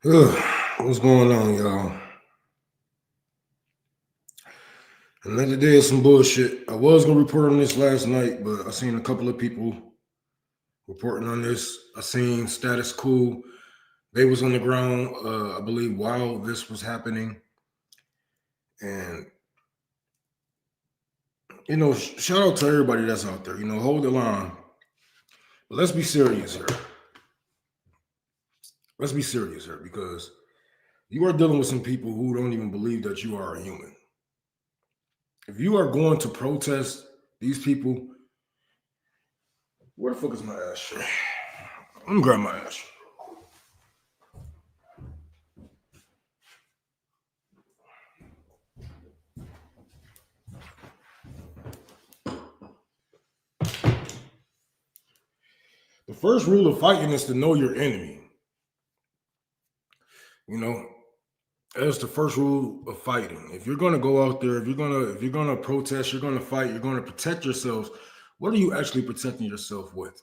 Ugh, what's going on, y'all? Another day of some bullshit. I was gonna report on this last night, but I seen a couple of people reporting on this. I seen Status Cool. They was on the ground, I believe, while this was happening. And shout out to everybody that's out there. Hold the line. But let's be serious here. Let's be serious here because you are dealing with some people who don't even believe that you are a human. If you are going to protest these people, where the fuck is my ashtray? Let me grab my ashtray. The first rule of fighting is to know your enemy. That's the first rule of fighting. If you're gonna go out there, if you're gonna protest, you're gonna fight, you're gonna protect yourselves. What are you actually protecting yourself with?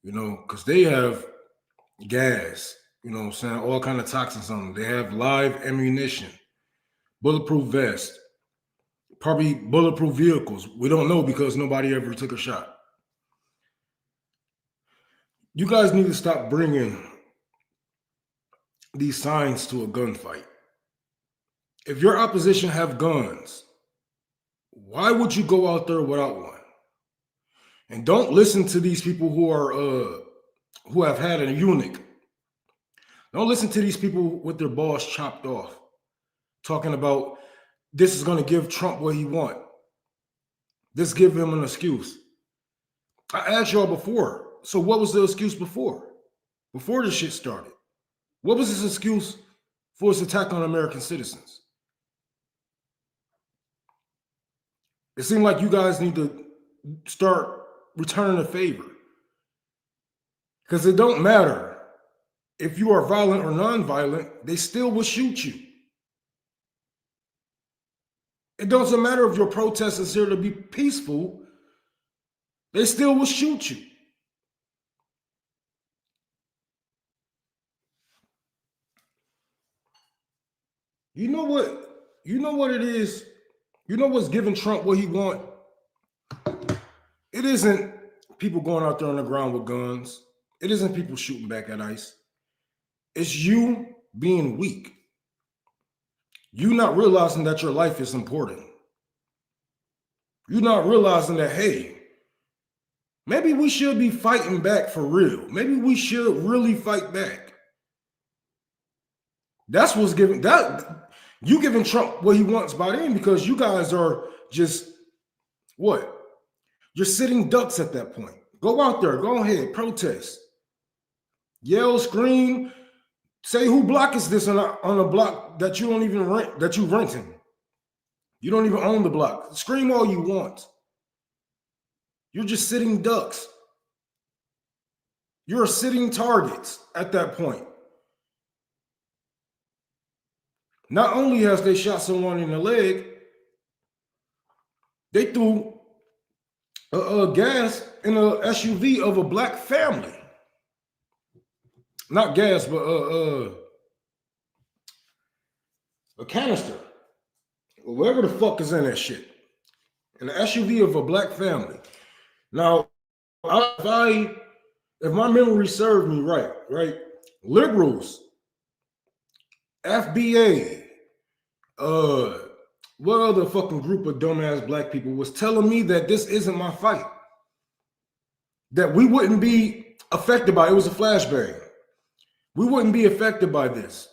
Because they have gas, what I'm saying, all kind of toxins on them. They have live ammunition, bulletproof vests, probably bulletproof vehicles. We don't know because nobody ever took a shot. You guys need to stop bringing these signs to a gunfight. If your opposition have guns, why would you go out there without one? And don't listen to these people who have had a eunuch. Don't listen to these people with their balls chopped off, talking about this is going to give Trump what he wants. This give him an excuse. I asked y'all before. So what was the excuse before this shit started? What was his excuse for his attack on American citizens? It seemed like you guys need to start returning a favor. Because it don't matter if you are violent or non-violent, they still will shoot you. It doesn't matter if your protest is here to be peaceful, they still will shoot you. You know what it is? You know what's giving Trump what he wants? It isn't people going out there on the ground with guns. It isn't people shooting back at ICE. It's you being weak. You not realizing that your life is important. You not realizing that, hey, maybe we should be fighting back for real. Maybe we should really fight back. That's what's giving that. You giving Trump what he wants by then because you guys are just what? You're sitting ducks at that point. Go out there, go ahead, protest, yell, scream, say who block is this on a block that you don't even rent, that you renting. You don't even own the block. Scream all you want. You're just sitting ducks. You're sitting targets at that point. Not only has they shot someone in the leg, they threw gas in a SUV of a black family. Not gas, but a canister, or whatever the fuck is in that shit. In the SUV of a black family. Now, if my memory serves me right, liberals, FBA, what other fucking group of dumbass black people was telling me that this isn't my fight, that we wouldn't be affected by it. It was a flashbang. We wouldn't be affected by this.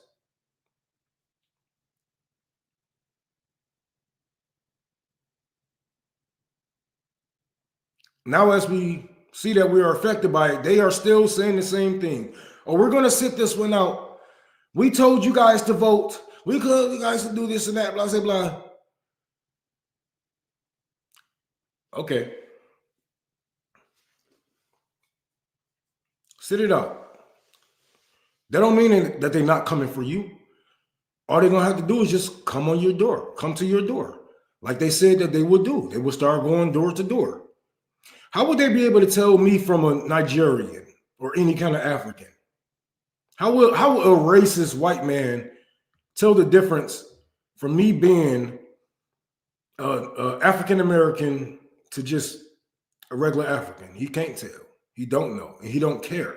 Now, as we see that we are affected by it, they are still saying the same thing. Oh, we're going to sit this one out. We told you guys to vote. We told you guys to do this and that, blah, blah, blah. Okay. Sit it out. That don't mean that they're not coming for you. All they're going to have to do is just come on your door. Come to your door. Like they said that they would do. They would start going door to door. How would they be able to tell me from a Nigerian or any kind of African? How will a racist white man tell the difference from me being African American to just a regular African? He can't tell. He don't know, and he don't care.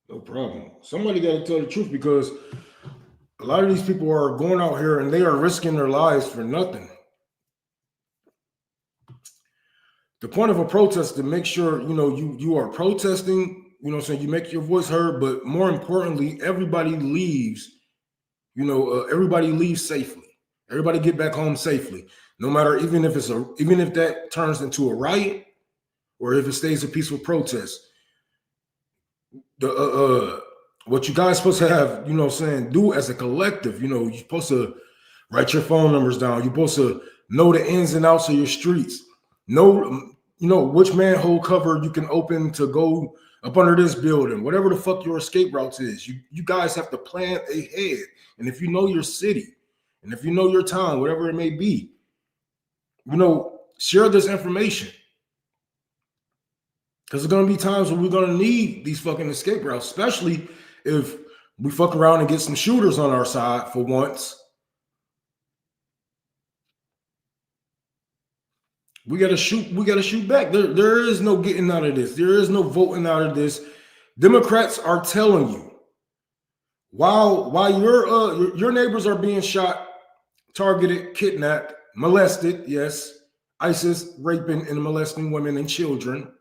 No problem. Somebody got to tell the truth, because a lot of these people are going out here and they are risking their lives for nothing. The point of a protest is to make sure, you are protesting, saying, you make your voice heard, but more importantly, everybody leaves, everybody leaves safely. Everybody get back home safely. No matter, even if that turns into a riot or if it stays a peaceful protest. What you guys supposed to have, do as a collective, you're supposed to write your phone numbers down. You're supposed to know the ins and outs of your streets. Know, which manhole cover you can open to go up under this building, whatever the fuck your escape routes is. You guys have to plan ahead. And if you know your city, and if you know your town, whatever it may be, share this information. Because there's going to be times when we're going to need these fucking escape routes, especially if we fuck around and get some shooters on our side for once. We gotta shoot back. There is no getting out of this. There is no voting out of this. Democrats are telling you, while your neighbors are being shot, targeted, kidnapped, molested, yes, ISIS raping and molesting women and children,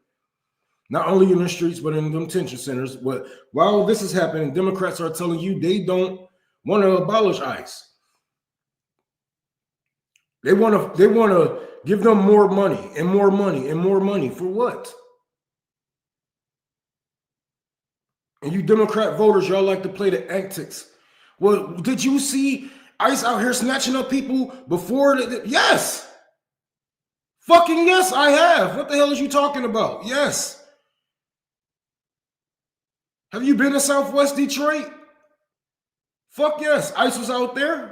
not only in the streets, but in them detention centers. But while this is happening, Democrats are telling you they don't want to abolish ICE. They want to give them more money and more money and more money. For what? And you Democrat voters, y'all like to play the antics. Well, did you see ICE out here snatching up people before? Yes. Fucking yes, I have. What the hell is you talking about? Yes. Have you been to Southwest Detroit? Fuck yes. ICE was out there.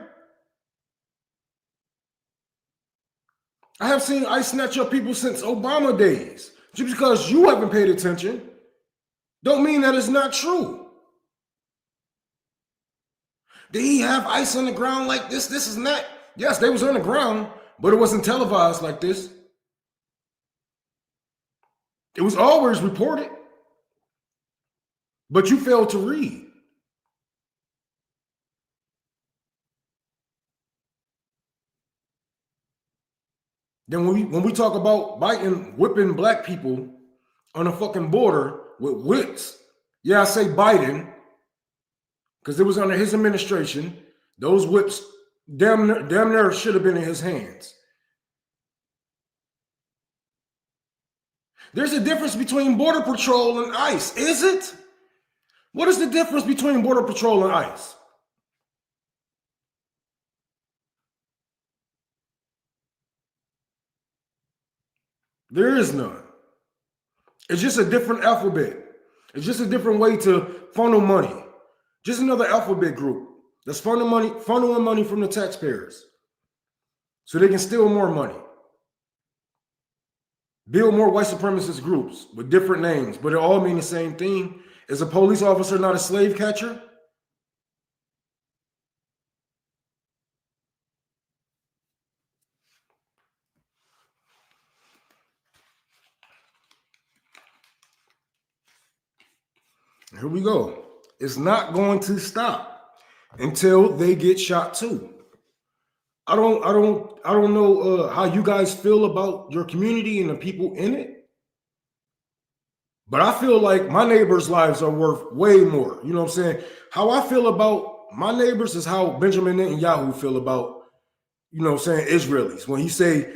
I have seen ICE snatch up people since Obama days. Just because you haven't paid attention, don't mean that it's not true. Did he have ICE on the ground like this? This is not. Yes, they was on the ground, but it wasn't televised like this. It was always reported, but you failed to read. Then when we talk about Biden whipping black people on a fucking border with whips, yeah, I say Biden because it was under his administration. Those whips damn near should have been in his hands. There's a difference between Border Patrol and ICE, is it? What is the difference between Border Patrol and ICE? There is none. It's just a different alphabet. It's just a different way to funnel money. Just another alphabet group that's funneling money from the taxpayers so they can steal more money. Build more white supremacist groups with different names, but it all mean the same thing. Is a police officer not a slave catcher? Here we go. It's not going to stop until they get shot too. I don't know how you guys feel about your community and the people in it, but I feel like my neighbors' lives are worth way more. You know what I'm saying? How I feel about my neighbors is how Benjamin Netanyahu feel about, Israelis. When he say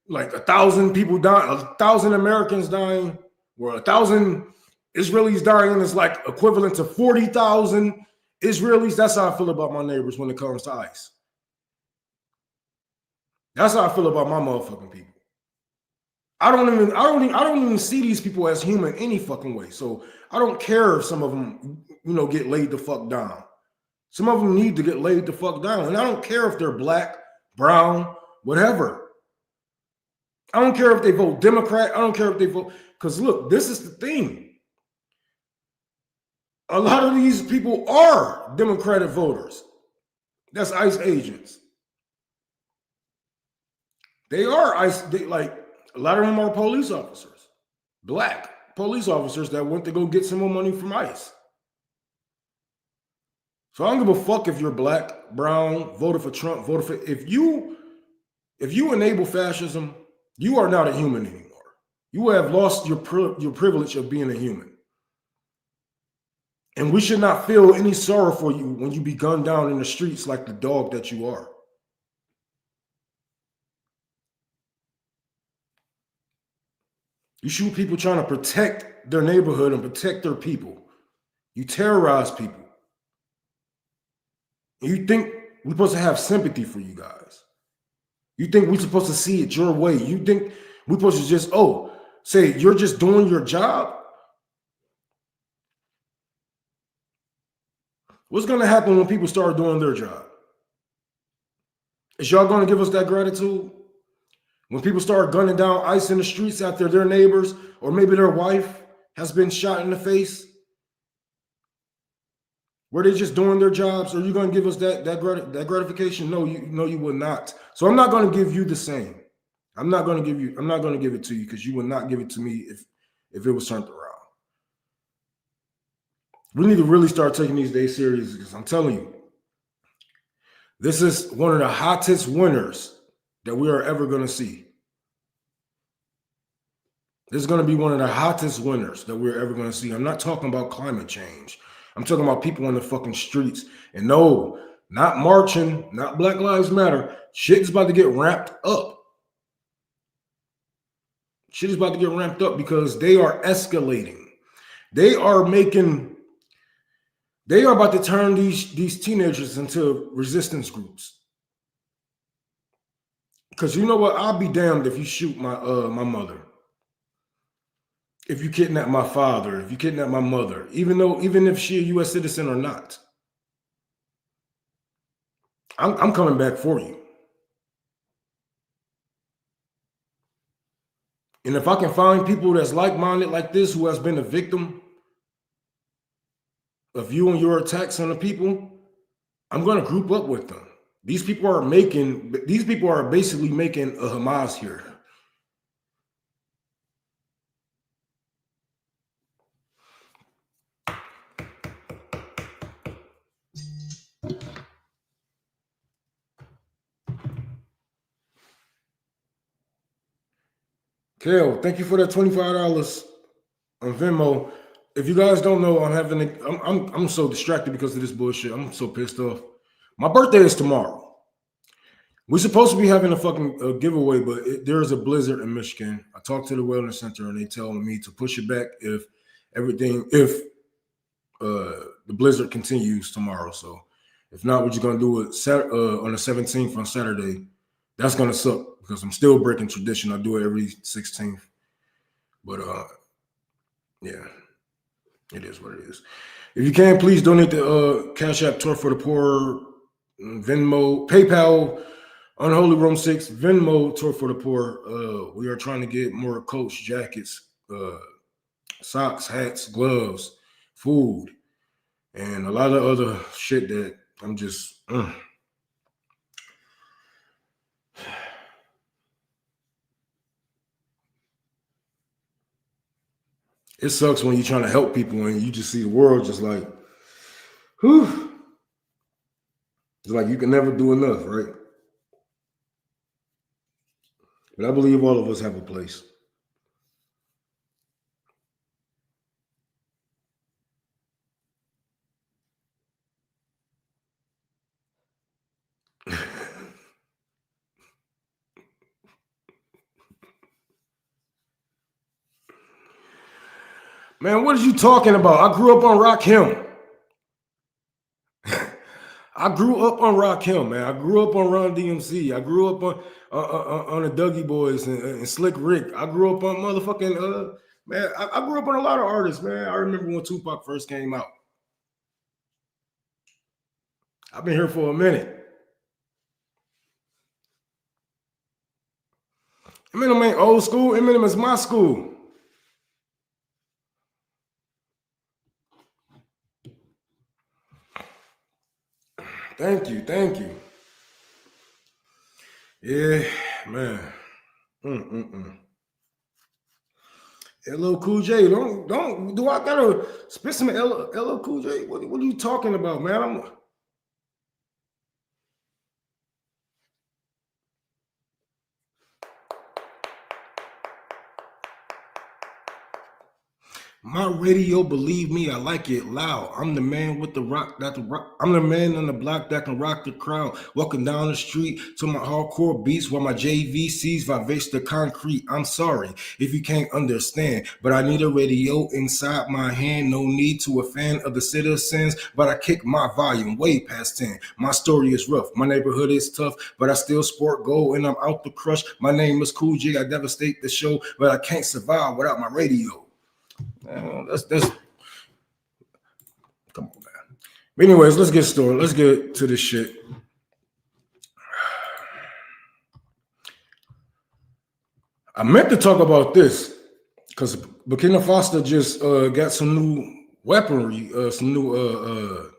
like 1,000 people dying, 1,000 Americans dying, or 1,000 Israelis dying is like equivalent to 40,000 Israelis. That's how I feel about my neighbors when it comes to ICE. That's how I feel about my motherfucking people. I don't even see these people as human any fucking way. So I don't care if some of them, get laid the fuck down. Some of them need to get laid the fuck down. And I don't care if they're black, brown, whatever. I don't care if they vote Democrat. I don't care if they vote. Because look, this is the thing. A lot of these people are Democratic voters. That's ICE agents. They are ICE. Like a lot of them are police officers, black police officers that went to go get some more money from ICE. So I don't give a fuck if you're black, brown, voted for Trump, voted for. If you enable fascism, you are not a human anymore. You have lost your privilege of being a human. And we should not feel any sorrow for you when you be gunned down in the streets like the dog that you are. You shoot people trying to protect their neighborhood and protect their people. You terrorize people. And you think we're supposed to have sympathy for you guys. You think we're supposed to see it your way. You think we're supposed to just, say you're just doing your job? What's going to happen when people start doing their job? Is y'all going to give us that gratitude? When people start gunning down ICE in the streets after their neighbors or maybe their wife has been shot in the face? Were they just doing their jobs? Are you going to give us that gratification? No, you will not. So I'm not going to give you the same. I'm not going to give it to you because you will not give it to me if it was turned around. We need to really start taking these days serious because I'm telling you, this is one of the hottest winters that we are ever going to see. This is going to be one of the hottest winters that we're ever going to see. I'm not talking about climate change. I'm talking about people on the fucking streets. And no, not marching, not Black Lives Matter. Shit is about to get ramped up. Shit is about to get ramped up because they are escalating. They are about to turn these teenagers into resistance groups. Because you know what? I'll be damned if you shoot my mother. If you kidnap my father, if you kidnap my mother, even if she a U.S. citizen or not. I'm coming back for you. And if I can find people that's like-minded like this, who has been a victim of you and your attacks on the people, I'm going to group up with them. These people are basically making a Hamas here. Kale, thank you for that $25 on Venmo. If you guys don't know, I'm so distracted because of this bullshit. I'm so pissed off. My birthday is tomorrow. We're supposed to be having a fucking giveaway, but there is a blizzard in Michigan. I talked to the wellness center and they telling me to push it back if the blizzard continues tomorrow. So if not, we're just gonna do it on the 17th on Saturday. That's gonna suck because I'm still breaking tradition. I do it every 16th. But yeah, it is what it is. If you can, please donate to Cash App Tour for the Poor, Venmo, PayPal, Unholy Rome 6, Venmo Tour for the Poor. We are trying to get more Coach jackets, socks, hats, gloves, food, and a lot of other shit that I'm just. It sucks when you're trying to help people and you just see the world just like, whew. It's like you can never do enough, right? But I believe all of us have a place. Man, what are you talking about? I grew up on Rakim. I grew up on Rakim, man. I grew up on Run DMC. I grew up on the Dougie Boys and Slick Rick. I grew up on motherfucking man. I grew up on a lot of artists, man. I remember when Tupac first came out. I've been here for a minute. Eminem ain't old school. Eminem is my school. Thank you. Thank you. Yeah, man. LL Cool J, don't do I gotta spit some LL Cool J? What are you talking about, man? My radio, believe me, I like it loud. I'm the man with the rock that the rock. I'm the man on the block that can rock the crowd. Walking down the street to my hardcore beats while my JVCs vibrates the concrete. I'm sorry if you can't understand, but I need a radio inside my hand. No need to a fan of the citizens, but I kick my volume way past 10. My story is rough. My neighborhood is tough, but I still sport gold and I'm out the crush. My name is Cool J. I devastate the show, but I can't survive without my radio. That's come on, man. But anyways, let's get started. Let's get to this shit. I meant to talk about this because Burkina Faso just got some new weaponry, some new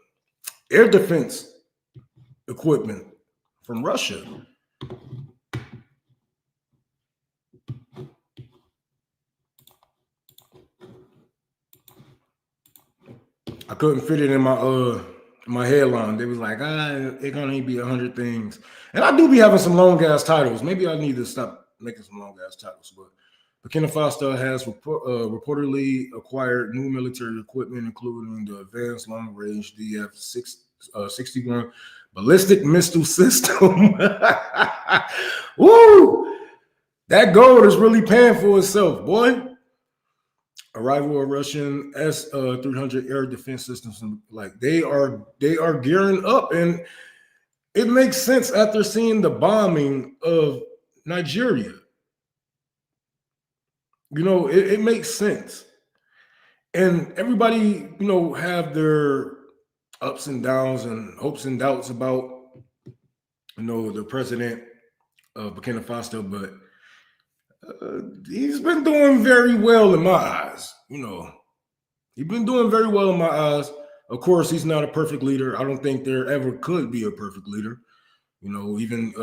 air defense equipment from Russia. I couldn't fit it in my headline. They was like, it gonna be 100 things. And I do be having some long ass titles. Maybe I need to stop making some long ass titles. But Burkina Faso has reportedly acquired new military equipment, including the advanced long range DF-61 ballistic missile system. Woo! That gold is really paying for itself, boy. Arrival of Russian S-300 air defense systems, like they are gearing up, and it makes sense after seeing the bombing of Nigeria. You know, it makes sense, and everybody, you know, have their ups and downs and hopes and doubts about, you know, the president of Burkina Faso, but he's been doing very well in my eyes. You know, he's been doing very well in my eyes. Of course, he's not a perfect leader. I don't think there ever could be a perfect leader. You know, even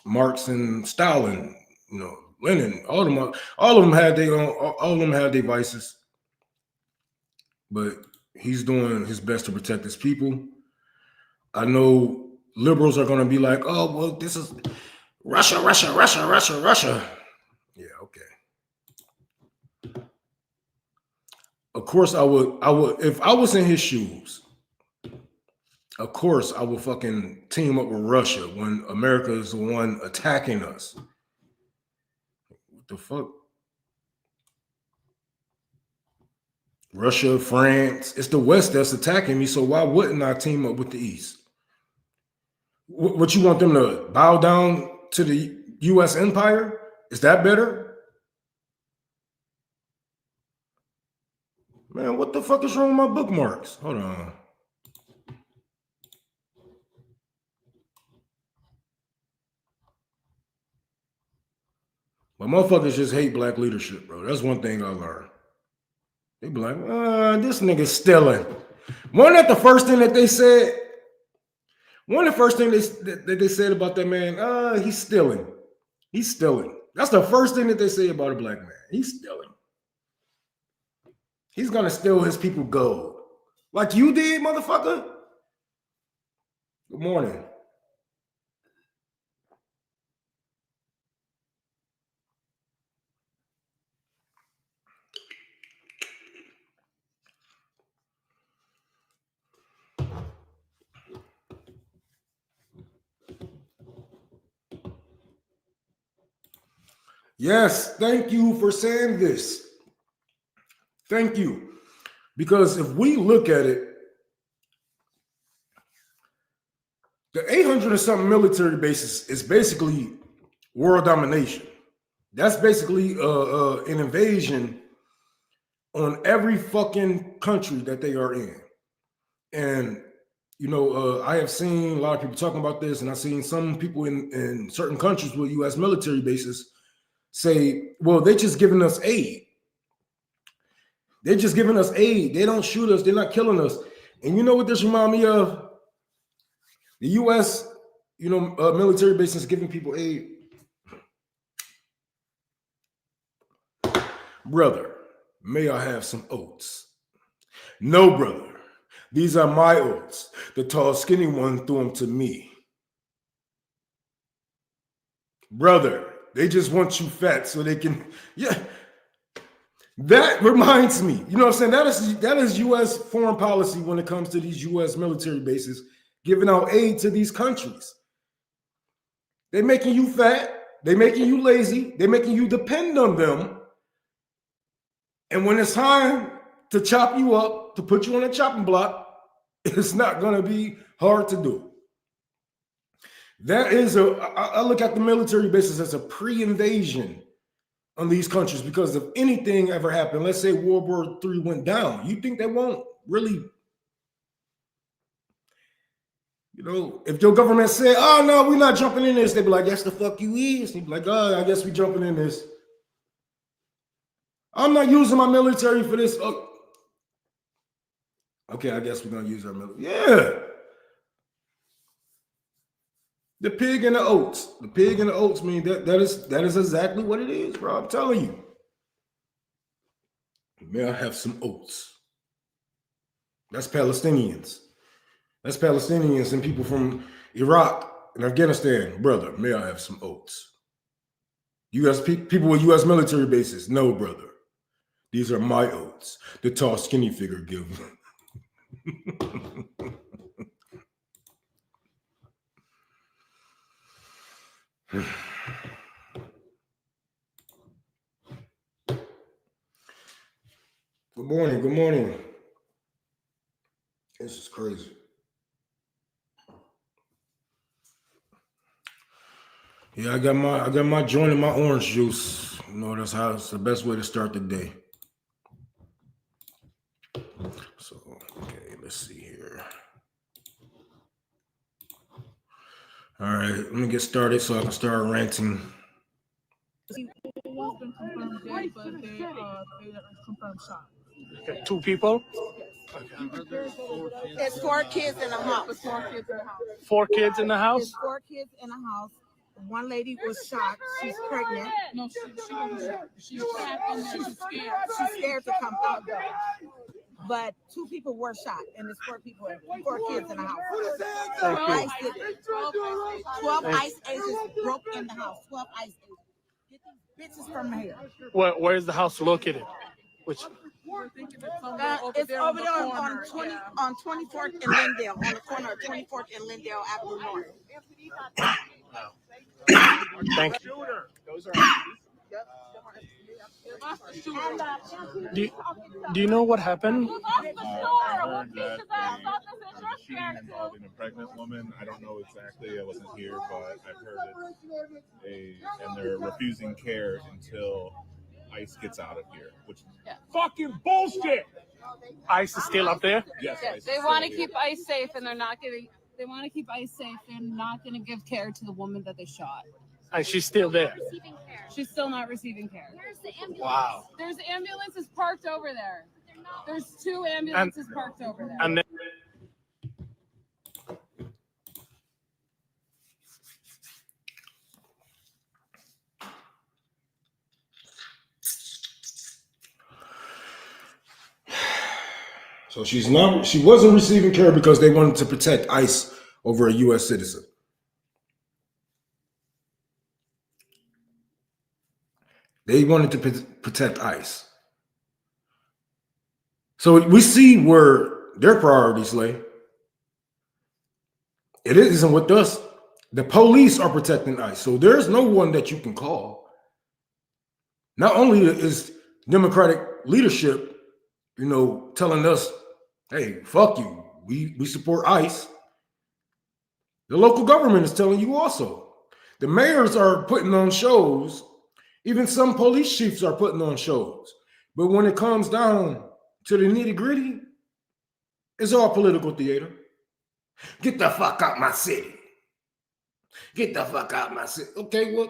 Marx and Stalin, you know, Lenin, all of them had their vices. But he's doing his best to protect his people. I know liberals are going to be like, "Oh, well, this is Russia. Yeah, okay. Of course, I would if I was in his shoes. Of course, I would fucking team up with Russia when America is the one attacking us. What the fuck? Russia, France, it's the West that's attacking me. So why wouldn't I team up with the East? What you want them to bow down to the U.S. empire? Is that better? Man, what the fuck is wrong with my bookmarks? Hold on. But motherfuckers just hate black leadership, bro. That's one thing I learned. They be like, this nigga's stealing. Wasn't that the first thing that they said? One of the first things that they said about that man, he's stealing. He's stealing. That's the first thing that they say about a black man. He's stealing. He's gonna steal his people gold. Like you did, motherfucker. Good morning. Yes, thank you for saying this. Thank you. Because if we look at it, the 800 and something military bases is basically world domination. That's basically an invasion on every fucking country that they are in. And I have seen a lot of people talking about this, and I've seen some people in certain countries with U.S. military bases say, well, they're just giving us aid. They're just giving us aid. They don't shoot us. They're not killing us. And you know what this reminds me of? The U.S., military bases giving people aid. Brother, may I have some oats? No, brother. These are my oats. The tall, skinny one threw them to me. Brother, they just want you fat so they can, yeah. That reminds me, you know what I'm saying? That is U.S. foreign policy when it comes to these U.S. military bases, giving out aid to these countries. They're making you fat. They're making you lazy. They're making you depend on them. And when it's time to chop you up, to put you on a chopping block, it's not going to be hard to do. I look at the military bases as a pre-invasion on these countries, because if anything ever happened, let's say World War III went down, you think they won't really, if your government said, oh no, we're not jumping in this, they'd be like, yes, the fuck you is. They'd be like, oh, I guess we jumping in this. I'm not using my military for this. Oh. Okay, I guess we're gonna use our military. Yeah. The pig and the oats. The pig and the oats mean that is exactly what it is, bro. I'm telling you. May I have some oats? That's Palestinians. That's Palestinians and people from Iraq and Afghanistan. Brother, may I have some oats? U.S. people with U.S. military bases. No, brother. These are my oats. The tall, skinny figure give. Good morning. Good morning. This is crazy. Yeah, I got my joint and my orange juice. It's the best way to start the day. So, okay, let's see here. All right, let me get started so I can start ranting. Okay, 2 people? It's 4 kids in the house. 4 kids in the house? It's 4 kids in the house. One lady was shot. She's pregnant. No, she wasn't shot. She's trapped in there. She's scared. She's scared to come out. But 2 people were shot, and there's 4 kids in the house. 12 ICE agents broke in the house. 12 ICE agents. Get these bitches from here. Where is the house located? Which? It's over there on 24th and Lindale, on the corner of 24th and Lindale Avenue North. Thank you. Do you know what happened? I heard that a shooting involving a pregnant woman. I don't know exactly. I wasn't here, but I've heard and they're refusing care until ICE gets out of here, which fucking bullshit. ICE is still up there? Yes. They want to keep ICE safe, and they're not giving. They want to keep ICE safe. They're not going to give care to the woman that they shot. And she's still there? She's still not receiving care. Where's the ambulance? Wow. There's ambulances parked over there. There's 2 ambulances parked over there. And then So she wasn't receiving care because they wanted to protect ICE over a U.S. citizen. They wanted to protect ICE. So we see where their priorities lay. It isn't with us. The police are protecting ICE. So there's no one that you can call. Not only is Democratic leadership, telling us, hey, fuck you. We support ICE. The local government is telling you also. The mayors are putting on shows. Even some police chiefs are putting on shows. But when it comes down to the nitty-gritty, it's all political theater. Get the fuck out my city. Get the fuck out my city. Okay, well,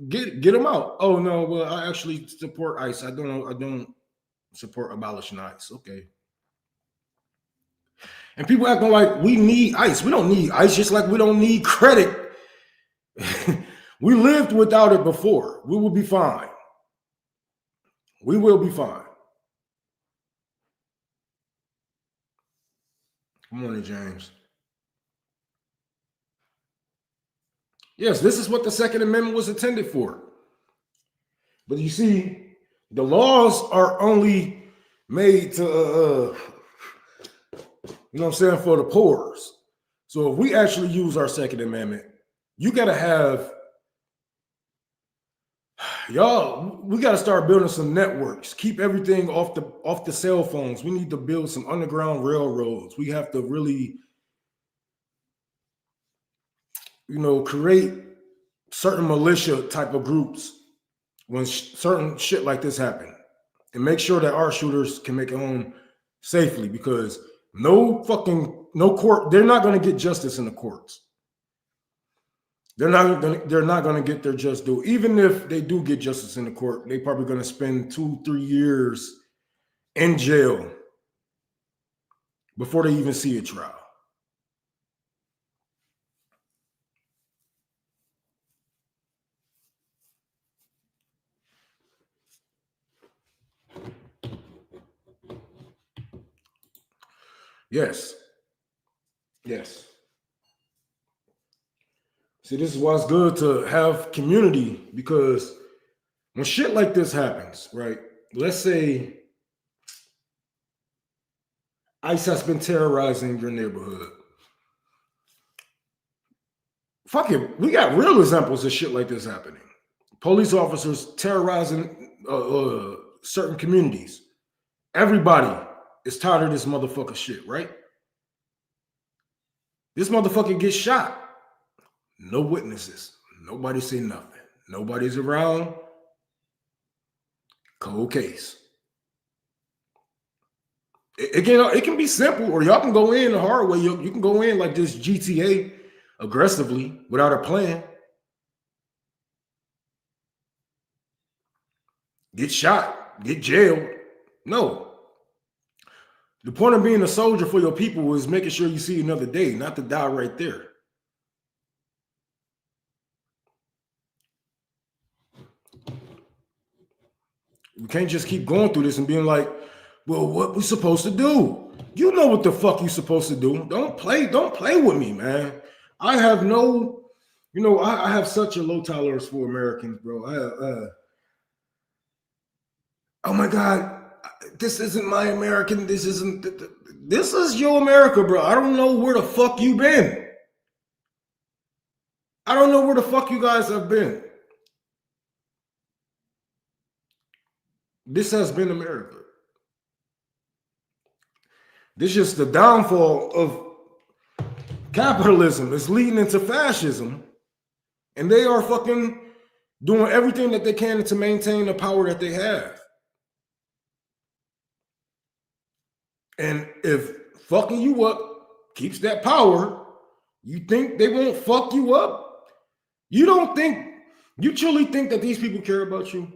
get them out. Oh no, well, I actually support ICE. I don't support abolishing ICE. Okay. And people acting like we need ICE. We don't need ICE, just like we don't need credit. We lived without it before. We will be fine. We will be fine. Good morning, James. Yes, this is what the Second Amendment was intended for. But you see, the laws are only made to, you know what I'm saying, for the poor. So if we actually use our Second Amendment, you got to have, y'all, we got to start building some networks. Keep everything off the cell phones. We need to build some underground railroads. We have to really, you know, create certain militia type of groups when certain shit like this happen, and make sure that our shooters can make it home safely, because no court, they're not going to get justice in the courts. They're not going to get their just due. Even if they do get justice in the court, they probably going to spend 2-3 years in jail before they even see a trial. Yes. Yes. See, this is why it's good to have community, because when shit like this happens, right? Let's say ICE has been terrorizing your neighborhood. Fuck it. We got real examples of shit like this happening. Police officers terrorizing certain communities. Everybody is tired of this motherfucker shit, right? This motherfucker gets shot. No witnesses. Nobody say nothing. Nobody's around. Cold case. It can be simple, or y'all can go in the hard way. You can go in like this GTA aggressively without a plan. Get shot, get jailed. No. The point of being a soldier for your people is making sure you see another day, not to die right there. We can't just keep going through this and being like, well, what we supposed to do? You know what the fuck you supposed to do. Don't play with me, man. I have no, you know, I have such a low tolerance for Americans, bro. Oh my God, this isn't my American. This is your America, bro. I don't know where the fuck you been. I don't know where the fuck you guys have been. This has been America. This is just the downfall of capitalism. It's leading into fascism. And they are fucking doing everything that they can to maintain the power that they have. And if fucking you up keeps that power, you think they won't fuck you up? You truly think that these people care about you?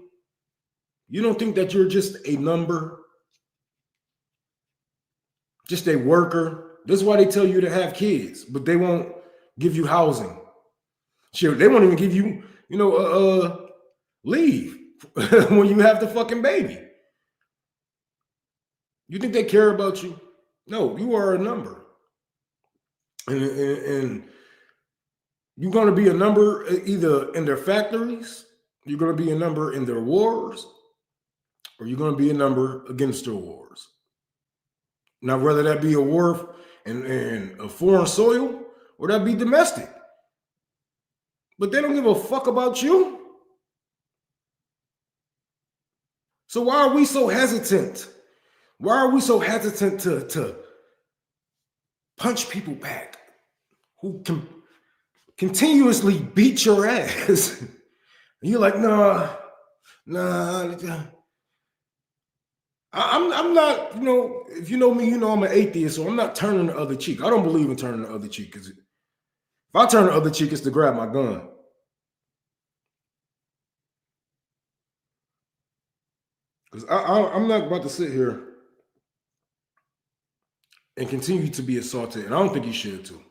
You don't think that you're just a number? Just a worker? This is why they tell you to have kids, but they won't give you housing. Shit, they won't even give you, leave when you have the fucking baby. You think they care about you? No, you are a number. And you're going to be a number either in their factories, you're going to be a number in their wars, or you're going to be a number against their wars. Now, whether that be a war in a foreign soil or that be domestic. But they don't give a fuck about you. So why are we so hesitant? Why are we so hesitant to punch people back who can continuously beat your ass? And you're like, nah. I'm not, you know, if you know me, you know I'm an atheist, so I'm not turning the other cheek. I don't believe in turning the other cheek, because if I turn the other cheek, it's to grab my gun. Because I'm not about to sit here and continue to be assaulted, and I don't think you should too.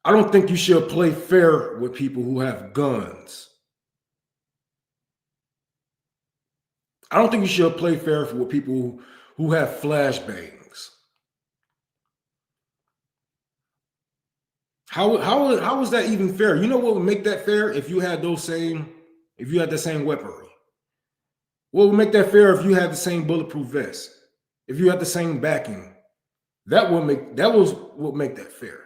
I don't think you should play fair with people who have guns. I don't think you should play fair with people who have flashbangs. How is that even fair? You know what would make that fair? If you had the same weaponry. What would make that fair if you had the same bulletproof vest? If you had the same backing? That was what make that fair.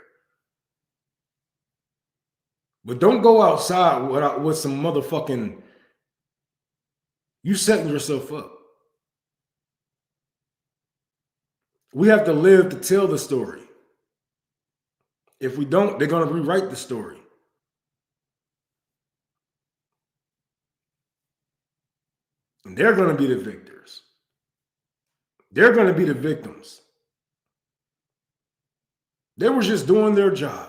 But don't go outside with some motherfucking, you setting yourself up. We have to live to tell the story. If we don't, they're going to rewrite the story. And they're going to be the victors. They're going to be the victims. They were just doing their job.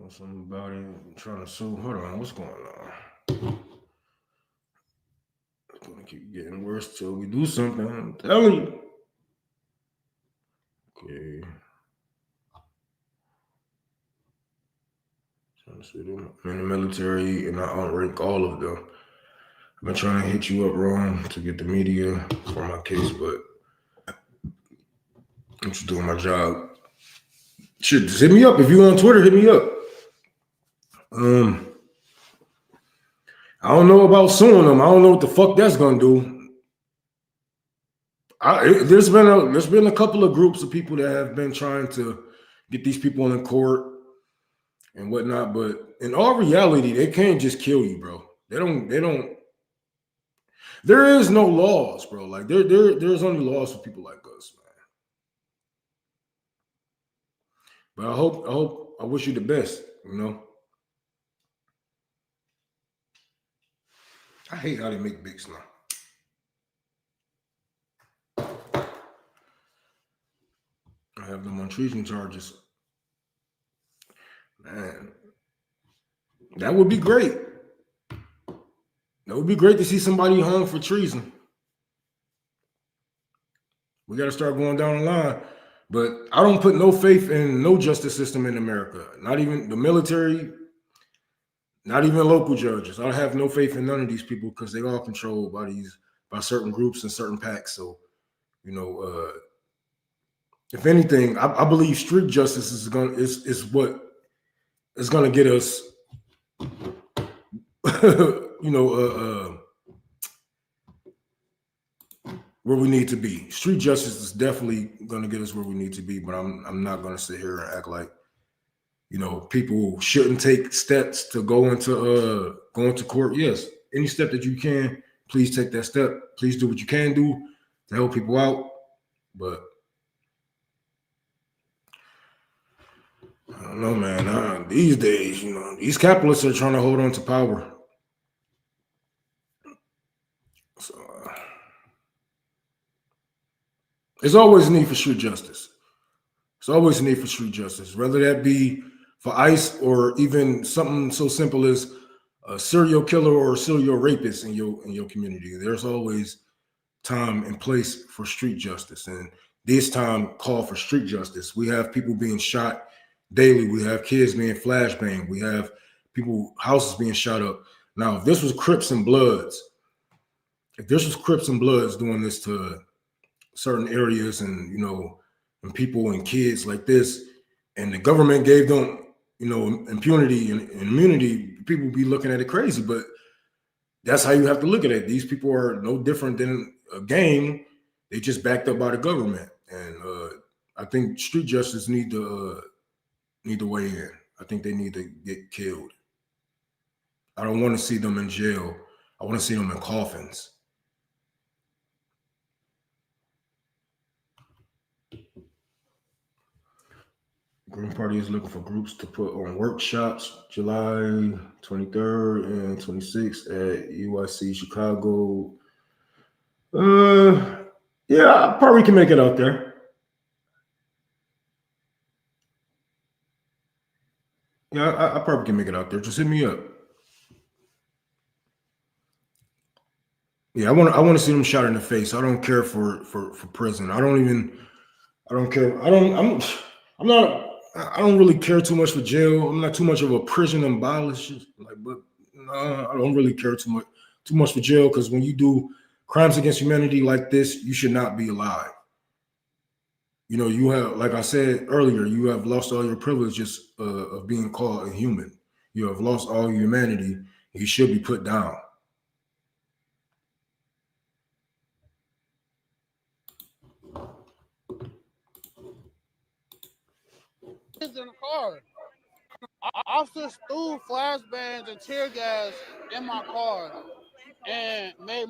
Something about it, trying to sue. Hold on, what's going on? It's going to keep getting worse till we do something. I'm telling you. Okay. Trying to see them. I'm in the military, and I outrank all of them. I've been trying to hit you up, Ron, to get the media for my case, but I'm just doing my job. Shit, just hit me up. If you're on Twitter, hit me up. I don't know about suing them. I don't know what the fuck that's gonna do. There's been a couple of groups of people that have been trying to get these people in court and whatnot, but in all reality, they can't just kill you, bro. They don't. There is no laws, bro. Like there's only laws for people like us, man. But I wish you the best, you know. I hate how they make bigs now. I have them on treason charges. Man, that would be great. That would be great to see somebody hung for treason. We got to start going down the line. But I don't put no faith in no justice system in America. Not even the military, not even local judges. I have no faith in none of these people because they all controlled by certain groups and certain packs. So, you know, if anything, I believe street justice is what is gonna get us, you know, where we need to be. Street justice is definitely gonna get us where we need to be. But I'm not gonna sit here and act like, you know, people shouldn't take steps to go into court. Yes, any step that you can, please take that step. Please do what you can do to help people out. But I don't know, man. These days, you know, these capitalists are trying to hold on to power. So there's always a need for street justice. There's always a need for street justice, whether that be for ICE or even something so simple as a serial killer or a serial rapist in your community. There's always time and place for street justice, and this time call for street justice. We have people being shot daily. We have kids being flashbanged. We have houses being shot up. Now, if this was Crips and Bloods doing this to certain areas and, you know, and people and kids like this, and the government gave them, you know, impunity and immunity, people would be looking at it crazy. But that's how you have to look at it. These people are no different than a gang. They just backed up by the government. And I think street justice need to weigh in. I think they need to get killed. I don't want to see them in jail. I want to see them in coffins. Green Party is looking for groups to put on workshops July 23rd and 26th at UIC Chicago. Yeah, I probably can make it out there. Yeah, I probably can make it out there. Just hit me up. Yeah, I want to see them shot in the face. I don't care for prison. I don't care. I'm not. I don't really care too much for jail. I'm not too much of a prison abolisher. But I don't really care too much for jail, because when you do crimes against humanity like this, you should not be alive. You know, you have, like I said earlier, you have lost all your privileges of being called a human. You have lost all your humanity. You should be put down. In the car. Officers threw flashbangs and tear gas in my car and made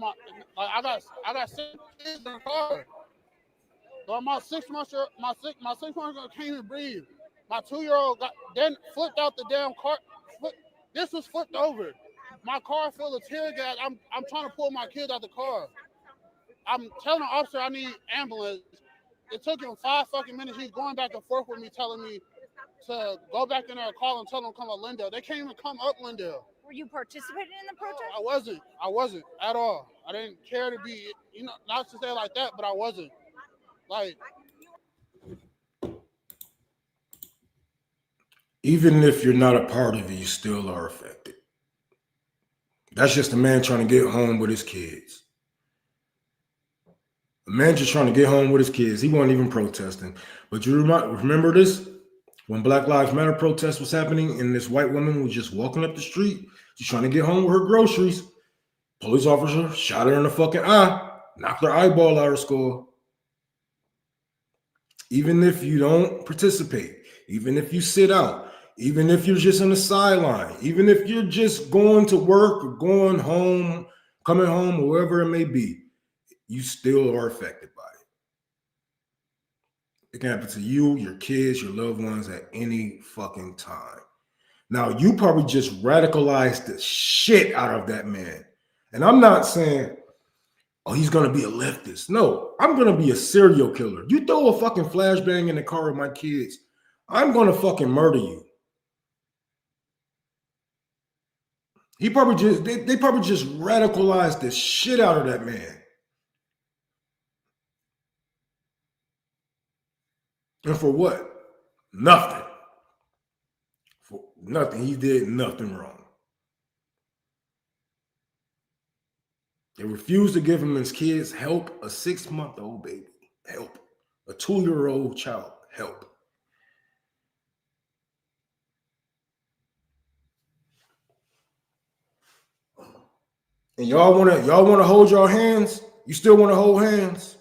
I got 6 kids in the car. So my 6 months old can't even breathe. My 2-year-old then flipped out the damn car. This was flipped over. My car full of tear gas. I'm trying to pull my kids out the car. I'm telling the officer I need ambulance. It took him 5 fucking minutes. He's going back and forth with me, telling me to go back in there and call and tell them to come up Lindale. They can't even come up Lindale. Were you participating in the protest? I wasn't at all. I didn't care to be, not to say like that, but I wasn't. Like, even if you're not a part of it, you still are affected. That's just a man trying to get home with his kids. A man just trying to get home with his kids. He wasn't even protesting. But you remember this? When Black Lives Matter protest was happening and this white woman was just walking up the street, just trying to get home with her groceries, police officer shot her in the fucking eye, knocked her eyeball out of her skull. Even if you don't participate, even if you sit out, even if you're just on the sideline, even if you're just going to work or going home, coming home, or wherever it may be, you still are affected by it. It can happen to you, your kids, your loved ones at any fucking time. Now, you probably just radicalized the shit out of that man. And I'm not saying, oh, he's going to be a leftist. No, I'm going to be a serial killer. You throw a fucking flashbang in the car with my kids, I'm going to fucking murder you. They probably just radicalized the shit out of that man. And for what? Nothing. For nothing. He did nothing wrong. They refused to give him his kids help. A 6-month-old baby, help. A 2-year-old child, help. And y'all wanna hold your hands? You still want to hold hands?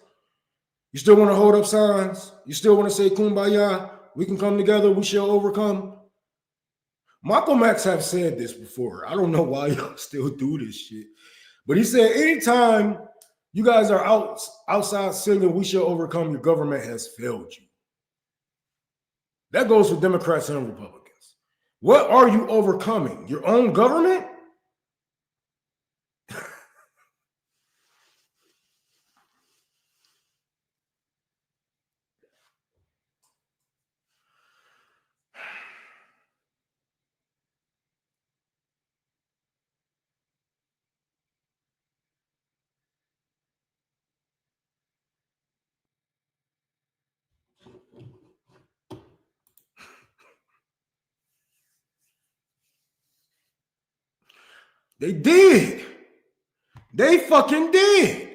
You still want to hold up signs? You still want to say kumbaya? We can come together. We shall overcome. Malcolm X have said this before. I don't know why y'all still do this shit. But he said, anytime you guys are outside singing, we shall overcome, your government has failed you. That goes for Democrats and Republicans. What are you overcoming? Your own government? They did. They fucking did.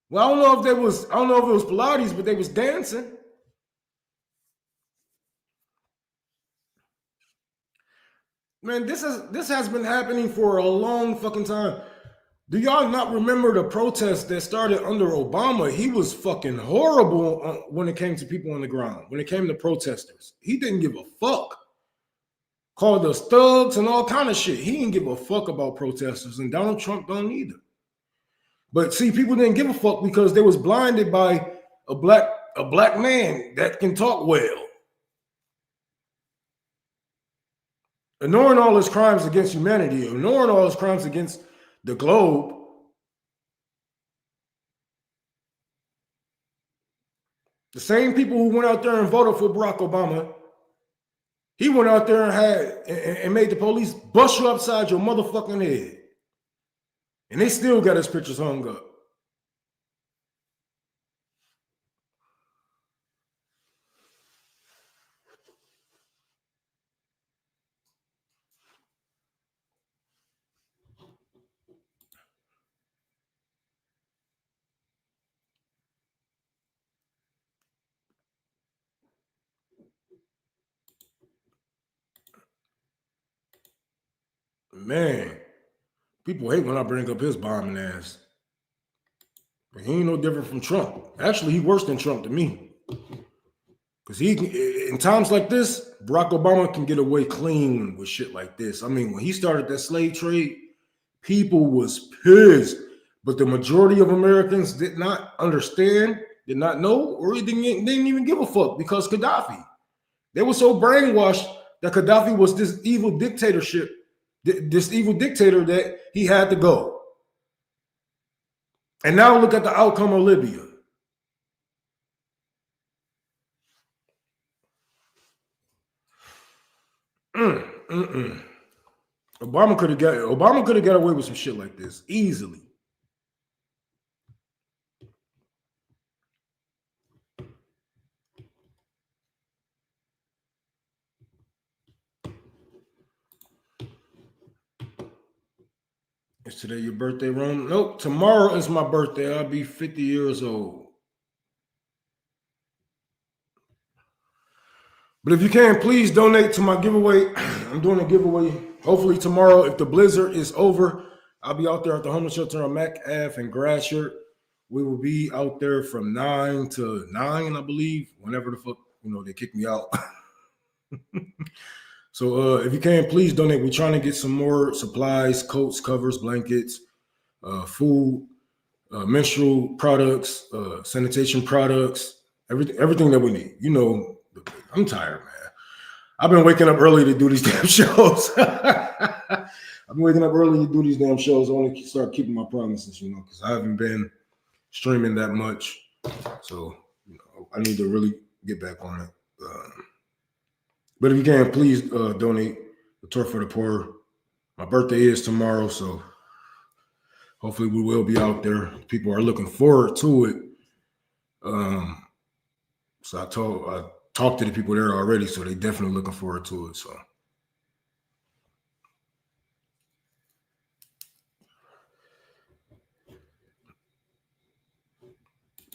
Well, I don't know if it was Pilates, but they was dancing. Man, this has been happening for a long fucking time. Do y'all not remember the protests that started under Obama? He was fucking horrible when it came to people on the ground. When it came to protesters, he didn't give a fuck. Called us thugs and all kind of shit. He didn't give a fuck about protesters, and Donald Trump don't either. But see, people didn't give a fuck because they was blinded by a black a black man that can talk well. Ignoring all his crimes against humanity, ignoring all his crimes against the globe. The same people who went out there and voted for Barack Obama, he went out there and made the police bust you upside your motherfucking head. And they still got his pictures hung up. Man, people hate when I bring up his bombing ass. But he ain't no different from Trump. Actually, he worse than Trump to me. Because in times like this, Barack Obama can get away clean with shit like this. I mean, when he started that slave trade, people was pissed. But the majority of Americans did not understand, did not know, or didn't even give a fuck because Gaddafi. They were so brainwashed that Gaddafi was this evil dictatorship, this evil dictator that he had to go. And now look at the outcome of Libya. Obama could have got away with some shit like this easily. Is today your birthday, Rome? Nope. Tomorrow is my birthday. I'll be 50 years old. But if you can, please donate to my giveaway. I'm doing a giveaway. Hopefully tomorrow, if the blizzard is over, I'll be out there at the homeless shelter on Mac Ave and Gratiot. We will be out there from 9 to 9, I believe, whenever the fuck, they kick me out. So if you can, please donate. We're trying to get some more supplies, coats, covers, blankets, food, menstrual products, sanitation products, everything that we need. I'm tired, man. I've been waking up early to do these damn shows. I want to start keeping my promises, because I haven't been streaming that much. So, I need to really get back on it. But if you can, please donate the tour for the poor. My birthday is tomorrow, so hopefully we will be out there. People are looking forward to it. So I talked to the people there already, so they definitely looking forward to it. So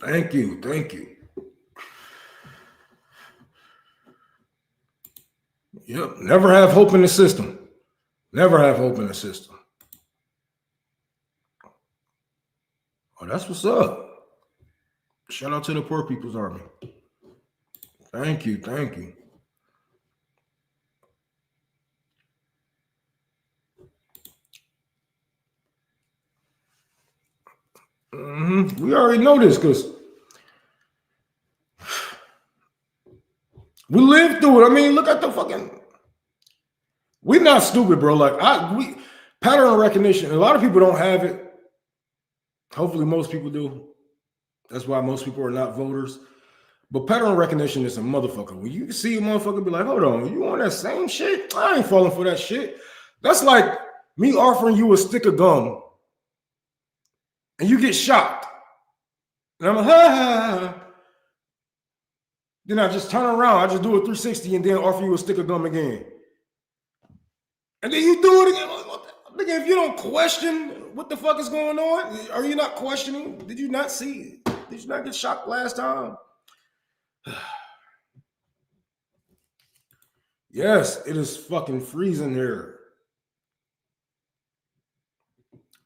thank you. Yep. Never have hope in the system. Oh, that's what's up. Shout out to the Poor People's Army. Thank you. We already know this because we lived through it. I mean, look at the fucking. We're not stupid, bro. Pattern recognition. A lot of people don't have it. Hopefully, most people do. That's why most people are not voters. But pattern recognition is a motherfucker. When you see a motherfucker be like, hold on, you on that same shit? I ain't falling for that shit. That's like me offering you a stick of gum and you get shocked. And I'm like, ha. Then I just turn around. I just do a 360 and then offer you a stick of gum again. And then you do it again. Nigga, if you don't question what the fuck is going on, are you not questioning? Did you not see? Did you not get shocked last time? Yes, it is fucking freezing here.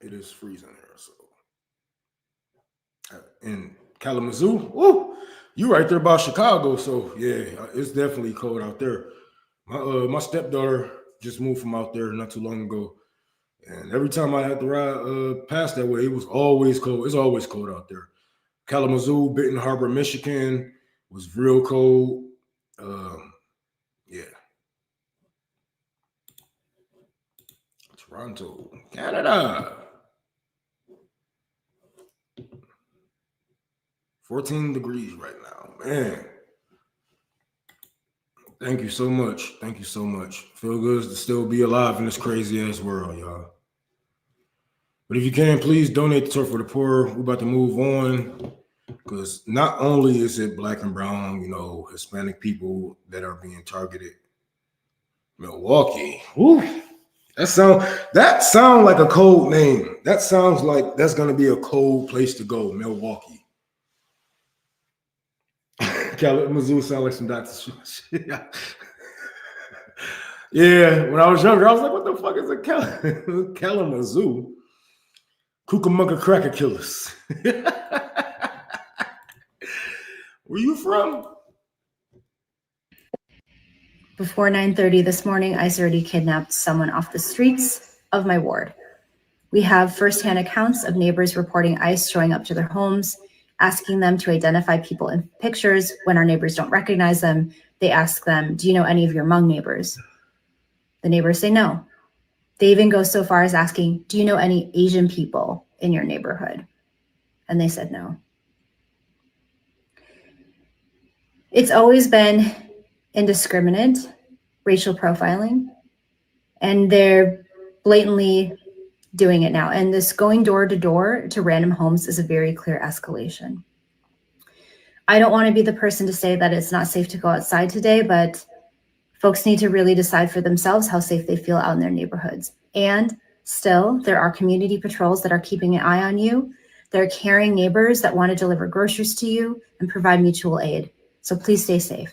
It is freezing here. So in Kalamazoo, you right there by Chicago. So yeah, it's definitely cold out there. My stepdaughter just moved from out there not too long ago. And every time I had to ride past that way, it was always cold. It's always cold out there. Kalamazoo, Benton Harbor, Michigan, was real cold. Yeah. Toronto, Canada. 14 degrees right now, man. Thank you so much. Thank you so much. Feel good to still be alive in this crazy ass world, y'all. But if you can, please donate to Turf for the Poor. We're about to move on because not only is it Black and brown, Hispanic people that are being targeted. Milwaukee. Woo. That sound like a cold name. That sounds like that's gonna be a cold place to go, Milwaukee. Kalamazoo sound like some Dr. shit. Yeah, when I was younger, I was like, what the fuck is a Kalamazoo? Cucamonga cracker killers. Where you from? Before 9:30 this morning, ICE already kidnapped someone off the streets of my ward. We have firsthand accounts of neighbors reporting ICE showing up to their homes, asking them to identify people in pictures. When our neighbors don't recognize them, they ask them, do you know any of your Hmong neighbors? The neighbors say no. They even go so far as asking, do you know any Asian people in your neighborhood? And they said no. It's always been indiscriminate racial profiling, and they're blatantly doing it now. And this going door to door to random homes is a very clear escalation. I don't want to be the person to say that it's not safe to go outside today, but folks need to really decide for themselves how safe they feel out in their neighborhoods. And still, there are community patrols that are keeping an eye on you. There are caring neighbors that want to deliver groceries to you and provide mutual aid. So please stay safe.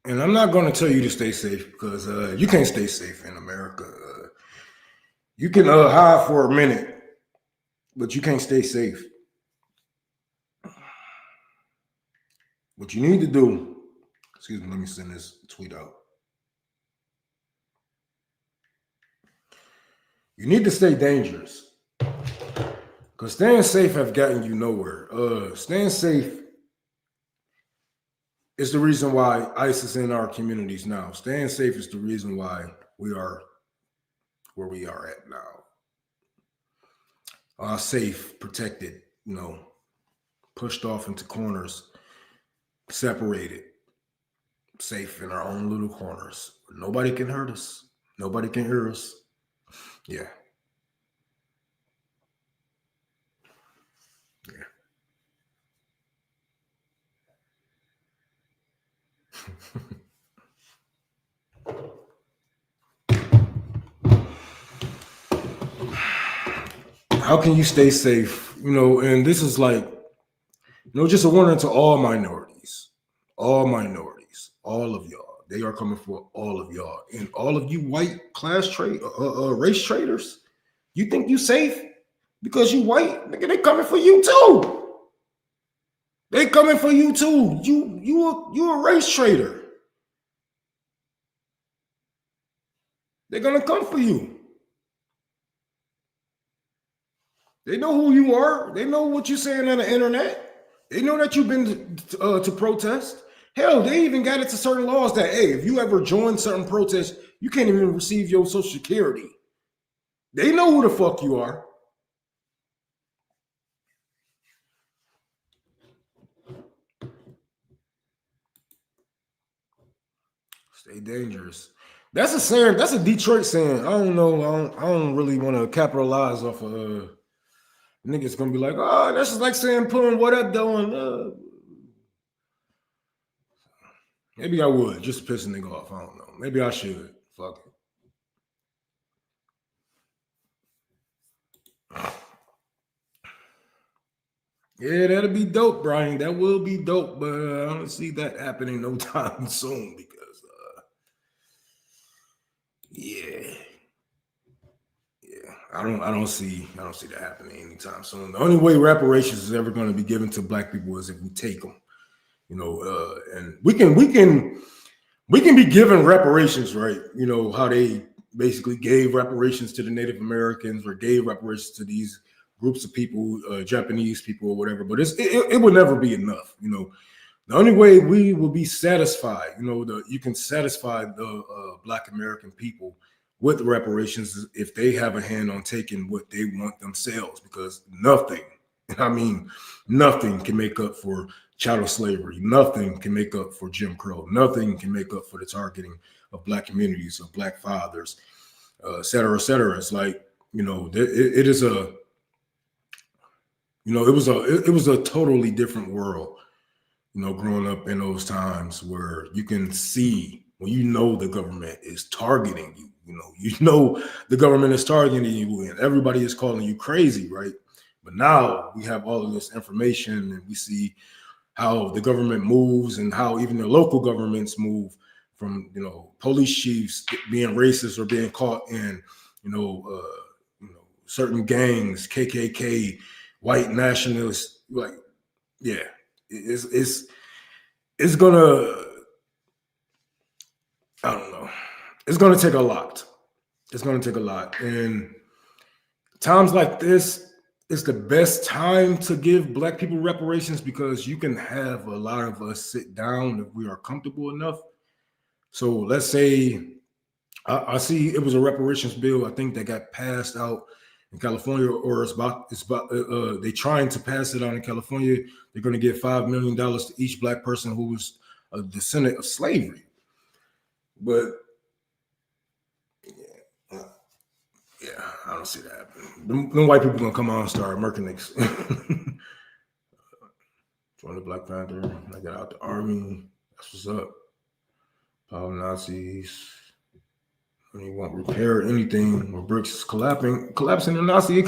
And I'm not going to tell you to stay safe because you can't stay safe in America. You can hide for a minute, but you can't stay safe. What you need to do, excuse me, let me send this tweet out. You need to stay dangerous because staying safe have gotten you nowhere. Staying safe is the reason why ICE is in our communities now. Staying safe is the reason why we are where we are at now. Safe, protected, pushed off into corners, separated, safe in our own little corners. Nobody can hurt us. Nobody can hear us. Yeah. How can you stay safe? And this is like, just a warning to all minorities, all of y'all. They are coming for all of y'all. And all of you white race traders, you think you safe because you white? Nigga, they coming for you too. They coming for you too. You a race trader. They're gonna come for you. They know who you are. They know what you're saying on the internet. They know that you've been to protest. Hell, they even got it to certain laws that, hey, if you ever join certain protests, you can't even receive your Social Security. They know who the fuck you are. Stay dangerous. That's a saying. That's a Detroit saying. I don't know. I don't really want to capitalize off of niggas gonna be like, oh, that's just like saying pulling what up doing. Maybe I would just to piss a nigga off. I don't know. Maybe I should. Fuck it. Yeah, that'll be dope, Brian. That will be dope, but I don't see that happening no time soon because, I don't see that happening anytime soon. The only way reparations is ever going to be given to Black people is if we take them, and we can be given reparations, right? How they basically gave reparations to the Native Americans or gave reparations to these groups of people, Japanese people or whatever, but it will never be enough. You know, the only way we will be satisfied, you know, you can satisfy the Black American people with reparations is if they have a hand on taking what they want themselves, because nothing, and I mean nothing, can make up for chattel slavery. Nothing can make up for Jim Crow. Nothing can make up for the targeting of Black communities, of Black fathers, et cetera, et cetera. It's like, you know, it is a, you know, it was a totally different world, you know, growing up in those times where you can see when you know the government is targeting you, you know the government is targeting you and everybody is calling you crazy, right? But now we have all of this information and we see how the government moves and how even the local governments move, from, you know, police chiefs being racist or being caught in, you know, certain gangs, KKK, white nationalists. Like, yeah, it's gonna, I don't know, it's gonna take a lot. It's gonna take a lot, and times like this is the best time to give Black people reparations, because you can have a lot of us sit down if we are comfortable enough. So let's say I see it was a reparations bill, I think, that got passed out in California, or it's about they trying to pass it out in California. They're going to give $5 million to each Black person who was a descendant of slavery. But yeah, I don't see that happening. Them white people gonna come out and start murking niggas. Join the Black Panther. I got out the army. That's what's up. Power Nazis. When you want repair anything where bricks is collapsing the Nazi.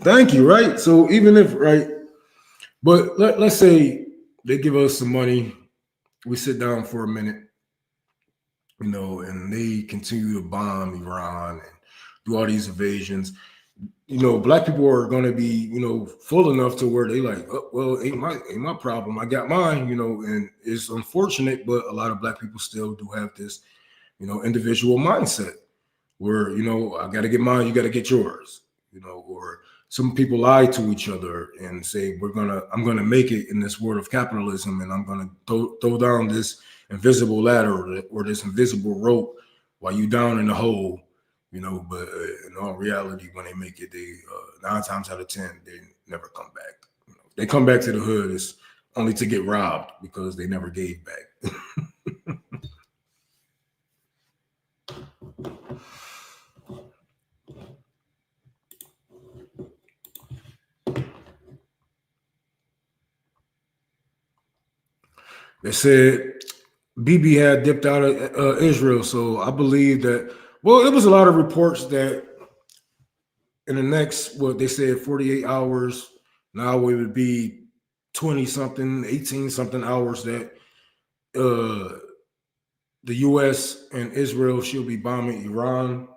Thank you, right? So even if, right, but let's say they give us some money, we sit down for a minute, you know, and they continue to bomb Iran and do all these invasions. You know, Black people are going to be, you know, full enough to where they like, oh, well, ain't my problem. I got mine, you know, and it's unfortunate, but a lot of Black people still do have this, you know, individual mindset where, you know, I got to get mine, you got to get yours, you know, or some people lie to each other and say, I'm going to make it in this world of capitalism, and I'm going to throw down this invisible ladder or this invisible rope while you down in the hole, you know. But in all reality, when they make it, they 9 times out of 10, they never come back. You know, they come back to the hood is only to get robbed, because they never gave back. They said Bibi had dipped out of Israel, so I believe that. Well, it was a lot of reports that in the next, what they said, 48 hours. Now it would be 20 something, 18 something hours that the U.S. and Israel should be bombing Iran,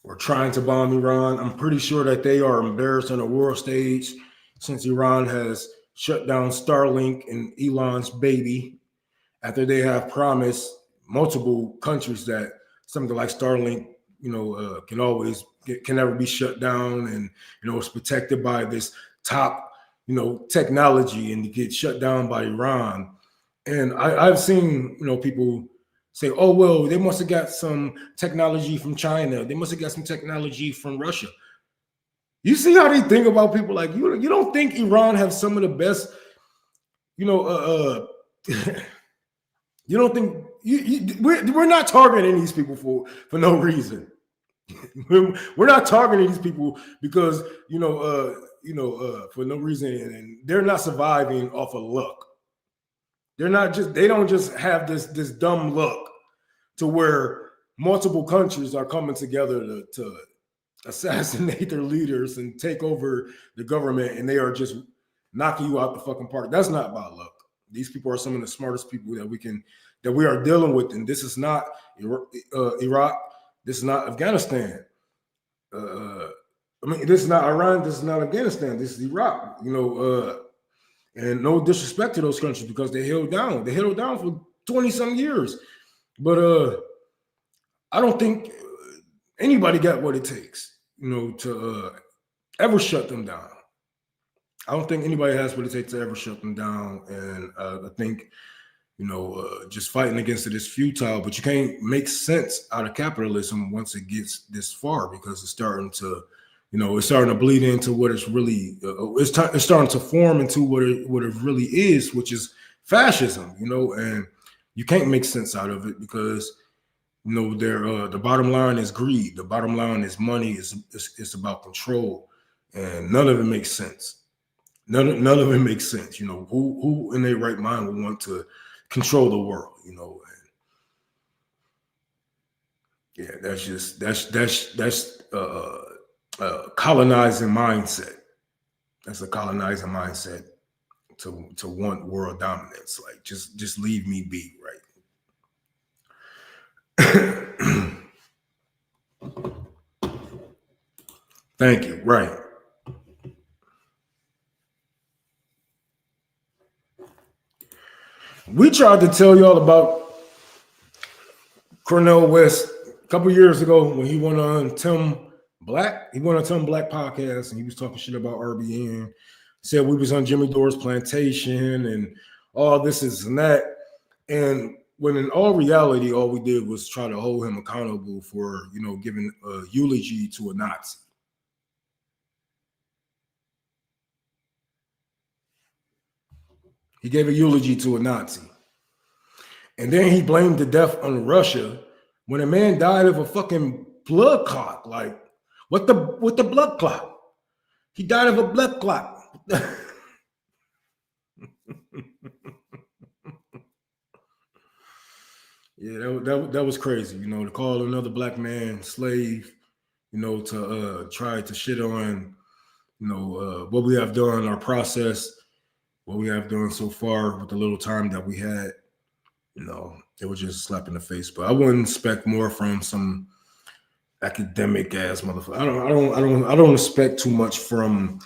or trying to bomb Iran. I'm pretty sure that they are embarrassed on the world stage, since Iran has shut down Starlink and Elon's baby, after they have promised multiple countries that something like Starlink, you know, can never be shut down, and, you know, it's protected by this top, you know, technology, and to get shut down by Iran. And I've seen, you know, people say, oh, well, they must have got some technology from China. They must have got some technology from Russia. You see how they think about people? Like, you don't think Iran has some of the best, you know, you don't think we're not targeting these people for no reason. We're not targeting these people because, you know, for no reason, and they're not surviving off of luck. They don't just have this dumb luck to where multiple countries are coming together to assassinate their leaders and take over the government, and they are just knocking you out the fucking park. That's not by luck. These people are some of the smartest people that we are dealing with, and this is not Iraq. This is not Afghanistan. I mean, this is not Iran. This is not Afghanistan. This is Iraq. You know, and no disrespect to those countries, because they held down. They held down for 20-some years, but I don't think anybody got what it takes, you know, to ever shut them down. I don't think anybody has what it takes to ever shut them down. And I think, just fighting against it is futile, but you can't make sense out of capitalism once it gets this far, because it's starting to, it's starting to bleed into what it's really, it's starting to form into what it really is, which is fascism, and you can't make sense out of it because, the bottom line is greed. The bottom line is money. It's about control, and none of it makes sense. None of it makes sense. Who in their right mind would want to control the world? And yeah, that's colonizing mindset. That's a colonizing mindset to want world dominance. Like just leave me be, right? Thank you. Right. We tried to tell y'all about Cornel West a couple years ago when he went on Tim Black. He went on Tim Black podcast and he was talking shit about RBN. Said we was on Jimmy Dore's plantation and all this is and that. And when in all reality, all we did was try to hold him accountable for, giving a eulogy to a Nazi. He gave a eulogy to a Nazi. And then he blamed the death on Russia when a man died of a fucking blood clot. Like, what the blood clot? He died of a blood clot. Yeah, that was crazy, to call another black man slave, to try to shit on, what we have done, our process, what we have done so far with the little time that we had. It was just a slap in the face. But I wouldn't expect more from some academic ass motherfucker. I don't expect too much from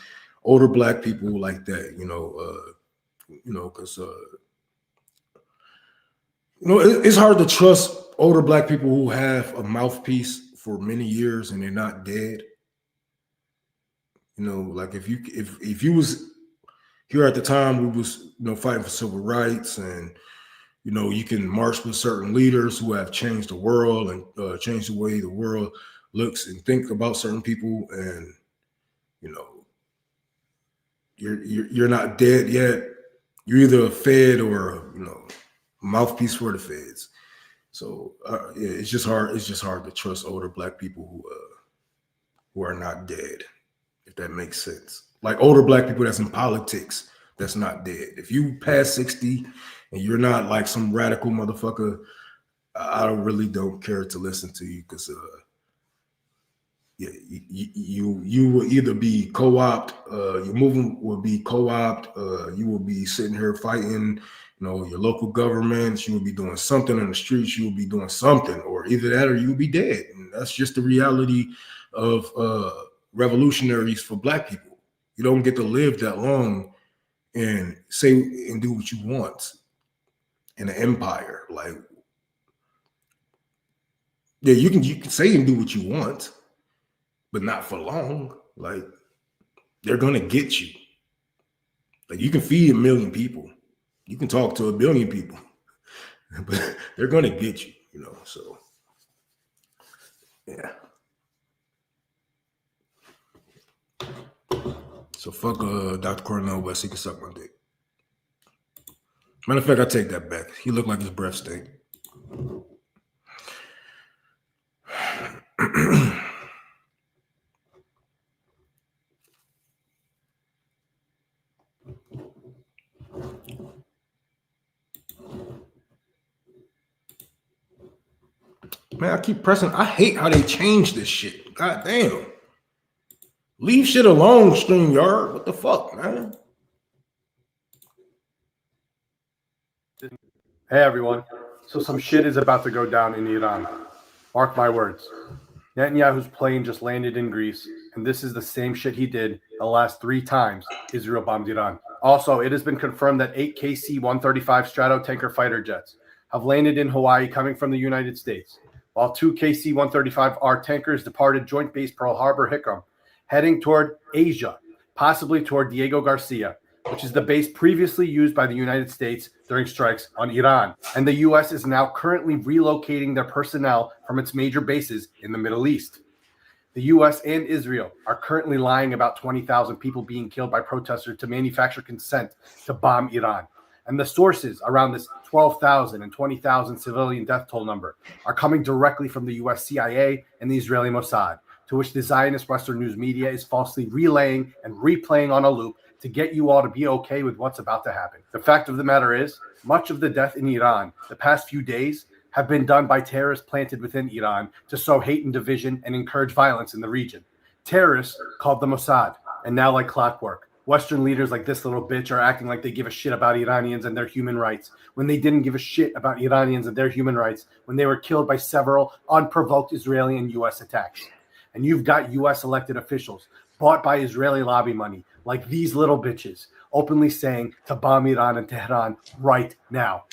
older black people like that, because it's hard to trust older black people who have a mouthpiece for many years and they're not dead. Like if you was here at the time, we was fighting for civil rights, and you can march with certain leaders who have changed the world and changed the way the world looks and think about certain people, and you're not dead yet. You're either a Fed or mouthpiece for the feds. So yeah, it's just hard. It's just hard to trust older black people who are not dead, if that makes sense. Like older black people that's in politics that's not dead. If you pass 60 and you're not like some radical motherfucker, I really don't care to listen to you, because yeah, you will either be co-opt, your movement will be co-opt, you will be sitting here fighting, your local governments, you will be doing something on the streets, you will be doing something, or either that or you'll be dead. And that's just the reality of revolutionaries for black people. You don't get to live that long and say and do what you want in an empire. Like, yeah, you can say and do what you want, but not for long. Like, they're gonna get you. Like, you can feed 1 million people, you can talk to 1 billion people, but they're gonna get you, so yeah. So fuck Dr. Cornel West, he can suck my dick. Matter of fact, I take that back. He looked like his breath stank. Man, I keep pressing. I hate how they change this shit. God damn. Leave shit alone, StreamYard. What the fuck, man? Hey, everyone. So some shit is about to go down in Iran. Mark my words. Netanyahu's plane just landed in Greece, and this is the same shit he did the last 3 times Israel bombed Iran. Also, it has been confirmed that 8 KC-135 Stratotanker fighter jets have landed in Hawaii coming from the United States, while 2 KC-135R tankers departed Joint Base Pearl Harbor Hickam heading toward Asia, possibly toward Diego Garcia, which is the base previously used by the United States during strikes on Iran. And the U.S. is now currently relocating their personnel from its major bases in the Middle East. The U.S. and Israel are currently lying about 20,000 people being killed by protesters to manufacture consent to bomb Iran. And the sources around this 12,000 and 20,000 civilian death toll number are coming directly from the U.S. CIA and the Israeli Mossad, to which the Zionist Western news media is falsely relaying and replaying on a loop to get you all to be okay with what's about to happen. The fact of the matter is, much of the death in Iran the past few days have been done by terrorists planted within Iran to sow hate and division and encourage violence in the region. Terrorists called the Mossad, and now like clockwork, Western leaders like this little bitch are acting like they give a shit about Iranians and their human rights when they didn't give a shit about Iranians and their human rights when they were killed by several unprovoked Israeli and U.S. attacks. And you've got U.S. elected officials bought by Israeli lobby money like these little bitches openly saying to bomb Iran and Tehran right now.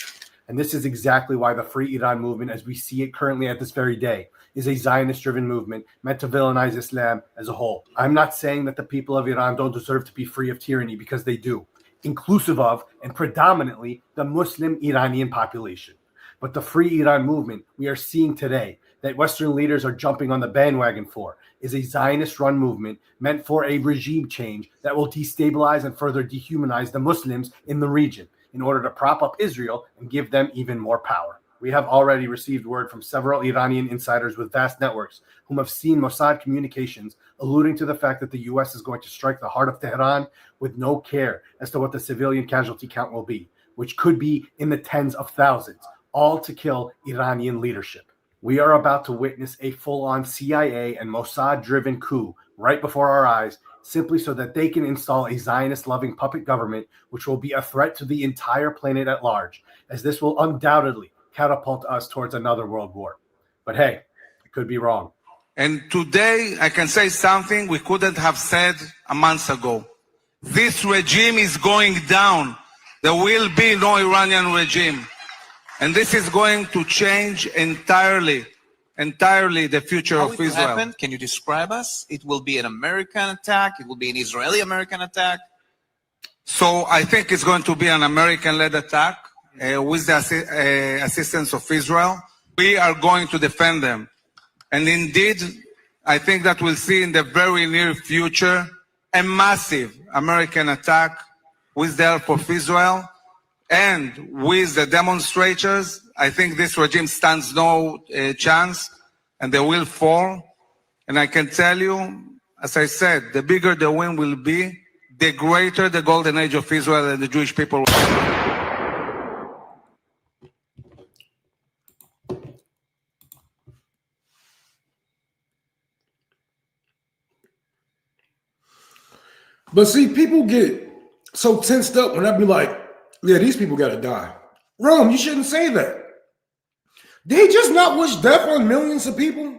And this is exactly why the Free Iran movement, as we see it currently at this very day, is a Zionist-driven movement meant to villainize Islam as a whole. I'm not saying that the people of Iran don't deserve to be free of tyranny, because they do, inclusive of and predominantly the Muslim Iranian population. But the Free Iran movement we are seeing today, that Western leaders are jumping on the bandwagon for, is a Zionist-run movement meant for a regime change that will destabilize and further dehumanize the Muslims in the region in order to prop up Israel and give them even more power. We have already received word from several Iranian insiders with vast networks whom have seen Mossad communications alluding to the fact that the U.S. is going to strike the heart of Tehran with no care as to what the civilian casualty count will be, which could be in the tens of thousands, all to kill Iranian leadership. We are about to witness a full-on CIA and Mossad-driven coup right before our eyes, simply so that they can install a Zionist-loving puppet government, which will be a threat to the entire planet at large, as this will undoubtedly catapult us towards another world war. But hey, I could be wrong. And today I can say something we couldn't have said a month ago. This regime is going down. There will be no Iranian regime. And this is going to change entirely the future of Israel. Happen? Can you describe us? It will be an American attack. It will be an Israeli-American attack. So I think it's going to be an American-led attack with the assistance of Israel. We are going to defend them. And indeed, I think that we'll see in the very near future a massive American attack with the help of Israel and with the demonstrators. I think this regime stands no chance, and they will fall. And I can tell you, as I said, the bigger the win will be, the greater the golden age of Israel and the Jewish people will be. But see, people get so tensed up when I be like, yeah, these people got to die. Rome, you shouldn't say that. Did he just not wish death on millions of people?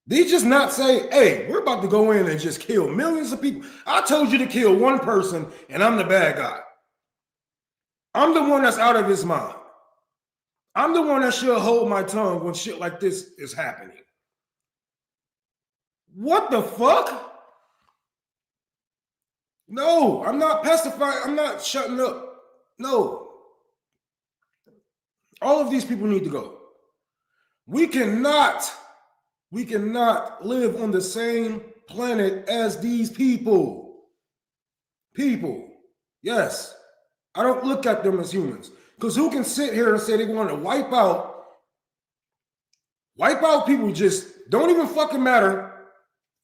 Did he just not say, hey, we're about to go in and just kill millions of people? I told you to kill one person, and I'm the bad guy. I'm the one that's out of his mind. I'm the one that should hold my tongue when shit like this is happening. What the fuck? No, I'm not pacifying. I'm not shutting up. No. All of these people need to go. We cannot live on the same planet as these people. People. Yes. I don't look at them as humans. Because who can sit here and say they want to wipe out people just don't even fucking matter.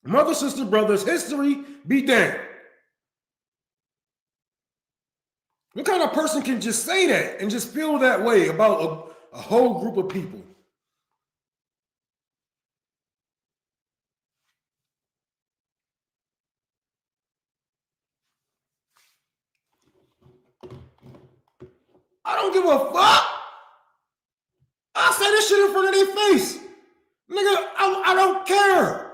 Mother, sister, brothers, history be damned. What kind of person can just say that and just feel that way about a whole group of people? I don't give a fuck. I say this shit in front of their face. Nigga, I don't care.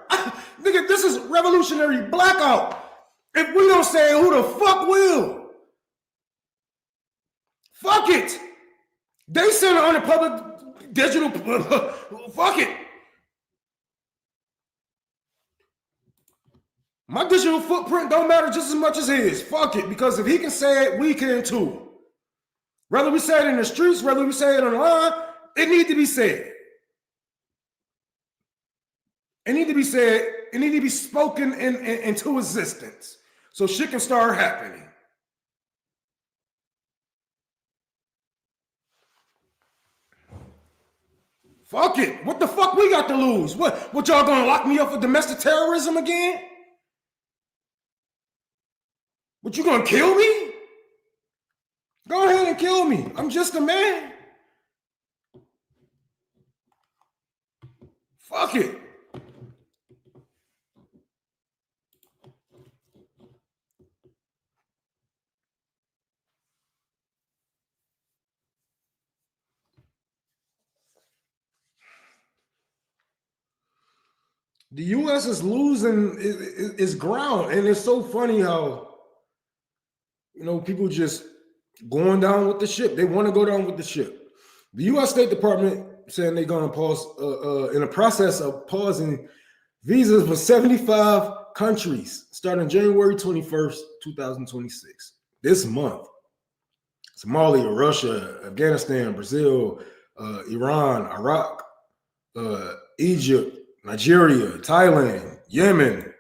Nigga, this is revolutionary blackout. If we don't say it, who the fuck will? Fuck it. They send it on the public digital. Fuck it. My digital footprint don't matter just as much as his. Fuck it, because if he can say it, we can too. Whether we say it in the streets, whether we say it online, it needs to be said. It needs to be said. It needs to be spoken into existence so shit can start happening. Fuck it. What the fuck we got to lose? What y'all gonna lock me up for domestic terrorism again? What, you gonna kill me? Go ahead and kill me. I'm just a man. Fuck it. The U.S. is losing its ground, and it's so funny how, you know, people just going down with the ship. They want to go down with the ship. The U.S. State Department saying they're going to pause, in the process of pausing visas for 75 countries starting January 21st, 2026. This month. Somalia, Russia, Afghanistan, Brazil, Iran, Iraq, Egypt, Nigeria, Thailand, Yemen,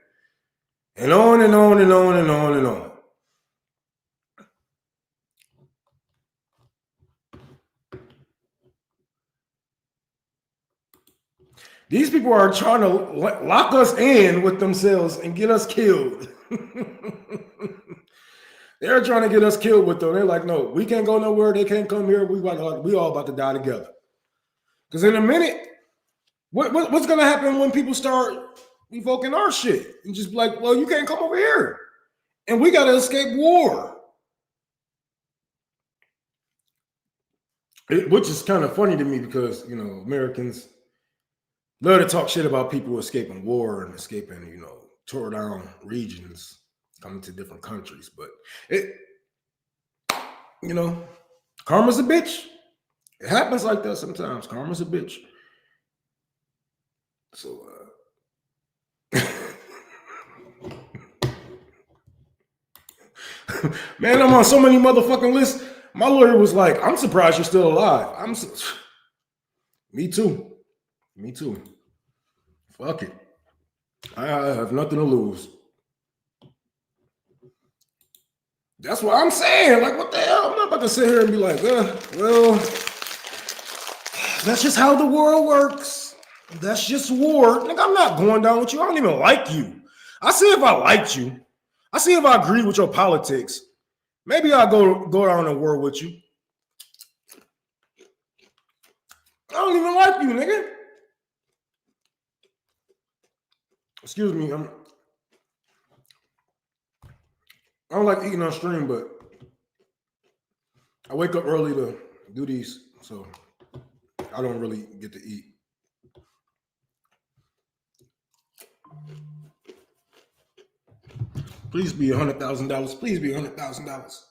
and on and on and on and on and on. These people are trying to lock us in with themselves and get us killed. They're trying to get us killed with them. They're like, no, we can't go nowhere. They can't come here. We all about to die together. Because in a minute, what's going to happen when people start evoking our shit? And just be like, well, you can't come over here. And we got to escape war. Which is kind of funny to me because, you know, Americans love to talk shit about people escaping war and escaping, you know, tore down regions, coming to different countries. But it, you know, karma's a bitch. It happens like that sometimes. Karma's a bitch. So, man, I'm on so many motherfucking lists. My lawyer was like, I'm surprised you're still alive. Me too. Me too. Fuck it. I have nothing to lose. That's what I'm saying. Like, what the hell? I'm not about to sit here and be like, well, that's just how the world works. That's just war. Nigga, I'm not going down with you. I don't even like you. I see if I liked you. I see if I agree with your politics. Maybe I'll go down to war with you. I don't even like you, nigga. Excuse me. I don't like eating on stream, but I wake up early to do these, so I don't really get to eat. Please be $100,000. Please be $100,000.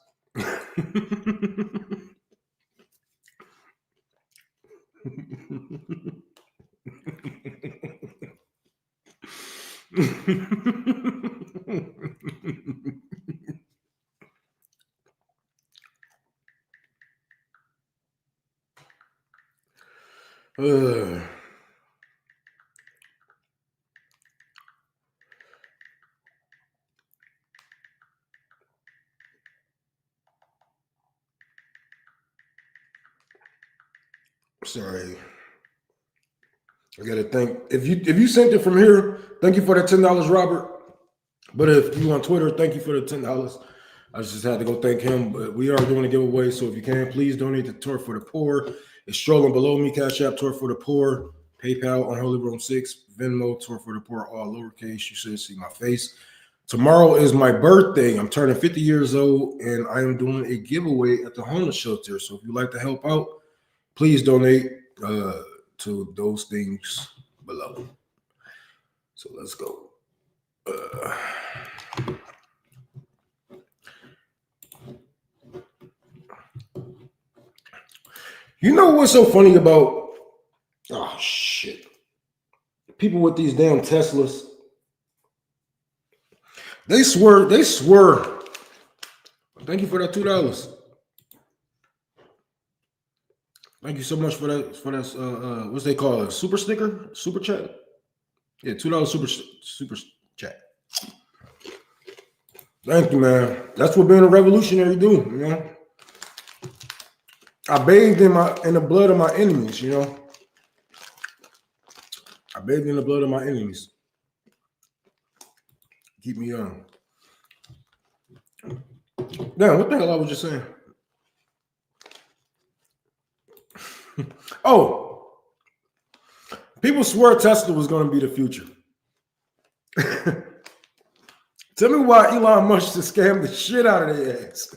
Sorry. I gotta thank if you sent it from here, thank you for that $10, Robert. But if you on Twitter, thank you for the $10. I just had to go thank him. But we are doing a giveaway, so if you can, please donate to Tour for the Poor. It's strolling below me, Cash App, Tour for the Poor, PayPal on Holy Room 6, Venmo, Tour for the Poor, all lowercase. You should see my face. Tomorrow is my birthday. I'm turning 50 years old, and I am doing a giveaway at the homeless shelter. So if you'd like to help out, please donate to those things below. So let's go. You know what's so funny about, oh shit, people with these damn Teslas? They swear. Thank you for that $2. Thank you so much for that. What's they call it? Super sticker? Super chat? Yeah, $2 super chat. Thank you, man. That's what being a revolutionary do, you know. I bathed in the blood of my enemies, you know. I bathed in the blood of my enemies. Keep me young. Damn, what the hell I was just saying? Oh, people swear Tesla was going to be the future. Tell me why Elon Musk just scammed the shit out of their ass.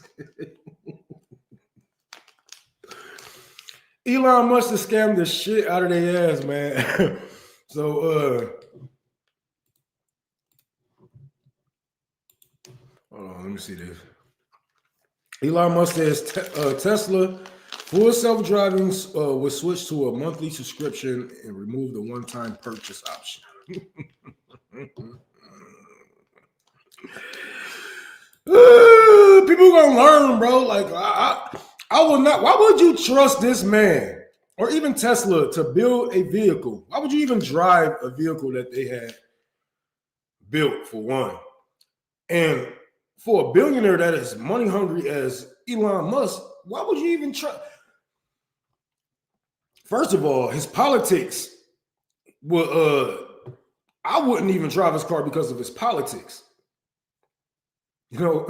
Elon Musk has scammed the shit out of their ass, man. So, hold on, let me see this. Elon Musk says Tesla full self-driving will switch to a monthly subscription and remove the one-time purchase option. People gonna learn, bro. Like I will not. Why would you trust this man or even Tesla to build a vehicle? Why would you even drive a vehicle that they had built, for one? And for a billionaire that is money hungry as Elon Musk, why would you even trust? First of all, his politics will. I wouldn't even drive his car because of his politics. You know,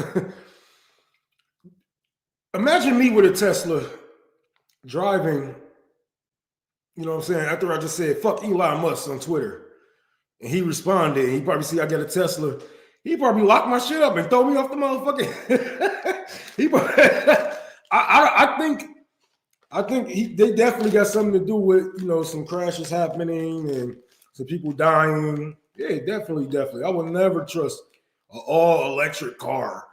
imagine me with a Tesla driving, you know what I'm saying, after I just said, fuck Elon Musk on Twitter. And he responded, and he probably see I got a Tesla. He probably lock my shit up and throw me off the motherfucking. I think they definitely got something to do with, you know, some crashes happening and some people dying. Yeah, definitely. I would never trust an all-electric car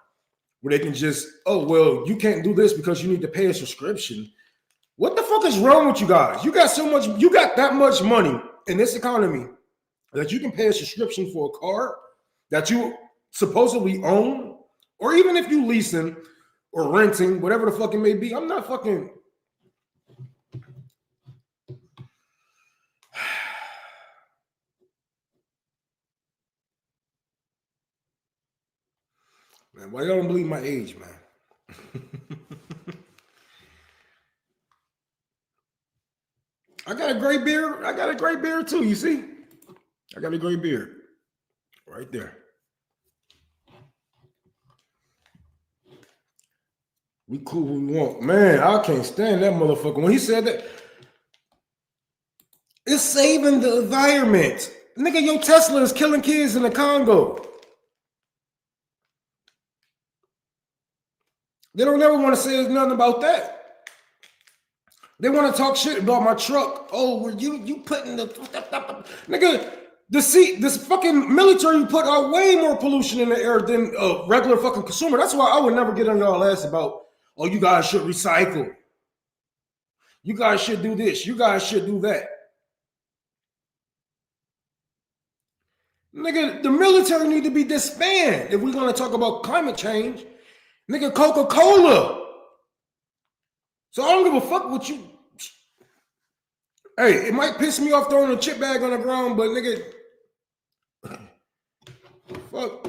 where they can just, oh, well, you can't do this because you need to pay a subscription. What the fuck is wrong with you guys? You got that much money in this economy that you can pay a subscription for a car that you supposedly own, or even if you leasing or renting, whatever the fuck it may be. I'm not fucking. Man, why y'all don't believe my age, man? I got a gray beard. I got a gray beard too, you see? I got a gray beard right there. We cool who we want. Man, I can't stand that motherfucker. When he said that, it's saving the environment. Nigga, your Tesla is killing kids in the Congo. They don't ever want to say nothing about that. They want to talk shit about my truck. Oh, well, you putting the nigga, this fucking military put out way more pollution in the air than a regular fucking consumer. That's why I would never get on y'all ass about, oh, you guys should recycle. You guys should do this. You guys should do that. Nigga, the military need to be disbanded if we're going to talk about climate change. Nigga, Coca-Cola. So I don't give a fuck what you. Hey, it might piss me off throwing a chip bag on the ground, but nigga, fuck.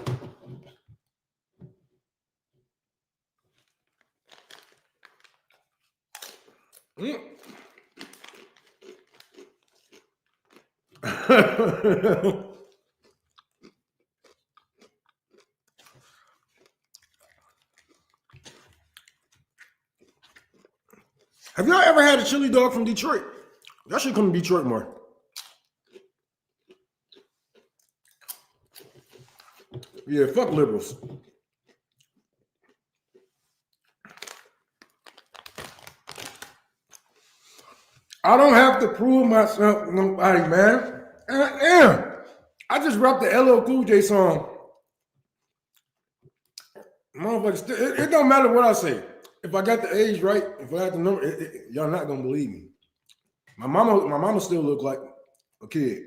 Have y'all ever had a chili dog from Detroit? Y'all should come to Detroit more. Yeah, fuck liberals. I don't have to prove myself to nobody, man. Damn. I just rapped the LL Cool J song. Motherfuckers, it don't matter what I say. If I got the age right, if I got the number, y'all not gonna believe me. My mama still look like a kid.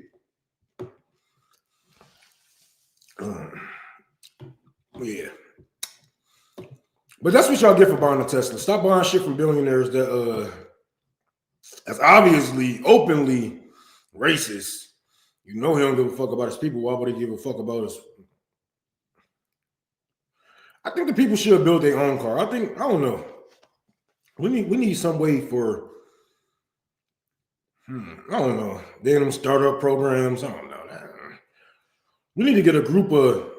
Yeah. But that's what y'all get for buying a Tesla. Stop buying shit from billionaires that's obviously openly racist. You know he don't give a fuck about his people. Why would he give a fuck about us? I think the people should build their own car. I don't know. We need some way for I don't know. They them startup programs. I don't know. We need to get a group of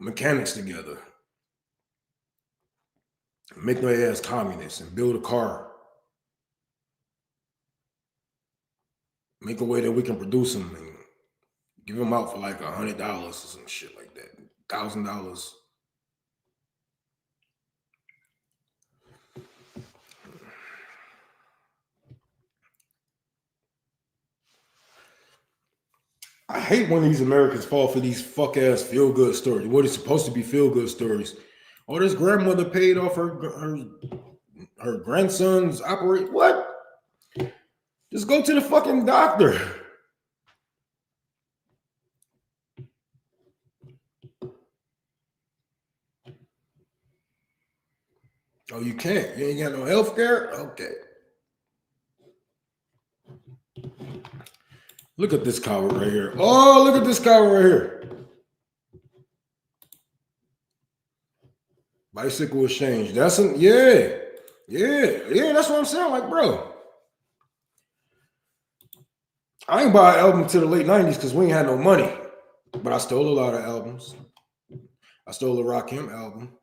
mechanics together. Make their ass communists and build a car. Make a way that we can produce them and give them out for like $100 or some shit like that. $1,000. I hate when these Americans fall for these fuck ass feel good stories. What is supposed to be feel good stories? Oh, this grandmother paid off her grandson's operate. What? Just go to the fucking doctor. Oh, you can't. You ain't got no health care? Okay. Look at this coward right here. Oh, look at this coward right here. Bicycle exchange. That's yeah. That's what I'm saying. Like, bro, I ain't buy an album to the late 90s because we ain't had no money. But I stole a lot of albums. I stole a Rakim album.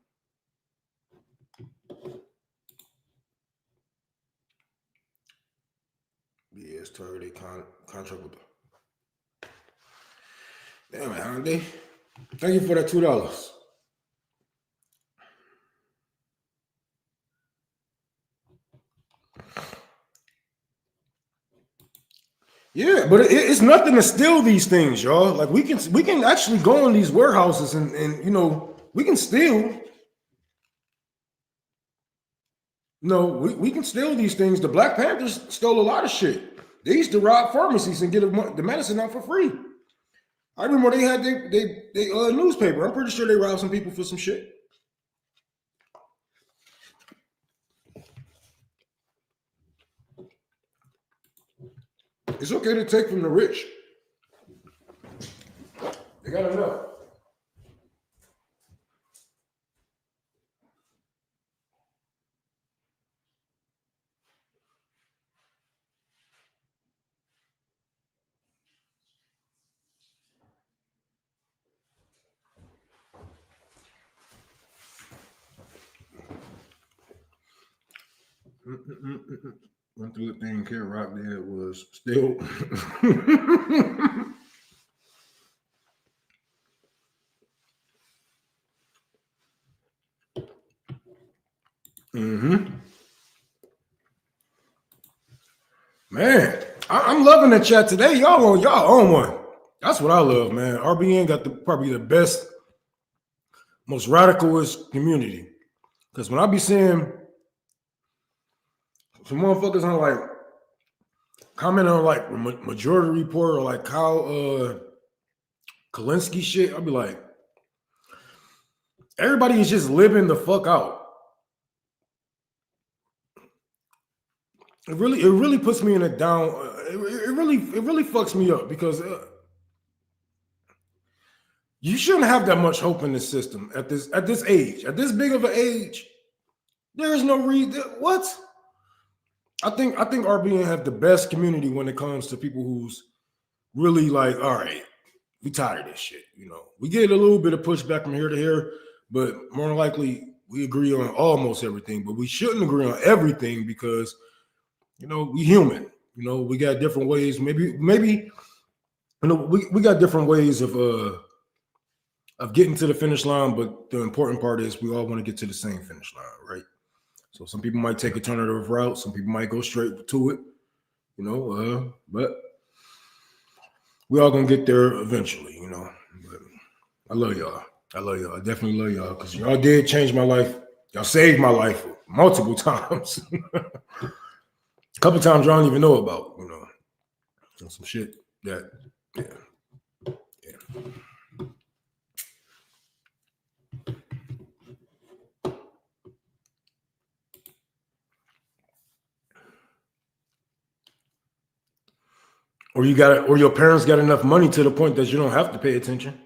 Yeah, it's targeted contract with the. Damn it, Hyundai. Thank you for that $2. Yeah, but it's nothing to steal these things, y'all. Like we can actually go in these warehouses and you know we can steal. No, we can steal these things. The Black Panthers stole a lot of shit. They used to rob pharmacies and get the medicine out for free. I remember they had they newspaper. I'm pretty sure they robbed some people for some shit. It's okay to take from the rich. They gotta know. One thing Kid Rock did was still. Man, I'm loving the chat today. Y'all on one. That's what I love, man. RBN got probably the best, most radicalist community. Because when I be seeing some motherfuckers on like commenting on like Majority Report or like Kyle Kalinske shit, I'll be like, everybody is just living the fuck out. It really puts me in a down. It really fucks me up because you shouldn't have that much hope in the system at this age, at this big of an age. There is no reason. What? I think RBN have the best community when it comes to people who's really like, all right, we tired of this shit. You know, we get a little bit of pushback from here to here, but more than likely we agree on almost everything. But we shouldn't agree on everything because, you know, we human. You know, we got different ways. Maybe you know, we got different ways of getting to the finish line. But the important part is we all want to get to the same finish line, right? So some people might take alternative route. Some people might go straight to it, you know. But we all gonna get there eventually, you know. But I love y'all. I definitely love y'all because y'all did change my life. Y'all saved my life multiple times. A couple times y'all don't even know about, you know, some shit that, yeah. or your parents got enough money to the point that you don't have to pay attention.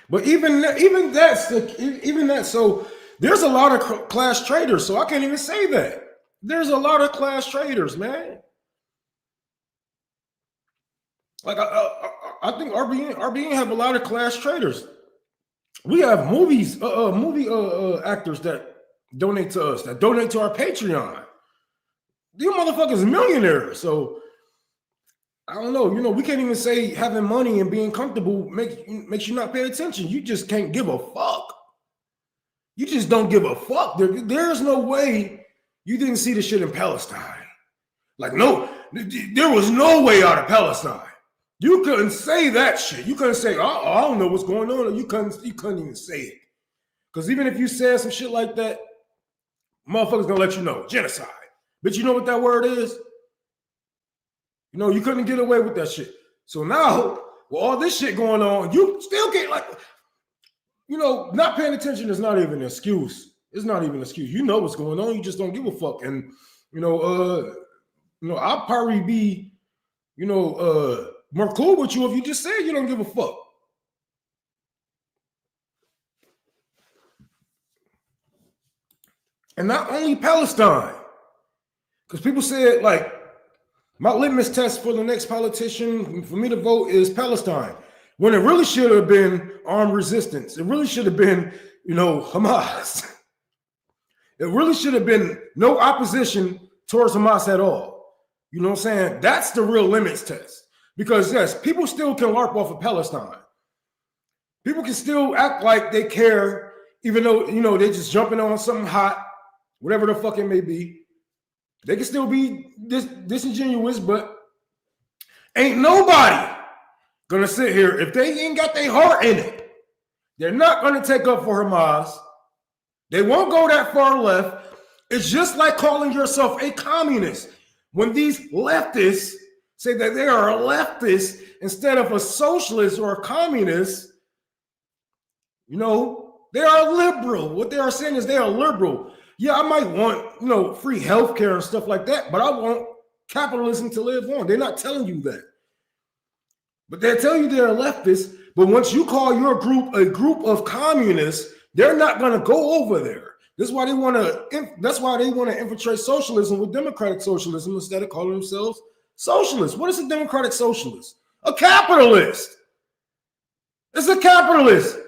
But even that, so there's a lot of class traders. So I can't even say that. There's a lot of class traders, man. Like I think RBN have a lot of class traders. We have movie actors that donate to us, that donate to our Patreon. These motherfuckers millionaires. So I don't know. We can't even say having money and being comfortable makes you not pay attention. You just can't give a fuck. You just don't give a fuck. There's no way you didn't see the shit in Palestine. Like, no, there was no way out of Palestine. You couldn't say that shit. You couldn't say, I don't know what's going on. You couldn't even say it. Because even if you said some shit like that, motherfuckers gonna let you know. Genocide. But you know what that word is? You couldn't get away with that shit. So now, with all this shit going on, you still can't, not paying attention is not even an excuse. It's not even an excuse. You know what's going on. You just don't give a fuck. And, I'll probably be, more cool with you if you just said you don't give a fuck. And not only Palestine. Because people said, my litmus test for the next politician for me to vote is Palestine. When it really should have been armed resistance. It really should have been, Hamas. It really should have been no opposition towards Hamas at all. You know what I'm saying? That's the real limits test. Because yes, people still can LARP off of Palestine. People can still act like they care, even though, they're just jumping on something hot, whatever the fuck it may be. They can still be disingenuous, but ain't nobody gonna sit here if they ain't got their heart in it. They're not gonna take up for Hamas. They won't go that far left. It's just like calling yourself a communist. When these leftists say that they are a leftist instead of a socialist or a communist, they are liberal. What they are saying is they are liberal. Yeah, I might want, free healthcare and stuff like that, but I want capitalism to live on. They're not telling you that. But they're telling you they're leftists, but once you call your group a group of communists, they're not going to go over there. That's why they want to infiltrate socialism with democratic socialism instead of calling themselves socialists. What is a democratic socialist? A capitalist. It's a capitalist.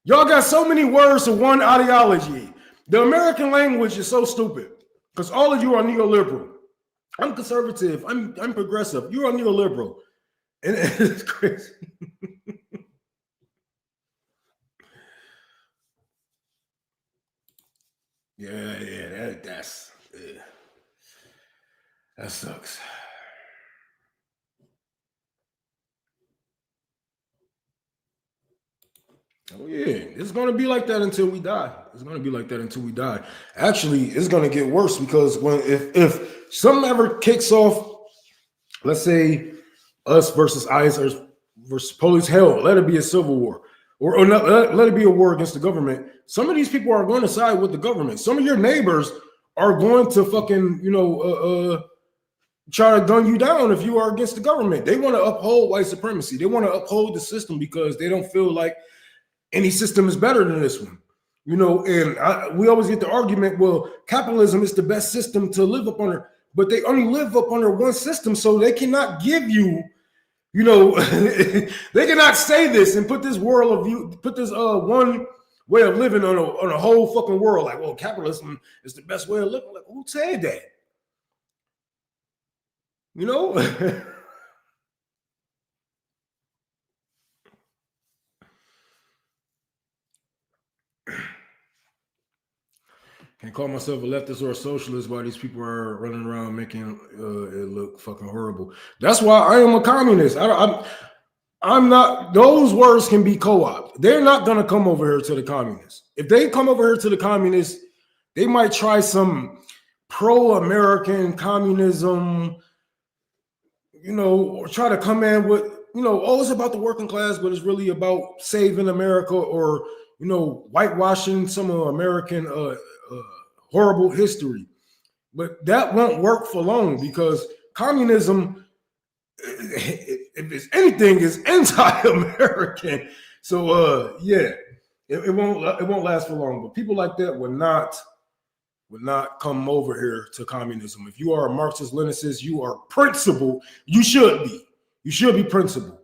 Y'all got so many words for one ideology. The American language is so stupid because all of you are neoliberal. I'm conservative. I'm progressive. You're a neoliberal. And it's crazy. Yeah, that sucks. Oh yeah, it's gonna be like that until we die. It's gonna be like that until we die. Actually, it's gonna get worse because if something ever kicks off, let's say us versus ICE versus police, hell, let it be a civil war, or not, let it be a war against the government. Some of these people are going to side with the government. Some of your neighbors are going to fucking try to gun you down if you are against the government. They want to uphold white supremacy. They want to uphold the system because they don't feel like any system is better than this one, and we always get the argument, well, capitalism is the best system to live up under, but they only live up under one system, so they cannot give you, they cannot say this and put this world of you, put this one way of living on a whole fucking world, like, well, capitalism is the best way of living. Like, who said that? Can't call myself a leftist or a socialist while these people are running around making it look fucking horrible. That's why I am a communist. I'm not. Those words can be co-opted. They're not going to come over here to the communists. If they come over here to the communists, they might try some pro-American communism, or try to come in with, oh, it's about the working class, but it's really about saving America, or, whitewashing some of American horrible history. But that won't work for long because communism, if it's anything, is anti-American. So yeah, it won't last for long. But people like that would not come over here to communism. If you are a Marxist Leninist, you are principled. You should be. You should be principled.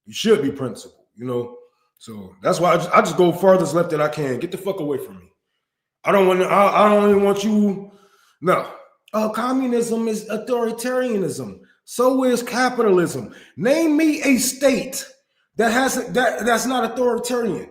You should be principled. You know. So that's why I just go farthest left that I can. Get the fuck away from me. I don't want. I don't even want you. No. Communism is authoritarianism. So is capitalism. Name me a state that's not authoritarian.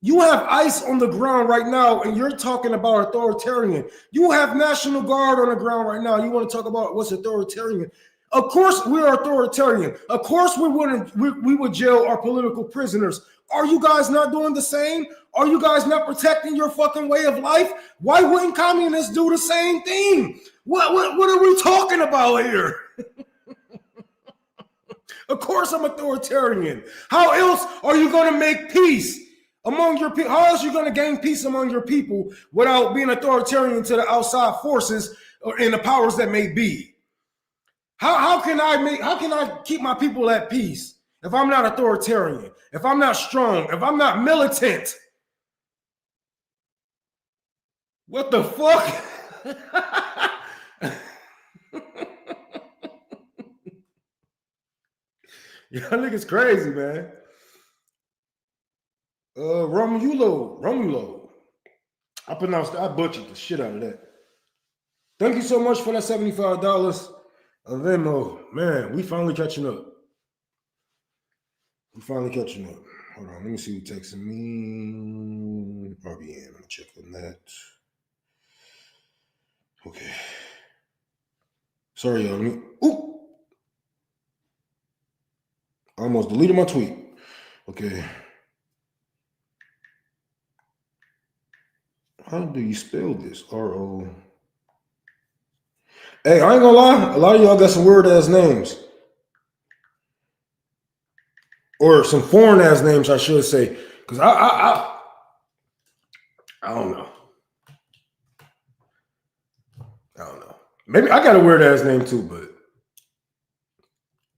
You have ICE on the ground right now, and you're talking about authoritarian. You have National Guard on the ground right now. You want to talk about what's authoritarian? Of course, we are authoritarian. Of course, we would jail our political prisoners. Are you guys not doing the same? Are you guys not protecting your fucking way of life? Why wouldn't communists do the same thing? What are we talking about here? Of course, I'm authoritarian. How else are you going to make peace among your people? How else are you going to gain peace among your people without being authoritarian to the outside forces and the powers that may be? How can I keep my people at peace if I'm not authoritarian, if I'm not strong, if I'm not militant? What the fuck? Y'all niggas crazy, man. Romulo. I butchered the shit out of that. Thank you so much for that $75. Venmo. Man, we finally catching up. Hold on, let me see who texting me. RBN, I'm checking that. Okay. Sorry, y'all. Ooh! I almost deleted my tweet. Okay. How do you spell this? R-O. Hey, I ain't gonna lie. A lot of y'all got some weird ass names. Or some foreign ass names, I should say. Because I don't know. Maybe I got a weird ass name too, but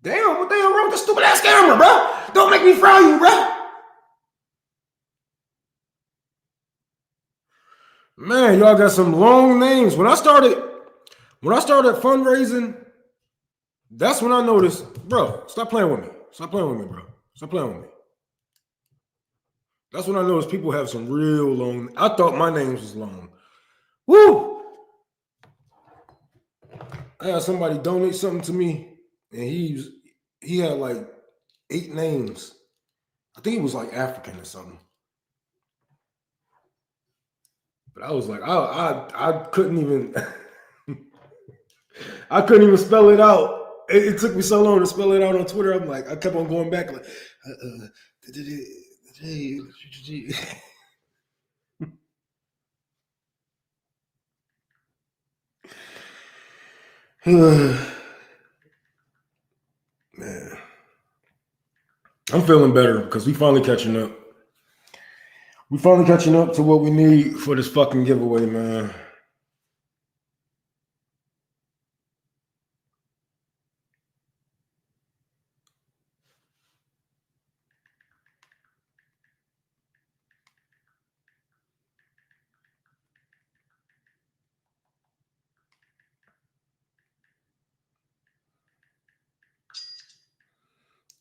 damn, what the hell wrong with this stupid ass camera, bro? Don't make me frown you, bro. Man, y'all got some long names. When I started fundraising, that's when I noticed, bro, stop playing with me. Stop playing with me, bro. Stop playing with me. That's when I noticed people have some real long. I thought my names was long. Woo! I had somebody donate something to me, and he had like 8 names. I think he was like African or something. But I was like, I couldn't even I couldn't even spell it out. It took me so long to spell it out on Twitter. I'm like, I kept on going back like man. I'm feeling better because we finally catching up. We finally catching up to what we need for this fucking giveaway, man.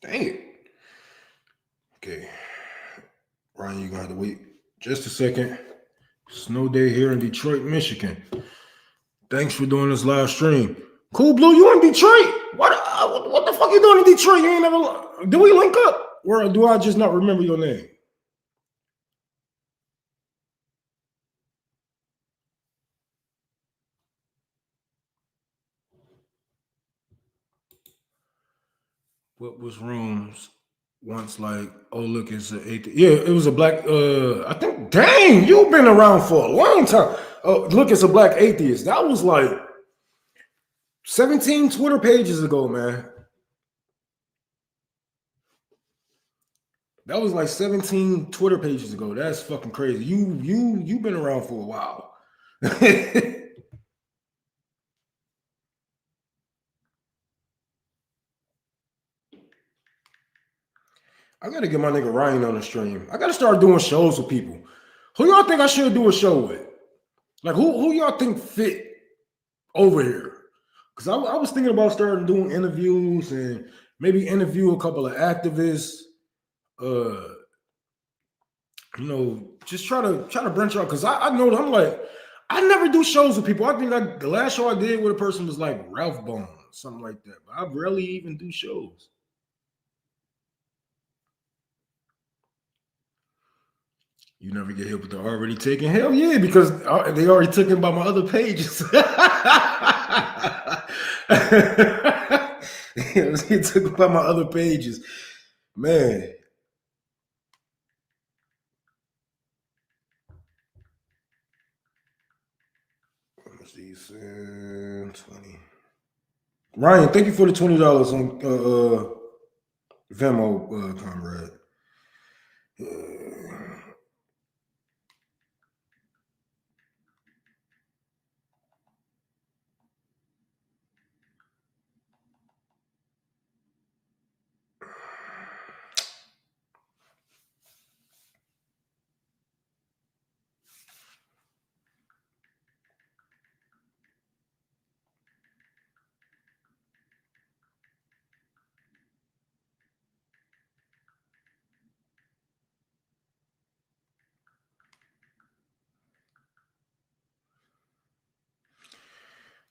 Dang. Okay. Ryan, you're gonna have to wait just a second. Snow day here in Detroit, Michigan. Thanks for doing this live stream. Cool Blue, you in Detroit? What the fuck you doing in Detroit? You ain't never. Do we link up? Or do I just not remember your name? What was rooms once like, oh, look, it's an atheist. Yeah, it was a black, I think, dang, you've been around for a long time. Oh, look, it's a black atheist. That was like 17 Twitter pages ago, man. That was like 17 Twitter pages ago. That's fucking crazy. You've been around for a while. I gotta get my nigga Ryan on the stream. I gotta start doing shows with people. Who y'all think I should do a show with? Like who y'all think fit over here? Because I was thinking about starting doing interviews and maybe interview a couple of activists. You know, just try to branch out. Because I know that I'm like, I never do shows with people. I think the last show I did with a person was like Ralph Bones, something like that. But I rarely even do shows. You never get hit with the already taken. Hell yeah, because they already took him by my other pages. He took it by my other pages. Man. Let's see, 20. Ryan, thank you for the $20 on Venmo, comrade.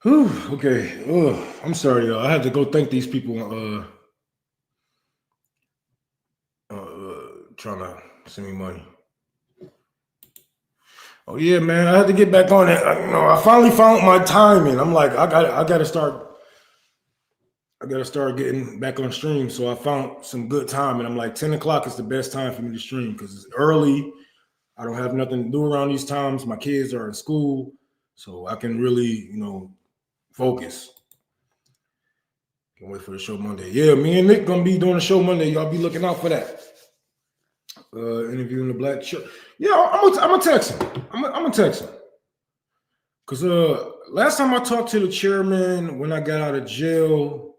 Whew, okay. I'm sorry, y'all. I had to go thank these people trying to send me money. Oh yeah, man. I had to get back on it. I finally found my timing. I'm like, I gotta start getting back on stream. So I found some good time, and I'm like, 10 o'clock is the best time for me to stream because it's early. I don't have nothing to do around these times. My kids are in school, so I can really, focus. Can't wait for the show Monday. Yeah, me and Nick gonna be doing the show Monday. Y'all be looking out for that. Interviewing the black chick. Yeah, I'm gonna text him. I'm gonna text him. Cause last time I talked to the chairman when I got out of jail,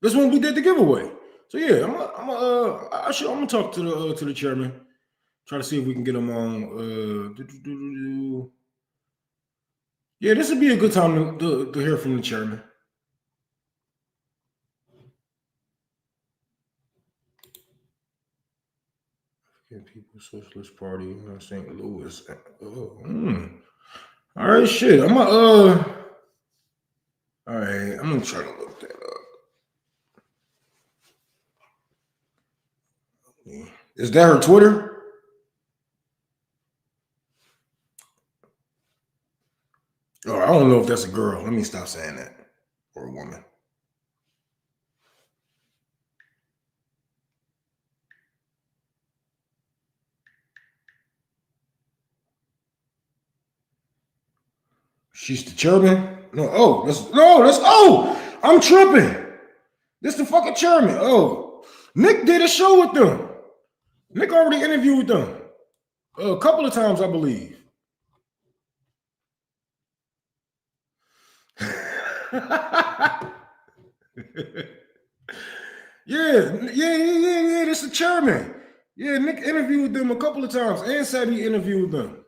this one we did the giveaway. So yeah, I'm gonna talk to the chairman. Try to see if we can get him on. Yeah, this would be a good time to hear from the chairman. People's Socialist Party in St. Louis. All right, shit. All right, I'm gonna try to look that up. Is that her Twitter? Oh, I don't know if that's a girl. Let me stop saying that. Or a woman. She's the chairman? I'm tripping. This the fucking chairman. Oh, Nick did a show with them. Nick already interviewed them a couple of times, I believe. Yeah. This the chairman. Yeah, Nick interviewed them a couple of times and said he interviewed them.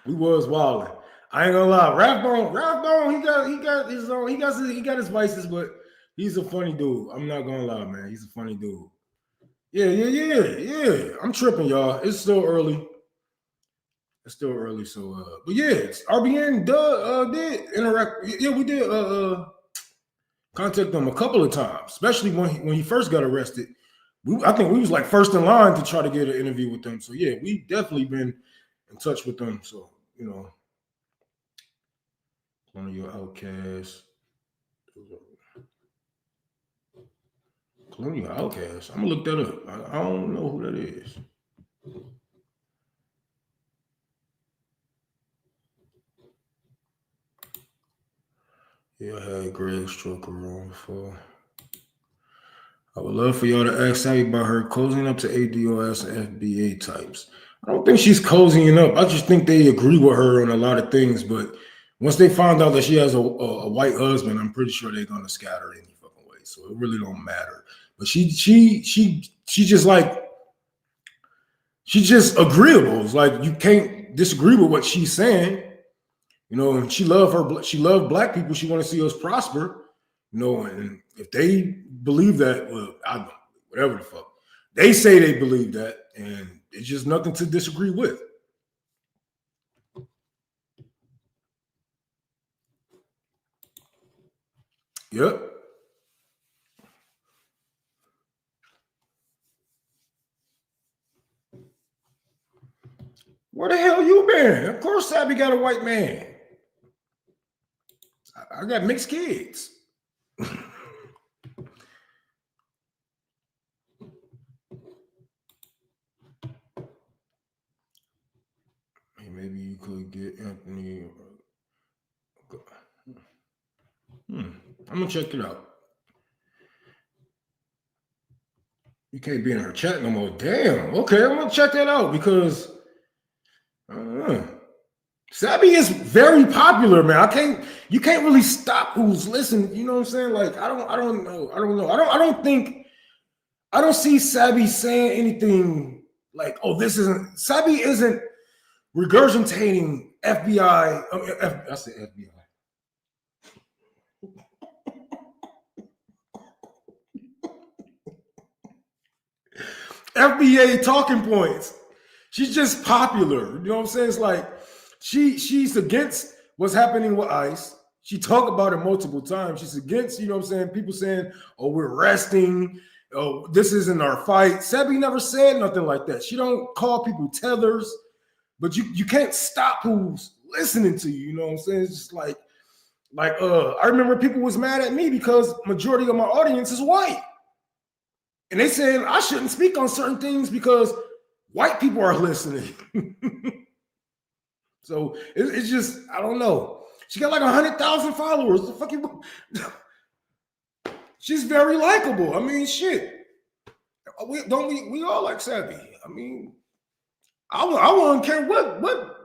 We was wilding. I ain't gonna lie. Ralph Bone, he got his own, he got his vices, but he's a funny dude. I'm not gonna lie, man. He's a funny dude. Yeah. I'm tripping, y'all. It's still early. So but yeah, RBN did interact. Yeah, we did contact them a couple of times, especially when he first got arrested. I think we was like first in line to try to get an interview with them. So yeah, we definitely been in touch with them. So, Colonial Outcast. Colonial Outcast. I'm gonna look that up. I don't know who that is. Yeah, I had Greg Stroker on before. I would love for y'all to ask Savvy about her cozying up to ADOS and FBA types. I don't think she's cozying up. I just think they agree with her on a lot of things, but Once they find out that she has a white husband, I'm pretty sure they're gonna scatter any fucking way. So it really don't matter. But she just like, she's just agreeable. It's like you can't disagree with what she's saying. You know, and she loved black people. She want to see us prosper. You know, and if they believe that, well, I don't, whatever the fuck. They say they believe that, and it's just nothing to disagree with. Yep. Where the hell you been? Of course, Sabby got a white man. I got mixed kids. Maybe you could get Anthony. I'm gonna check it out. You can't be in her chat no more. Damn. Okay, I'm gonna check that out because Sabby is very popular, man. You can't really stop who's listening. You know what I'm saying? Like, I don't know. I don't see Sabby saying anything like, oh, Sabby isn't regurgitating FBI. I said FBI. FBA talking points. She's just popular. You know what I'm saying? It's like she's against what's happening with ICE. She talked about it multiple times. She's against, you know what I'm saying, people saying, oh, we're resting. Oh, this isn't our fight. Sabby never said nothing like that. She don't call people tethers, but you can't stop who's listening to you. You know what I'm saying? It's just like I remember people was mad at me because majority of my audience is white. And they saying I shouldn't speak on certain things because white people are listening. So it's just, I don't know. She got like 100,000 followers. The fuck you? She's very likable. I mean, shit. We all like Sabby. I mean, I wouldn't care what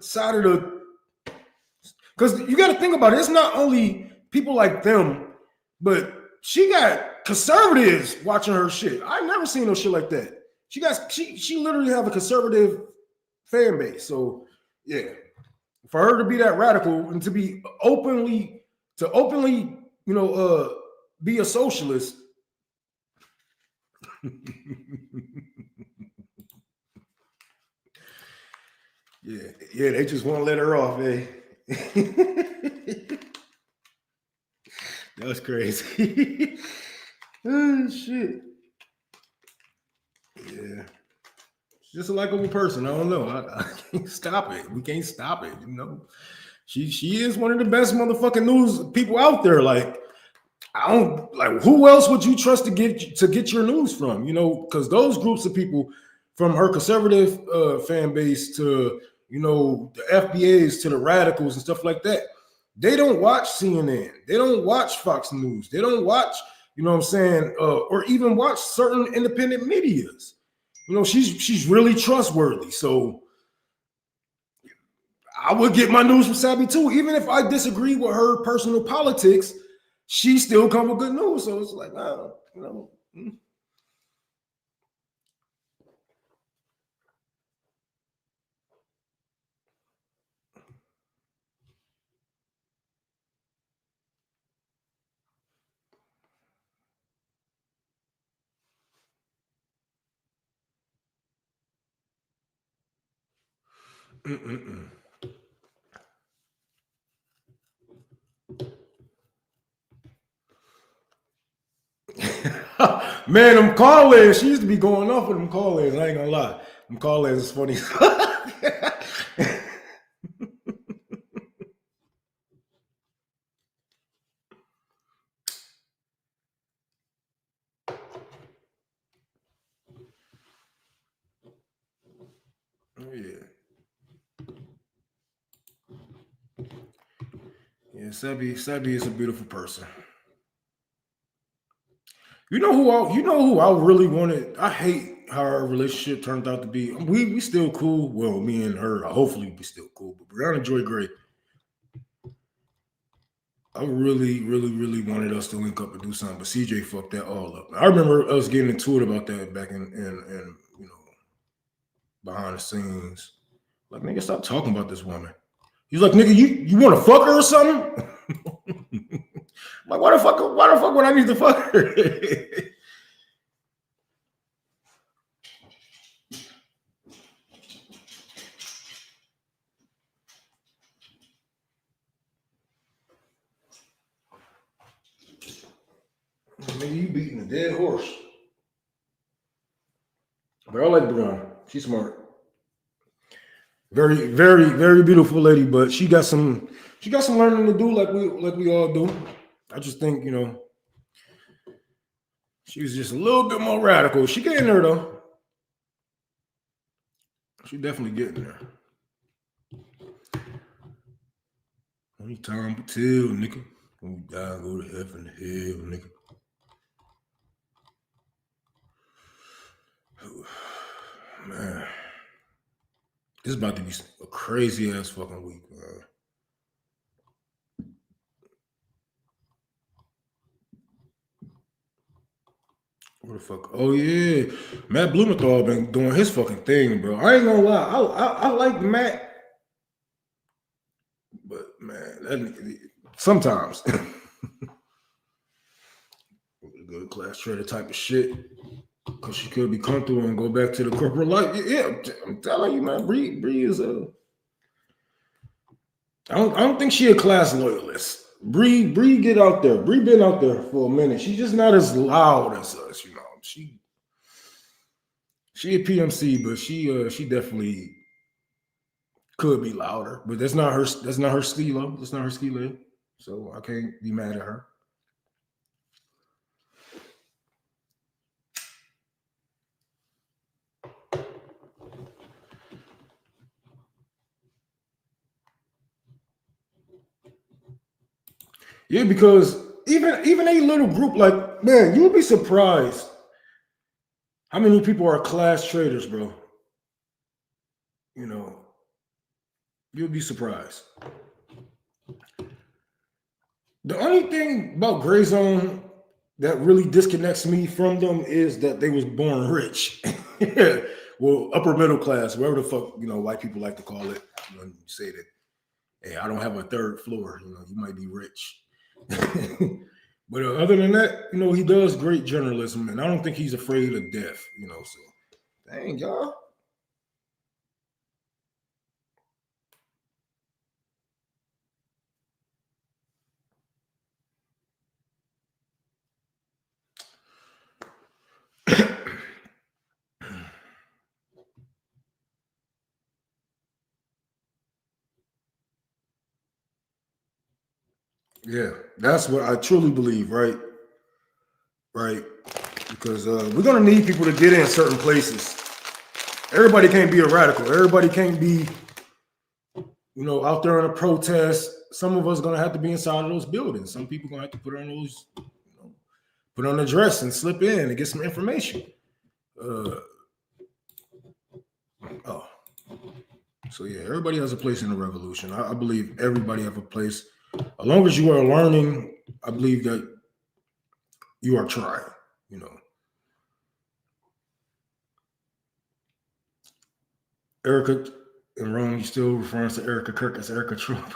side of the, because you got to think about it. It's not only people like them, but she got conservatives watching her shit. I've never seen no shit like that. She literally have a conservative fan base. So yeah, for her to be that radical and to be openly, be a socialist. Yeah, they just want to let her off, eh? That's crazy. Oh, shit. Yeah. She's just a likable person. I don't know. I can't stop it. We can't stop it, you know. She is one of the best motherfucking news people out there. Like, I don't like, who else would you trust to get your news from? You know, because those groups of people, from her conservative fan base to, you know, the FBAs to the radicals and stuff like that, they don't watch CNN. They don't watch Fox News. They don't watch, you know what I'm saying, or even watch certain independent medias. You know, she's really trustworthy. So I would get my news from Sabby too. Even if I disagree with her personal politics, she still come with good news. So it's like, you know. Man, them call-ins, she used to be going off with them call-ins. I ain't gonna lie. Them call-ins is funny. Yeah, Sabby is a beautiful person. You know who I really wanted. I hate how our relationship turned out to be. We still cool. Well, me and her, hopefully we still cool. But Brianna Joy Gray, I really wanted us to link up and do something, but CJ fucked that all up. I remember us getting into it about that back in you know, behind the scenes. Like, nigga, stop talking about this woman. He's like, nigga, you want to fuck her or something? Like, why the fuck would I need to fuck her? Nigga, you beating a dead horse. But I like Brianna. She's smart. Very beautiful lady, but she got some learning to do, like we all do. I just think, you know, she was just a little bit more radical. She getting there though. She definitely getting there. Only time to tell, nigga. When we die, go to heaven, hell, nigga. Man, this is about to be a crazy ass fucking week, man. What the fuck? Oh yeah, Matt Blumenthal been doing his fucking thing, bro. I ain't gonna lie, I like Matt, but man, sometimes good class trader type of shit, because she could be comfortable and go back to the corporate life. Yeah, I'm telling you, man, Bree is a. I don't think she a class loyalist. Bree get out there. Bree been out there for a minute. She's just not as loud as us, you know. She a PMC, but she definitely could be louder. But that's not her stilo. That's not her stilo. So I can't be mad at her. Yeah, because even a little group, like, man, you would be surprised how many people are class traders, bro. You know, you'll be surprised. The only thing about Gray Zone that really disconnects me from them is that they was born rich. Well, upper middle class, whatever the fuck, you know, white people like to call it. When you say that, hey, I don't have a third floor, you know, you might be rich. But other than that, you know, he does great journalism, and I don't think he's afraid of death, you know. So, dang, y'all. Yeah, that's what I truly believe, right? Right, because we're gonna need people to get in certain places. Everybody can't be a radical. Everybody can't be, you know, out there in a protest. Some of us gonna have to be inside of those buildings. Some people gonna have to put on those, you know, put on a dress and slip in and get some information. So yeah, everybody has a place in the revolution. I believe everybody have a place. As long as you are learning, I believe that you are trying, you know. Erica in Rome, you still referring to Erica Kirk as Erica Trump.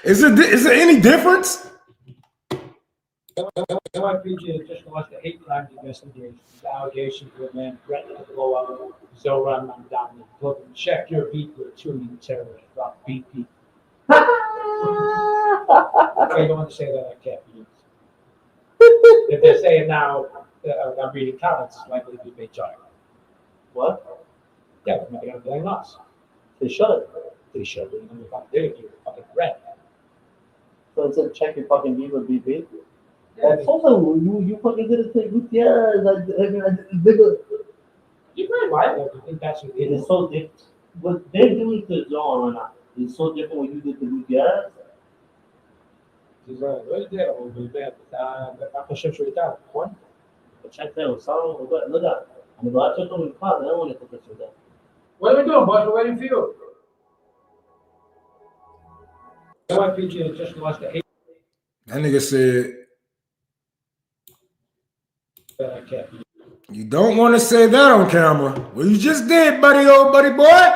Is there any difference? NYPD just launched a hate crime investigation. The allegations of a man threatening to blow up Zoran Mandani. Told him, check your beat with tuning terrorist. Drop BP. I don't want to say that I can't be used. If they're saying now, I'm reading comments, it's likely to be big charge. What? Yeah, they're going to blame us. They should. They should. They're going to fucking do it. You're fucking red. So instead of check your fucking beat with BP. That's also you fucking did it to Gutierrez. You're very right. I think that's what it is. It's so different. What they're doing to John right now is so different what you did to Gutierrez. אני חושב שהוא איתה, נכון? check that with someone. Look at I'm glad you're doing fine. I don't want to put that. What are we doing, boys? We're waiting for you. NYPD just launched a hate That nigga said, you don't want to say that on camera. Well, you just did, old buddy boy.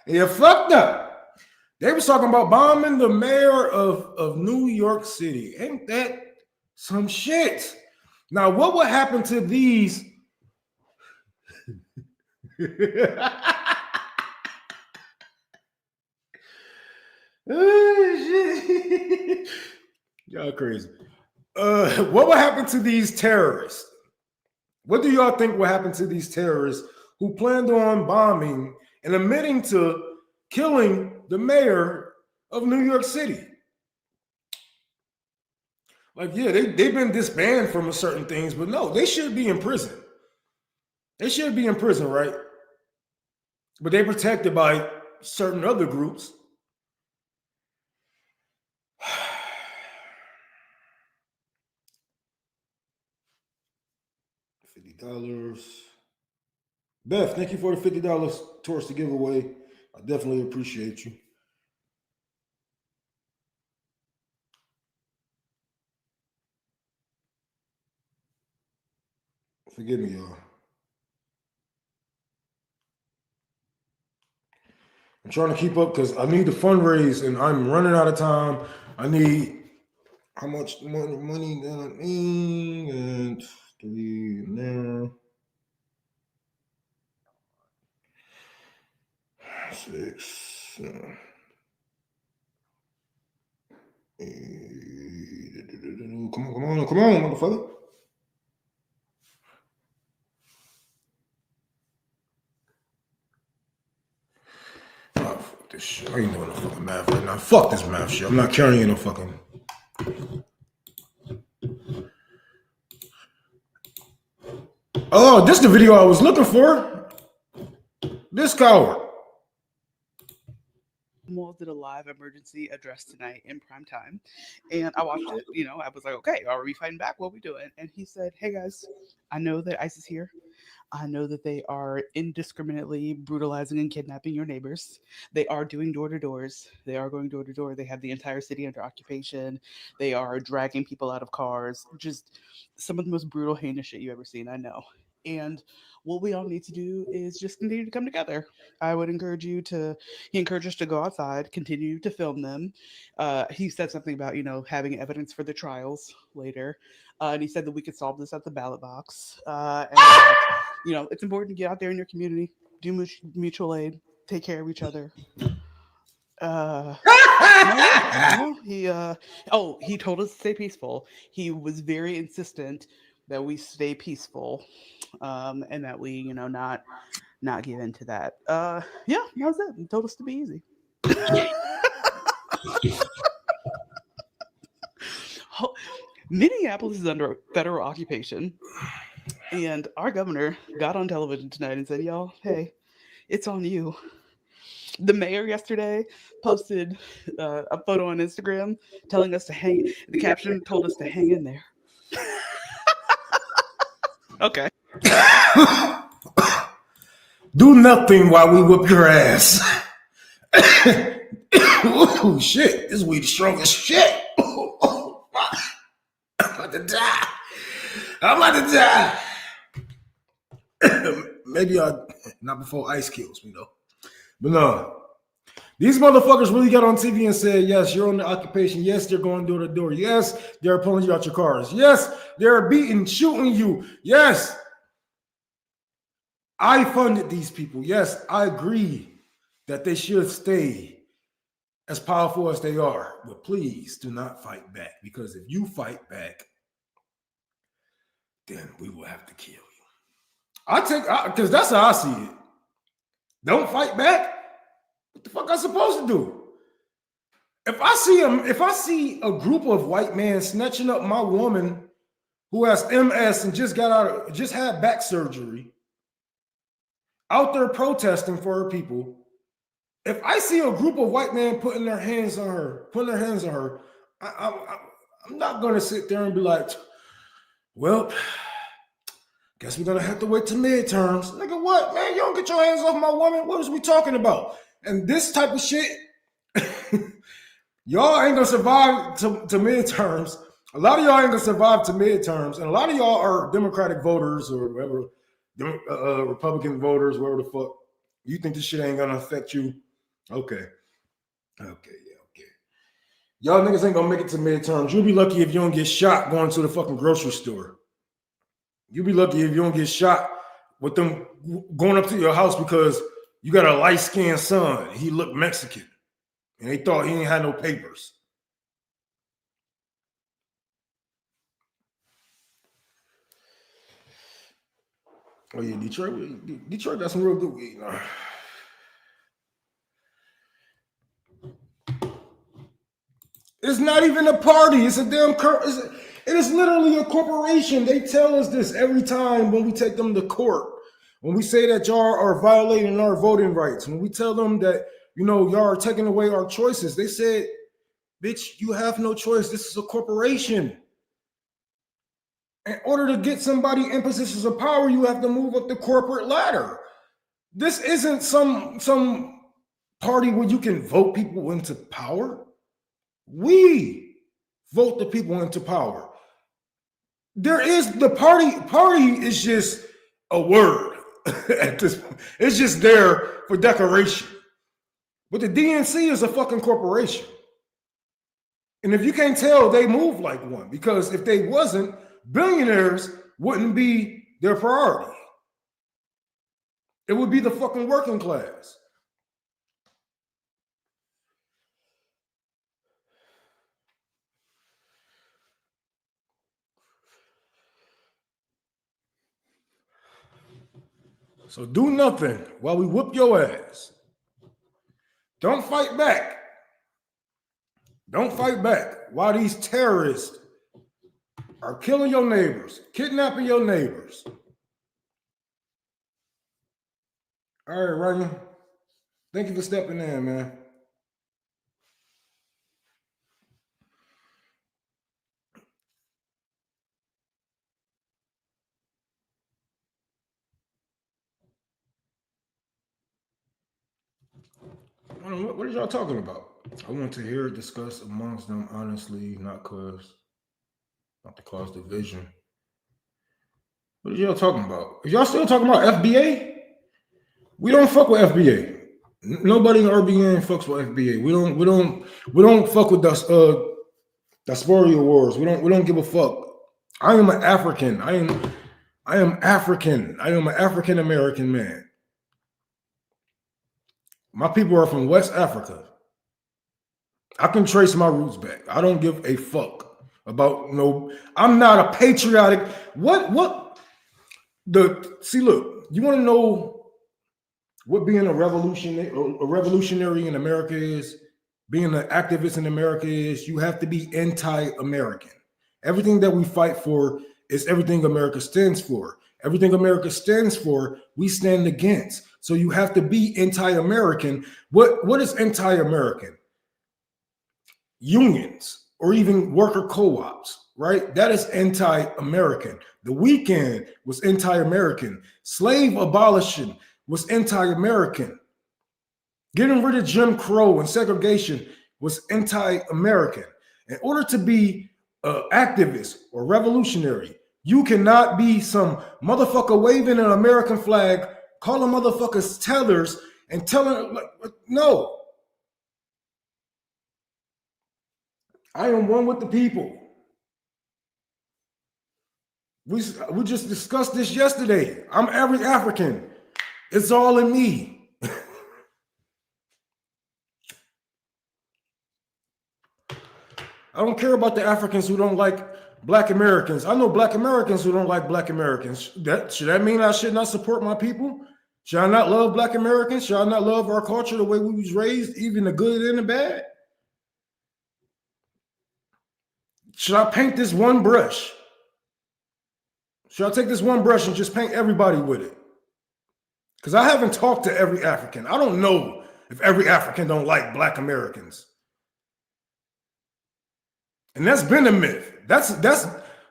You fucked up. They was talking about bombing the mayor of New York City. Ain't that some shit? Now, what would happen to these? Oh, shit. Y'all crazy. What would happen to these terrorists? What do y'all think will happen to these terrorists who planned on bombing and admitting to killing the mayor of New York City? Like, yeah, they've been disbanded from certain things, but no, they should be in prison. They should be in prison, right? But they're protected by certain other groups. $50. Beth, thank you for the $50 towards the giveaway. I definitely appreciate you. Forgive me, y'all. I'm trying to keep up because I need to fundraise and I'm running out of time. I need how much money that I need, and 3 now. 6. 8. Come on, motherfucker. Oh, fuck this shit. I ain't doing no fucking math right now. Fuck this math shit. I'm not carrying no fucking. Oh, this is the video I was looking for. This coward. Well did a live emergency address tonight in prime time, and I watched it. You know, I was like, okay, are we fighting back? What are we doing? And he said, hey guys, I know that ICE is here. I know that they are indiscriminately brutalizing and kidnapping your neighbors. They are doing door-to-doors. They are going door-to-door. They have the entire city under occupation. They are dragging people out of cars. Just some of the most brutal, heinous shit you've ever seen, I know. And what we all need to do is just continue to come together. I would encourage you to, he encouraged us to go outside, continue to film them. He said something about, you know, having evidence for the trials later. And he said that we could solve this at the ballot box. And you know, it's important to get out there in your community, do mutual aid, take care of each other. He told us to stay peaceful. He was very insistent that we stay peaceful, and that we, you know, not give in to that. Yeah, that was it. He told us to be easy. Minneapolis is under federal occupation, and our governor got on television tonight and said, y'all, hey, it's on you. The mayor yesterday posted a photo on Instagram telling us to hang. The caption told us to hang in there. Okay. Do nothing while we whip your ass. Oh shit, this weed is strong as shit. I'm about to die. I'm about to die. Maybe not before ice kills me though. But no. These motherfuckers really got on TV and said, yes, you're on the occupation. Yes, they're going door to door. Yes, they're pulling you out your cars. Yes, they're beating, shooting you. Yes, I funded these people. Yes, I agree that they should stay as powerful as they are. But please do not fight back, because if you fight back, then we will have to kill you. Because that's how I see it. Don't fight back. What the fuck am I supposed to do? If I see a group of white men snatching up my woman who has MS and just had back surgery, out there protesting for her people, if I see a group of white men putting their hands on her, I'm not gonna sit there and be like, well, guess we're gonna have to wait till midterms. Nigga, what, man? You don't get your hands off my woman. What was we talking about? And this type of shit, y'all ain't gonna survive to midterms A lot of y'all ain't gonna survive to midterms, and a lot of y'all are Democratic voters or whatever, Republican voters, whatever the fuck. You think this shit ain't gonna affect you? Okay. Y'all niggas ain't gonna make it to midterms. You'll be lucky if you don't get shot going to the fucking grocery store. You'll be lucky if you don't get shot with them going up to your house because you got a light-skinned son. He looked Mexican. And they thought he ain't had no papers. Oh yeah, Detroit got some real good weed. It's not even a party. It's a damn it is literally a corporation. They tell us this every time when we take them to court. When we say that y'all are violating our voting rights. When we tell them that, y'all are taking away our choices. They said, bitch, you have no choice. This is a corporation. In order to get somebody in positions of power, you have to move up the corporate ladder. This isn't some party where you can vote people into power. We vote the people into power. There is the party. Party is just a word at this point. It's just there for decoration. But the DNC is a fucking corporation. And if you can't tell, they move like one. Because if they wasn't, billionaires wouldn't be their priority. It would be the fucking working class. So do nothing while we whoop your ass. Don't fight back. Don't fight back while these terrorists are killing your neighbors, kidnapping your neighbors. All right, Ryan. Thank you for stepping in, man. What are y'all talking about? I want to hear it discussed amongst them honestly, not to cause division. What are y'all talking about? Is y'all still talking about FBA? We don't fuck with FBA. Nobody in RBN fucks with FBA. We don't fuck with the diaspora wars. We don't give a fuck. I am an African. I am African. I am an African American man. My people are from West Africa. I can trace my roots back. I don't give a fuck about I'm not a patriotic. Look, you want to know what being a revolutionary in America is? Being an activist in America is you have to be anti-American. Everything that we fight for is everything America stands for. Everything America stands for, we stand against. So you have to be anti-American. What is anti-American? Unions or even worker co-ops, right? That is anti-American. The Weekend was anti-American. Slave abolition was anti-American. Getting rid of Jim Crow and segregation was anti-American. In order to be an activist or revolutionary, you cannot be some motherfucker waving an American flag, calling motherfuckers tethers, and telling no. I am one with the people. We just discussed this yesterday. I'm every African. It's all in me. I don't care about the Africans who don't like Black Americans. I know Black Americans who don't like Black Americans. Should that mean I should not support my people? Should I not love Black Americans? Should I not love our culture the way we was raised, even the good and the bad? Should I paint this one brush? Should I take this one brush and just paint everybody with it? Because I haven't talked to every African. I don't know if every African don't like Black Americans. And that's been a myth. That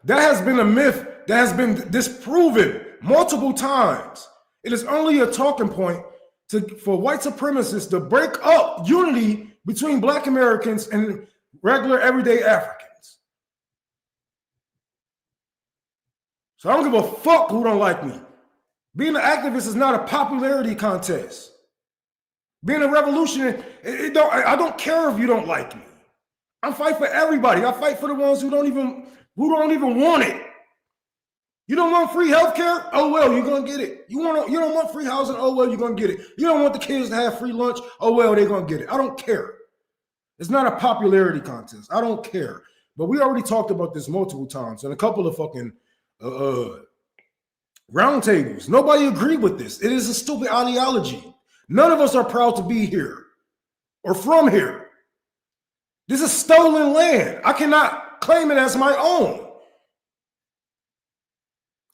has been a myth that has been disproven multiple times. It is only a talking point for white supremacists to break up unity between Black Americans and regular everyday Africans. So I don't give a fuck who don't like me. Being an activist is not a popularity contest. Being a revolutionary, I don't care if you don't like me. I fight for everybody. I fight for the ones who don't even want it. You don't want free healthcare? Oh well, you're gonna get it. You don't want free housing? Oh well, you're gonna get it. You don't want the kids to have free lunch? Oh well, they're gonna get it. I don't care. It's not a popularity contest. I don't care. But we already talked about this multiple times in a couple of fucking roundtables. Nobody agreed with this. It is a stupid ideology. None of us are proud to be here or from here. This is stolen land. I cannot claim it as my own.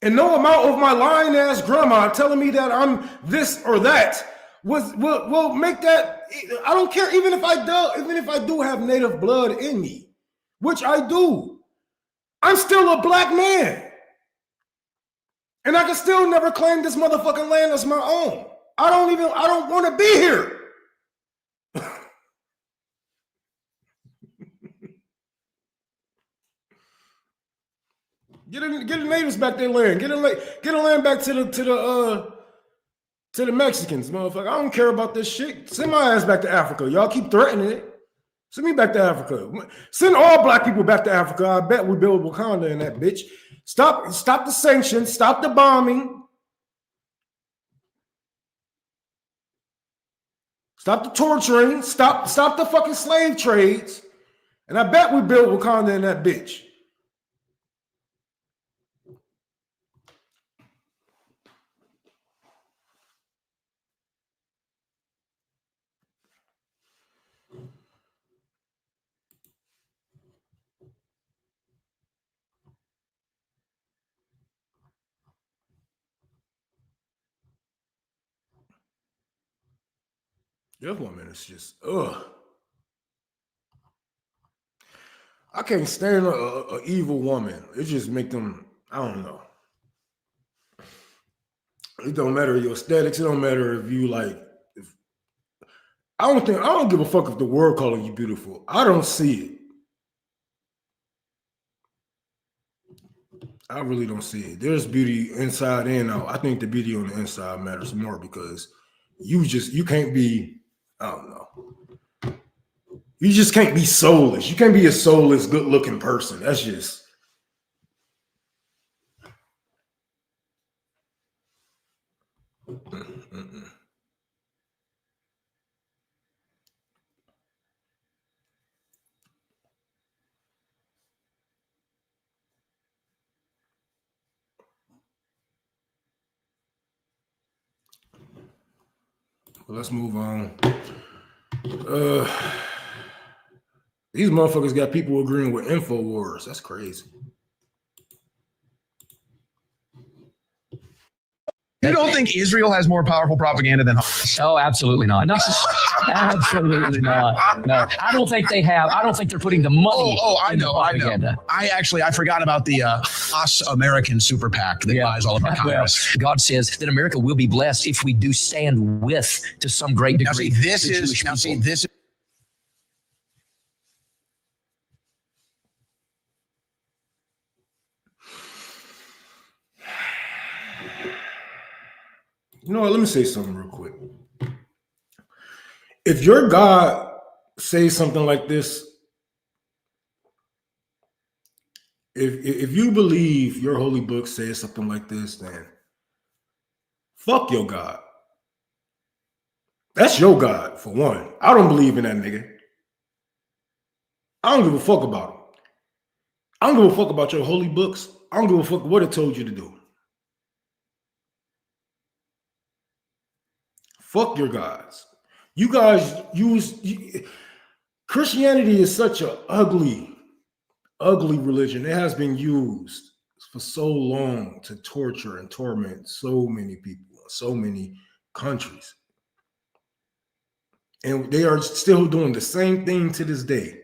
And no amount of my lying ass grandma telling me that I'm this or that will make that. I don't care. Even if I do have native blood in me, which I do, I'm still a black man. And I can still never claim this motherfucking land as my own. I don't want to be here. Get the natives back their land. Get the land back to the Mexicans, motherfucker. I don't care about this shit. Send my ass back to Africa. Y'all keep threatening it. Send me back to Africa. Send all black people back to Africa. I bet we build Wakanda in that bitch. Stop the sanctions. Stop the bombing. Stop the torturing. Stop the fucking slave trades. And I bet we build Wakanda in that bitch. This woman is just, I can't stand a evil woman. It just make them, I don't know. It don't matter your aesthetics. It don't matter if you like, I don't give a fuck if the world calling you beautiful. I don't see it. I really don't see it. There's beauty inside and out. I think the beauty on the inside matters more because you can't be, I don't know. You just can't be soulless. You can't be a soulless, good-looking person. That's just. Well, let's move on. These motherfuckers got people agreeing with InfoWars. That's crazy. You don't think Israel has more powerful propaganda than Hamas? Oh, absolutely not. No, absolutely not. No, I don't think they have. I don't think they're putting the money. I know. I forgot about the Us American super PAC that buys all of our Congress. Well, God says that America will be blessed if we do stand with, to some great degree. This is. You know what? Let me say something real quick. If your God says something like this, if you believe your holy book says something like this, then fuck your God. That's your God, for one. I don't believe in that nigga. I don't give a fuck about him. I don't give a fuck about your holy books. I don't give a fuck what it told you to do. Fuck your gods. You guys Christianity is such an ugly religion. It has been used for so long to torture and torment so many people, so many countries. And they are still doing the same thing to this day.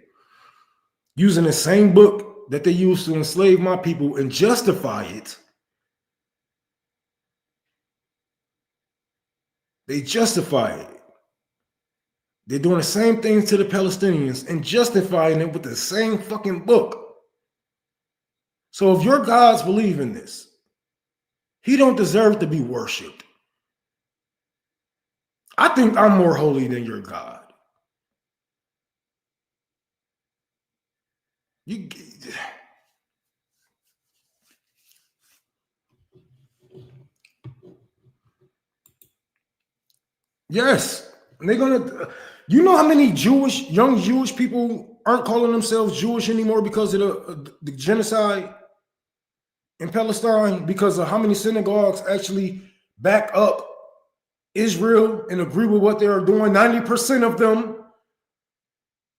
Using the same book that they used to enslave my people and justify it. They justify it. They're doing the same things to the Palestinians and justifying it with the same fucking book. So if your gods believe in this, He don't deserve to be worshipped. I think I'm more holy than your God. Yes, and they're gonna. You know how many young Jewish people aren't calling themselves Jewish anymore because of the genocide in Palestine? Because of how many synagogues actually back up Israel and agree with what they are doing? 90% of them.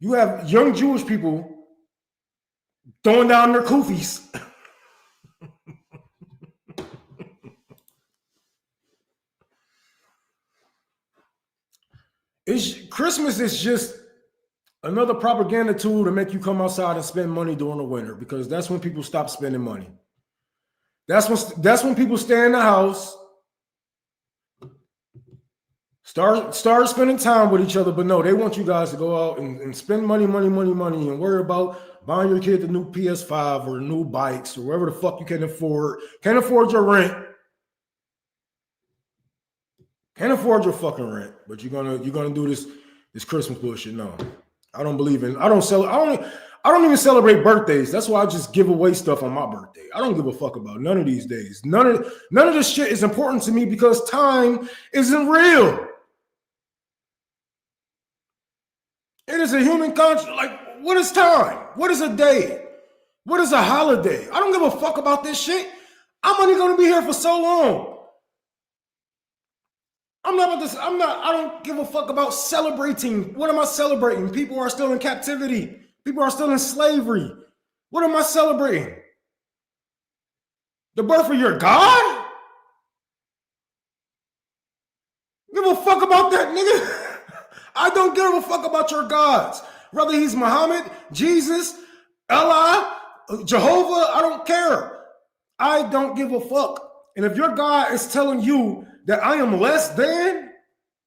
You have young Jewish people throwing down their kufis. Christmas is just another propaganda tool to make you come outside and spend money during the winter, because that's when people stop spending money. That's when people stay in the house, start spending time with each other. But no, they want you guys to go out and spend money, and worry about buying your kid the new PS5 or new bikes or whatever the fuck you can afford. Can't afford your rent. Can't afford your fucking rent, but you're gonna do this Christmas bullshit. No, I don't believe in. I don't even celebrate birthdays. That's why I just give away stuff on my birthday. I don't give a fuck about none of these days. None of this shit is important to me because time isn't real. It is a human construct. Like, what is time? What is a day? What is a holiday? I don't give a fuck about this shit. I'm only gonna be here for so long. I don't give a fuck about celebrating. What am I celebrating? People are still in captivity. People are still in slavery. What am I celebrating? The birth of your God? Give a fuck about that, nigga. I don't give a fuck about your gods. Whether he's Muhammad, Jesus, Allah, Jehovah, I don't care. I don't give a fuck. And if your God is telling you that I am less than,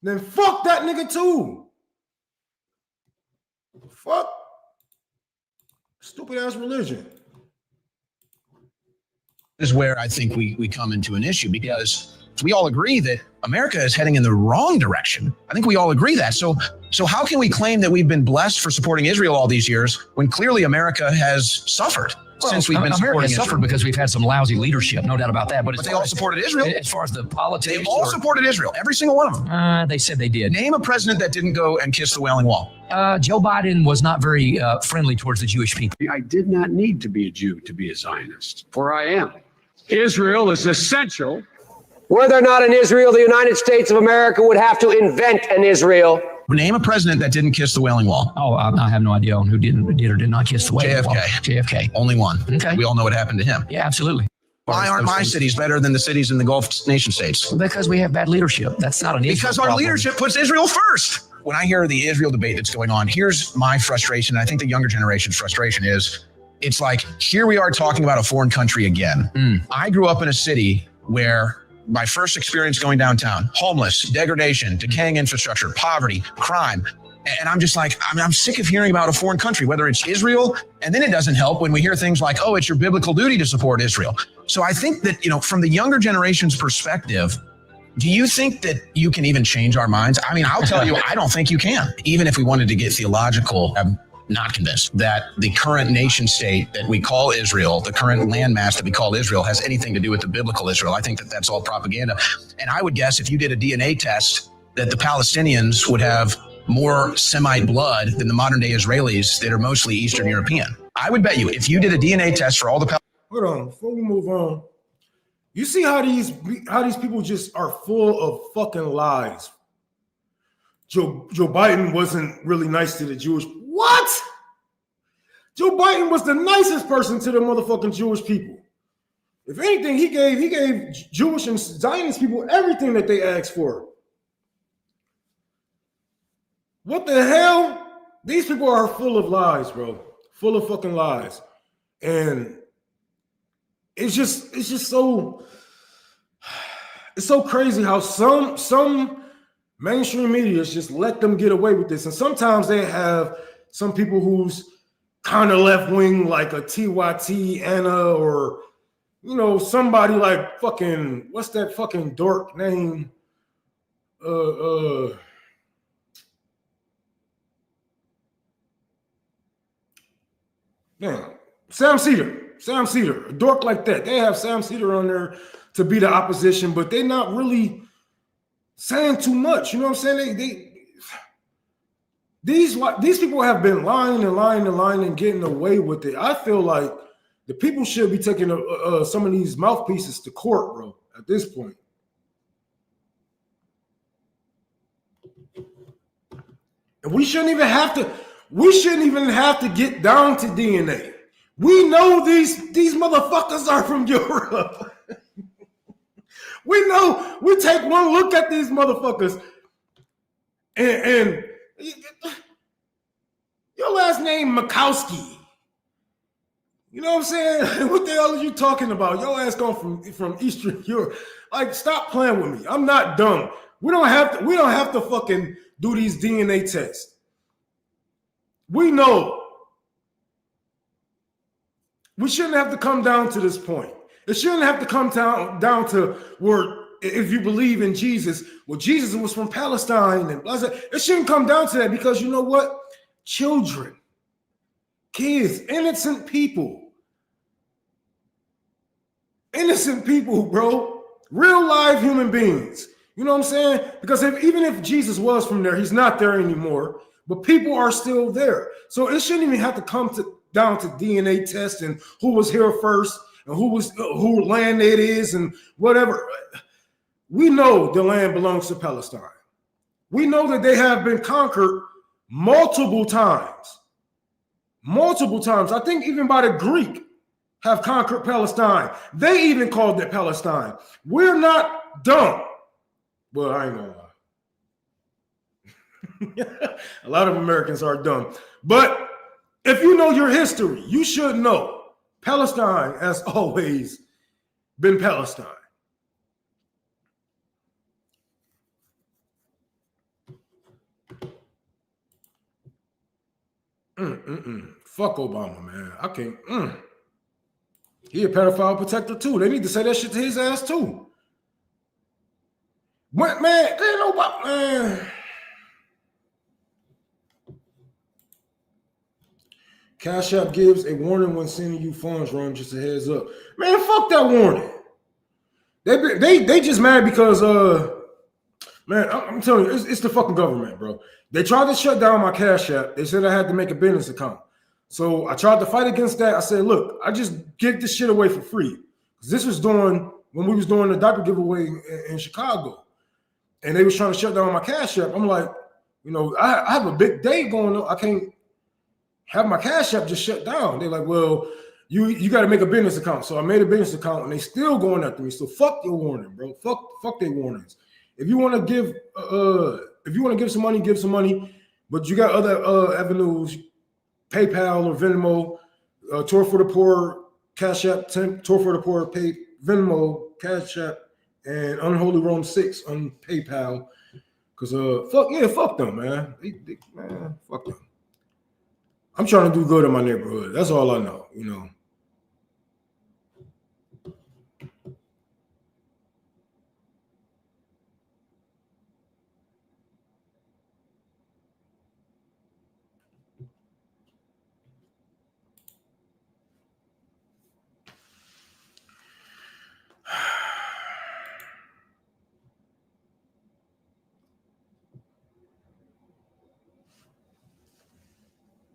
then fuck that nigga too. Fuck. Stupid ass religion. This is where I think we come into an issue, because we all agree that America is heading in the wrong direction. I think we all agree that. So how can we claim that we've been blessed for supporting Israel all these years when clearly America has suffered since we've been supporting Israel? Suffered because we've had some lousy leadership, no doubt about that. But they all supported Israel. As far as the politics, they all supported Israel. Every single one of them. They said they did. Name a president that didn't go and kiss the Wailing Wall. Joe Biden was not very friendly towards the Jewish people. I did not need to be a Jew to be a Zionist, for I am. Israel is essential. Were there not an Israel, the United States of America would have to invent an Israel. Name a president that didn't kiss the Wailing Wall. Oh, I have no idea on who did or did not kiss the Wailing Wall. JFK. Only one. Okay. We all know what happened to him. Yeah, absolutely. Why aren't my cities better than the cities in the Gulf nation states? Because we have bad leadership. That's not an Israel Because our problem. leadership puts Israel first. When I hear the Israel debate that's going on, here's my frustration. I think the younger generation's frustration is, it's like, here we are talking about a foreign country again. I grew up in a city where my first experience going downtown, homeless, degradation, decaying infrastructure, poverty, crime. And I'm just like, I'm sick of hearing about a foreign country, whether it's Israel. And then it doesn't help when we hear things like, oh, it's your biblical duty to support Israel. So I think that, from the younger generation's perspective, do you think that you can even change our minds? I mean, I'll tell you, I don't think you can. Even if we wanted to get theological, I'm not convinced that the current nation state that we call Israel, the current landmass that we call Israel, has anything to do with the biblical Israel. I think that that's all propaganda. And I would guess if you did a DNA test, that the Palestinians would have more Semite blood than the modern day Israelis that are mostly Eastern European. I would bet you if you did a DNA test for all the Hold on, before we move on, you see how these people just are full of fucking lies. Joe Biden wasn't really nice to the Jewish. What? Joe Biden was the nicest person to the motherfucking Jewish people. If anything, he gave Jewish and Zionist people everything that they asked for. What the hell? These people are full of lies, bro. Full of fucking lies. And it's just so crazy how some mainstream media just let them get away with this. And sometimes they have some people who's kind of left-wing, like a TYT Anna or you know, somebody like fucking, what's that fucking dork name? Damn, Sam Cedar, a dork like that. They have Sam Cedar on there to be the opposition, but they're not really saying too much. You know what I'm saying? These people have been lying and getting away with it. I feel like the people should be taking some of these mouthpieces to court, bro, at this point. And we shouldn't even have to get down to DNA. We know these motherfuckers are from Europe. We know. We take one look at these motherfuckers and your last name Makowski. You know what I'm saying? What the hell are you talking about? Your ass come from Eastern Europe. Like, stop playing with me. I'm not dumb. We don't have to fucking do these DNA tests. We know. We shouldn't have to come down to this point. It shouldn't have to come down to where, if you believe in Jesus, well, Jesus was from Palestine and blah, blah. It shouldn't come down to that, because you know what? Children, kids, innocent people, bro, real live human beings. You know what I'm saying? Because even if Jesus was from there, he's not there anymore, but people are still there. So it shouldn't even have to come down to DNA tests and who was here first and who land it is and whatever. We know the land belongs to Palestine. We know that they have been conquered multiple times. I think even by the Greek have conquered Palestine. They even called it Palestine. We're not dumb. Well, I ain't gonna lie. A lot of Americans are dumb. But if you know your history, you should know Palestine has always been Palestine. Fuck Obama, man. I can't. He a pedophile protector too. They need to say that shit to his ass too. What, man? There ain't nobody, man. Cash App gives a warning when sending you funds, Ron. Just a heads up, man. Fuck that warning. They just mad because man, I'm telling you, it's the fucking government, bro. They tried to shut down my Cash App. They said I had to make a business account. So I tried to fight against that. I said, look, I just get this shit away for free. This was when we was doing the diaper giveaway in Chicago. And they was trying to shut down my Cash App. I'm like, you know, I have a big day going on. I can't have my Cash App just shut down. They're like, well, you got to make a business account. So I made a business account, and they still going after me. So fuck your warning, bro. Fuck their warnings. If you want to give some money, give some money. But you got other avenues, PayPal or Venmo, Tour for the Poor, Cash App, Tour for the Poor, Venmo, Cash App, and Unholy Rome 6 on PayPal. Because fuck them, man. Man, fuck them. I'm trying to do good in my neighborhood. That's all I know, you know.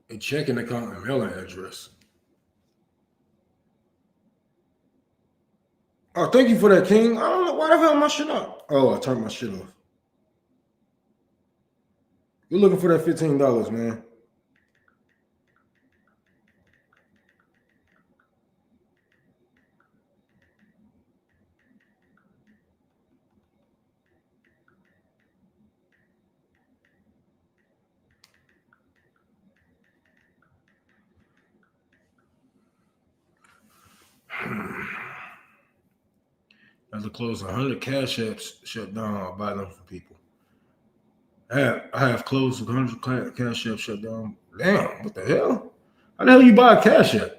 A checking account and mailing address. Oh, thank you for that, King. I don't know why the hell my shit up. Oh, I turned my shit off. You're looking for that $15, man. As to close 100 Cash Apps shut down, I'll buy them from people. I have closed 100 Cash Apps shut down. Damn, what the hell? How the hell you buy a Cash App?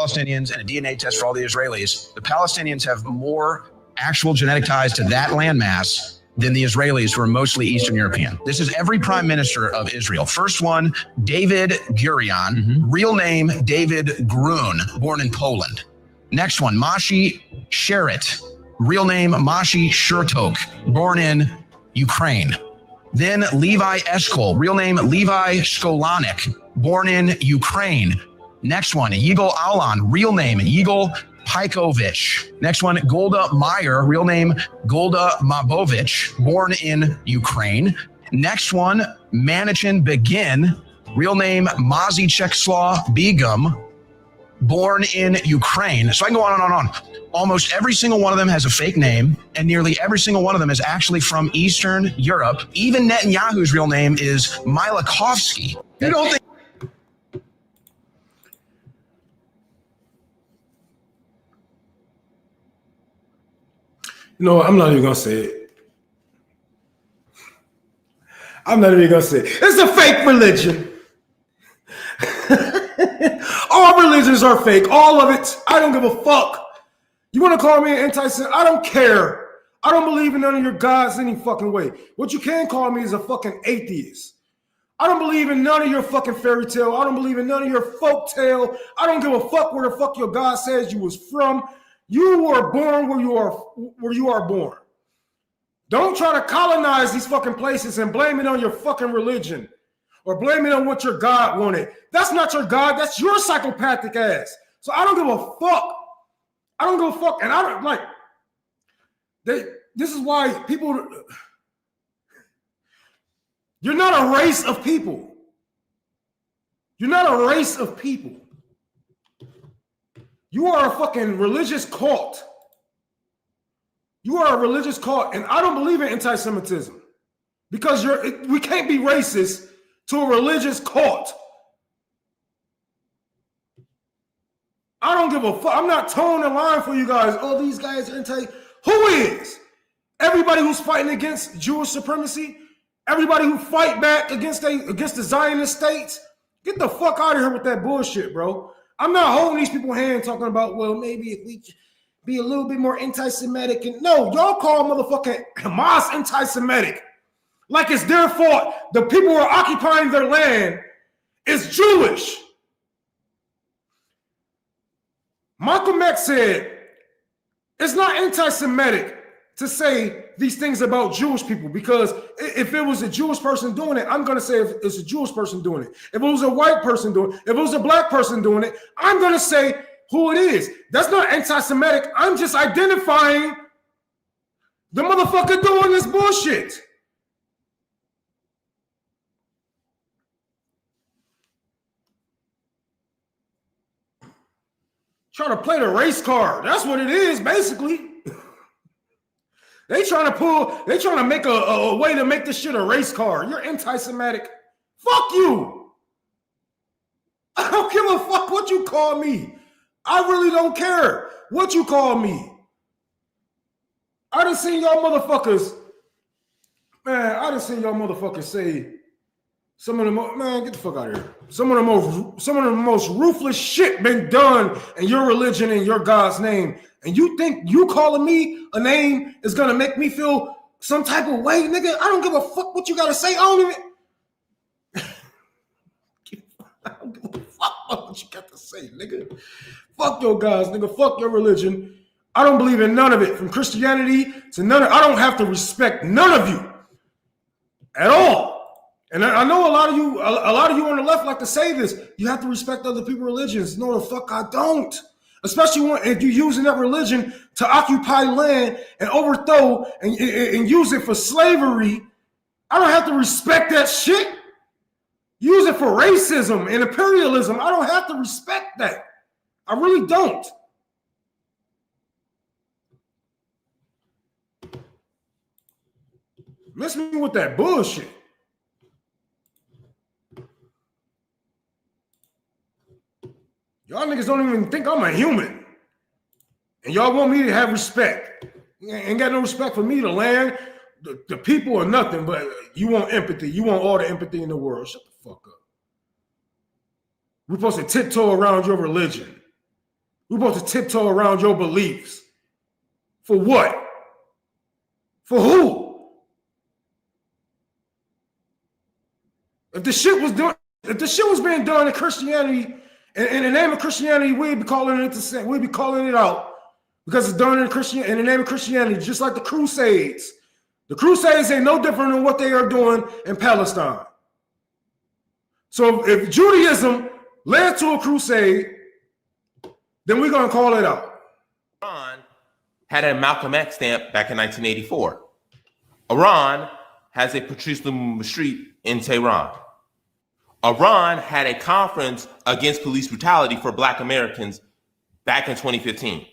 Palestinians and a DNA test for all the Israelis, the Palestinians have more actual genetic ties to that landmass than the Israelis, who are mostly Eastern European. This is every prime minister of Israel. First one, David Gurion, real name David Grun, born in Poland. Next one, Mashi Sheret, real name Mashi Shurtok, born in Ukraine. Then Levi Eshkol, real name Levi Skolanik, born in Ukraine. Next one, Yigal Alan, real name Yigal Pajkovich. Next one, Golda Meir, real name Golda Mabovich, born in Ukraine. Next one, Manichin Begin, real name Mazi Chekslaw Begum, born in Ukraine. So I can go on and on and on. Almost every single one of them has a fake name, and nearly every single one of them is actually from Eastern Europe. Even Netanyahu's real name is Mylakovsky. You don't think... No, I'm not even gonna say it. I'm not even gonna say it. It's a fake religion. All religions are fake. All of it. I don't give a fuck. You want to call me an anti-Semite? I don't care. I don't believe in none of your gods any fucking way. What you can call me is a fucking atheist. I don't believe in none of your fucking fairy tale. I don't believe in none of your folk tale. I don't give a fuck where the fuck your God says you was from. You were born where you are born. Don't try to colonize these fucking places and blame it on your fucking religion or blame it on what your God wanted. That's not your God. That's your psychopathic ass. So I don't give a fuck. I don't give a fuck. And I don't like, this is why people, you're not a race of people. You're not a race of people. You are a fucking religious cult. You are a religious cult, and I don't believe in anti-Semitism because we can't be racist to a religious cult. I don't give a fuck. I'm not towing the line for you guys. Oh, these guys are anti. Who is? Everybody who's fighting against Jewish supremacy, everybody who fight back against the Zionist states, get the fuck out of here with that bullshit, bro. I'm not holding these people's hand talking about, well, maybe if we be a little bit more anti-Semitic. And no, y'all call motherfucking Hamas anti-Semitic. Like it's their fault. The people who are occupying their land is Jewish. Malcolm X said, it's not anti-Semitic to say these things about Jewish people, because if it was a Jewish person doing it, I'm going to say if it's a Jewish person doing it. If it was a white person doing it, if it was a black person doing it, I'm going to say who it is. That's not anti-Semitic. I'm just identifying the motherfucker doing this bullshit. Trying to play the race card. That's what it is, basically. They trying to make a way to make this shit a race card. You're anti-Semitic. Fuck you. I don't give a fuck what you call me. I really don't care what you call me. I done seen y'all motherfuckers, man, I done seen y'all motherfuckers say some of the most, man, get the fuck out of here. Some of the most ruthless shit been done in your religion in your God's name. And you think you calling me a name is gonna make me feel some type of way, nigga? I don't give a fuck what you gotta say. I don't give a fuck what you got to say, nigga. Fuck your gods, nigga. Fuck your religion. I don't believe in none of it, from Christianity to none of. I don't have to respect none of you at all. And I know a lot of you on the left like to say this. You have to respect other people's religions. No, the fuck I don't. Especially if you're using that religion to occupy land and overthrow and use it for slavery. I don't have to respect that shit. Use it for racism and imperialism. I don't have to respect that. I really don't. Miss me with that bullshit. Y'all niggas don't even think I'm a human. And y'all want me to have respect. You ain't got no respect for me, the land, the people, or nothing, but you want empathy. You want all the empathy in the world. Shut the fuck up. We're supposed to tiptoe around your religion. We're supposed to tiptoe around your beliefs. For what? For who? If the shit was being done in Christianity, in the name of Christianity, we'd be calling it out because it's done in the name of Christianity, just like the Crusades. The Crusades ain't no different than what they are doing in Palestine. So if Judaism led to a crusade, then we're going to call it out. Iran had a Malcolm X stamp back in 1984. Iran has a Patrice Lumumba Street in Tehran. Iran had a conference against police brutality for Black Americans back in 2015.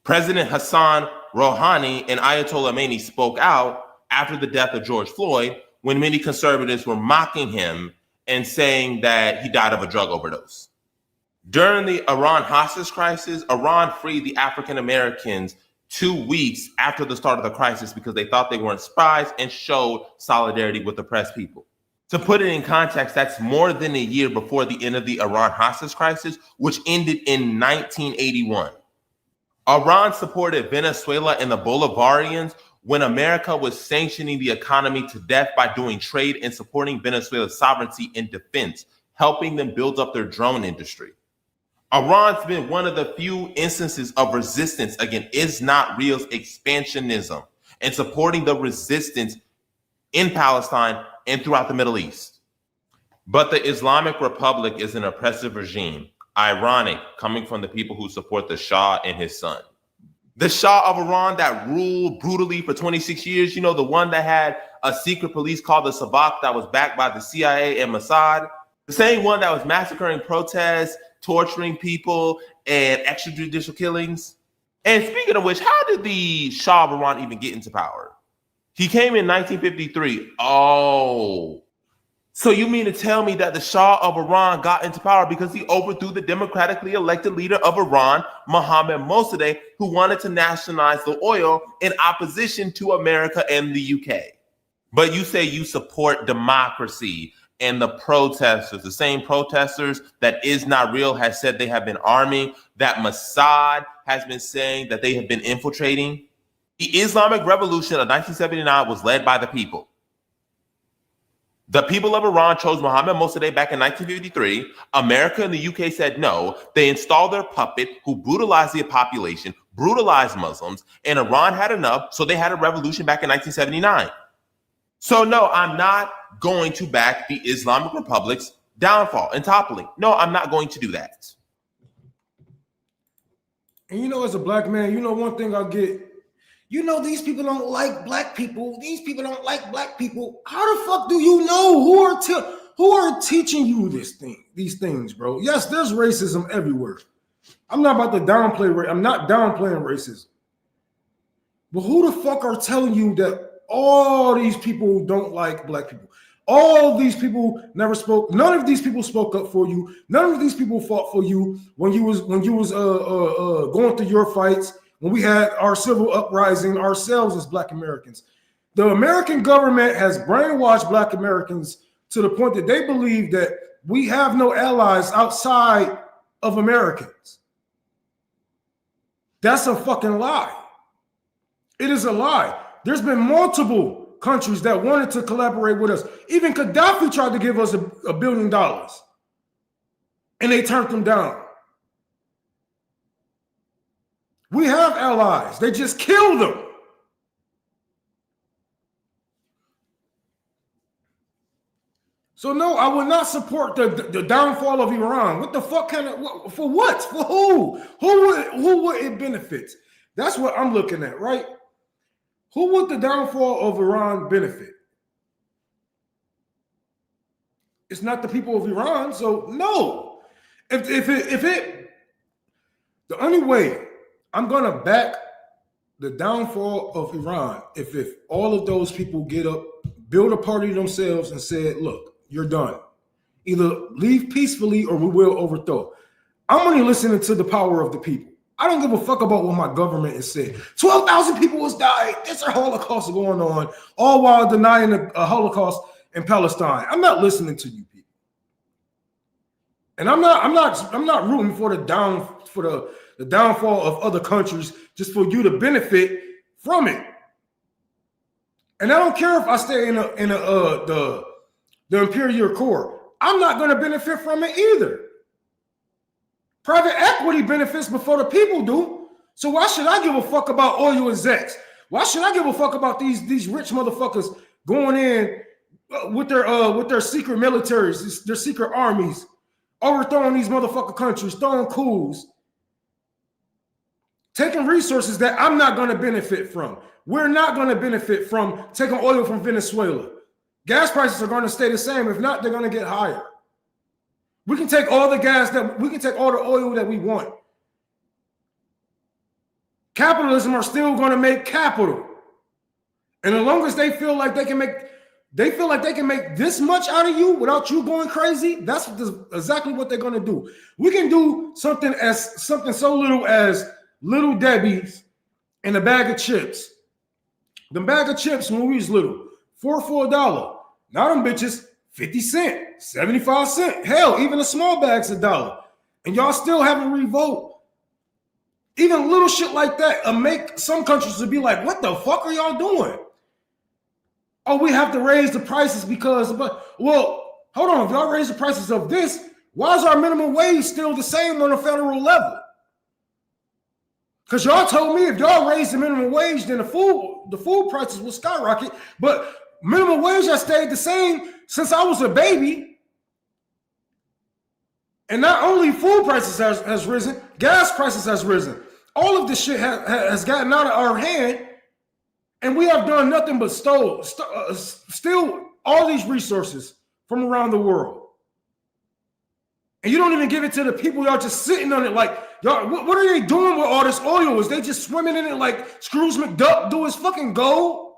President Hassan Rouhani and Ayatollah Khomeini spoke out after the death of George Floyd when many conservatives were mocking him and saying that he died of a drug overdose. During the Iran hostage crisis, Iran freed the African Americans 2 weeks after the start of the crisis because they thought they weren't spies and showed solidarity with oppressed people. To put it in context, that's more than a year before the end of the Iran hostage crisis, which ended in 1981. Iran supported Venezuela and the Bolivarians when America was sanctioning the economy to death by doing trade and supporting Venezuela's sovereignty and defense, helping them build up their drone industry. Iran's been one of the few instances of resistance against Is Not Real's expansionism and supporting the resistance in Palestine and throughout the Middle East. But the Islamic Republic is an oppressive regime, ironic coming from the people who support the Shah and his son. The Shah of Iran that ruled brutally for 26 years, you know, the one that had a secret police called the Sabak that was backed by the CIA and Mossad, the same one that was massacring protests, torturing people, and extrajudicial killings. And speaking of which, how did the Shah of Iran even get into power? He came in 1953. Oh, so you mean to tell me that the Shah of Iran got into power because he overthrew the democratically elected leader of Iran, Mohammad Mossadegh, who wanted to nationalize the oil in opposition to America and the UK? But you say you support democracy and the protesters, the same protesters that Is Not Real has said they have been arming, that Mossad has been saying that they have been infiltrating. The Islamic Revolution of 1979 was led by the people. The people of Iran chose Mohammad Mossadegh back in 1953. America and the UK said no. They installed their puppet who brutalized the population, brutalized Muslims, and Iran had enough, so they had a revolution back in 1979. So no, I'm not going to back the Islamic Republic's downfall and toppling. No, I'm not going to do that. And you know, as a black man, you know one thing I get, you know, these people don't like black people. These people don't like black people. How the fuck do you know who are teaching you these things, bro? Yes, there's racism everywhere. I'm not about to downplay. I'm not downplaying racism. But who the fuck are telling you that all these people don't like black people? All these people never spoke. None of these people spoke up for you. None of these people fought for you when you was going through your fights. When we had our civil uprising ourselves as Black Americans. The American government has brainwashed Black Americans to the point that they believe that we have no allies outside of Americans. That's a fucking lie. It is a lie. There's been multiple countries that wanted to collaborate with us. Even Gaddafi tried to give us $1 billion and they turned them down. We have allies. They just killed them. So no, I would not support the downfall of Iran. What the fuck for what? For who? Who would it benefit? That's what I'm looking at, right? Who would the downfall of Iran benefit? It's not the people of Iran, so no. If it the only way I'm gonna back the downfall of Iran if all of those people get up, build a party themselves and said, look, you're done. Either leave peacefully or we will overthrow. I'm only listening to the power of the people. I don't give a fuck about what my government has said. 12,000 people has died. There's a Holocaust going on, all while denying a Holocaust in Palestine. I'm not listening to you people. And I'm not rooting for the downfall of other countries just for you to benefit from it. And I don't care if I stay in the imperial core. I'm not going to benefit from it either. Private equity benefits before the people do. So why should I give a fuck about oil execs? Why should I give a fuck about these rich motherfuckers going in with their secret militaries, their secret armies, overthrowing these motherfucking countries, throwing coups, taking resources that I'm not going to benefit from. We're not going to benefit from taking oil from Venezuela. Gas prices are going to stay the same. If not, they're going to get higher. We can take all the we can take all the oil that we want. Capitalism are still going to make capital. And as long as they feel like they can make this much out of you without you going crazy, that's exactly what they're going to do. We can do something so little as Little Debbie's and a bag of chips. The bag of chips when we was little, $4 for $1. Now them bitches, 50 cents, 75 cents. Hell, even a small bag's $1. And y'all still haven't revoked. Even little shit like that make some countries to be like, what the fuck are y'all doing? Oh, we have to raise the prices because, well, hold on. If y'all raise the prices of this, why is our minimum wage still the same on a federal level? Because y'all told me if y'all raise the minimum wage, then the food prices will skyrocket. But minimum wage has stayed the same since I was a baby. And not only food prices has risen, gas prices has risen. All of this shit has gotten out of our hand, and we have done nothing but steal all these resources from around the world. And you don't even give it to the people. Y'all just sitting on it like, y'all, what are they doing with all this oil? Is they just swimming in it like Scrooge McDuck do his fucking gold?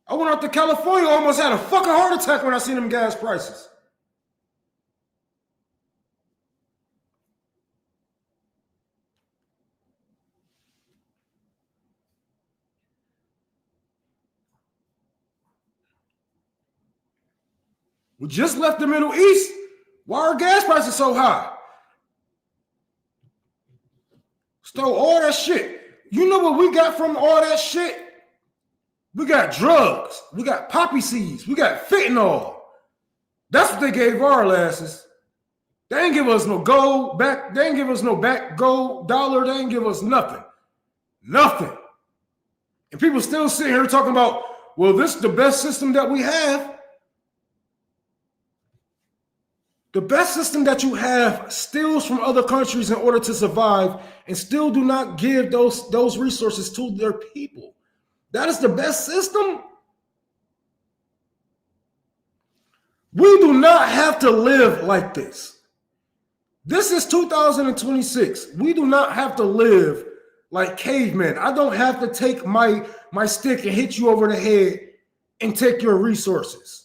I went out to California, almost had a fucking heart attack when I seen them gas prices. We just left the Middle East. Why are gas prices so high? Stole all that shit. You know what we got from all that shit? We got drugs. We got poppy seeds. We got fentanyl. That's what they gave our asses. They ain't give us no gold back. They ain't give us no back gold dollar. They ain't give us nothing. Nothing. And people still sitting here talking about, well, this is the best system that we have. The best system that you have steals from other countries in order to survive and still do not give those resources to their people. That is the best system. We do not have to live like this. This is 2026. We do not have to live like cavemen. I don't have to take my stick and hit you over the head and take your resources.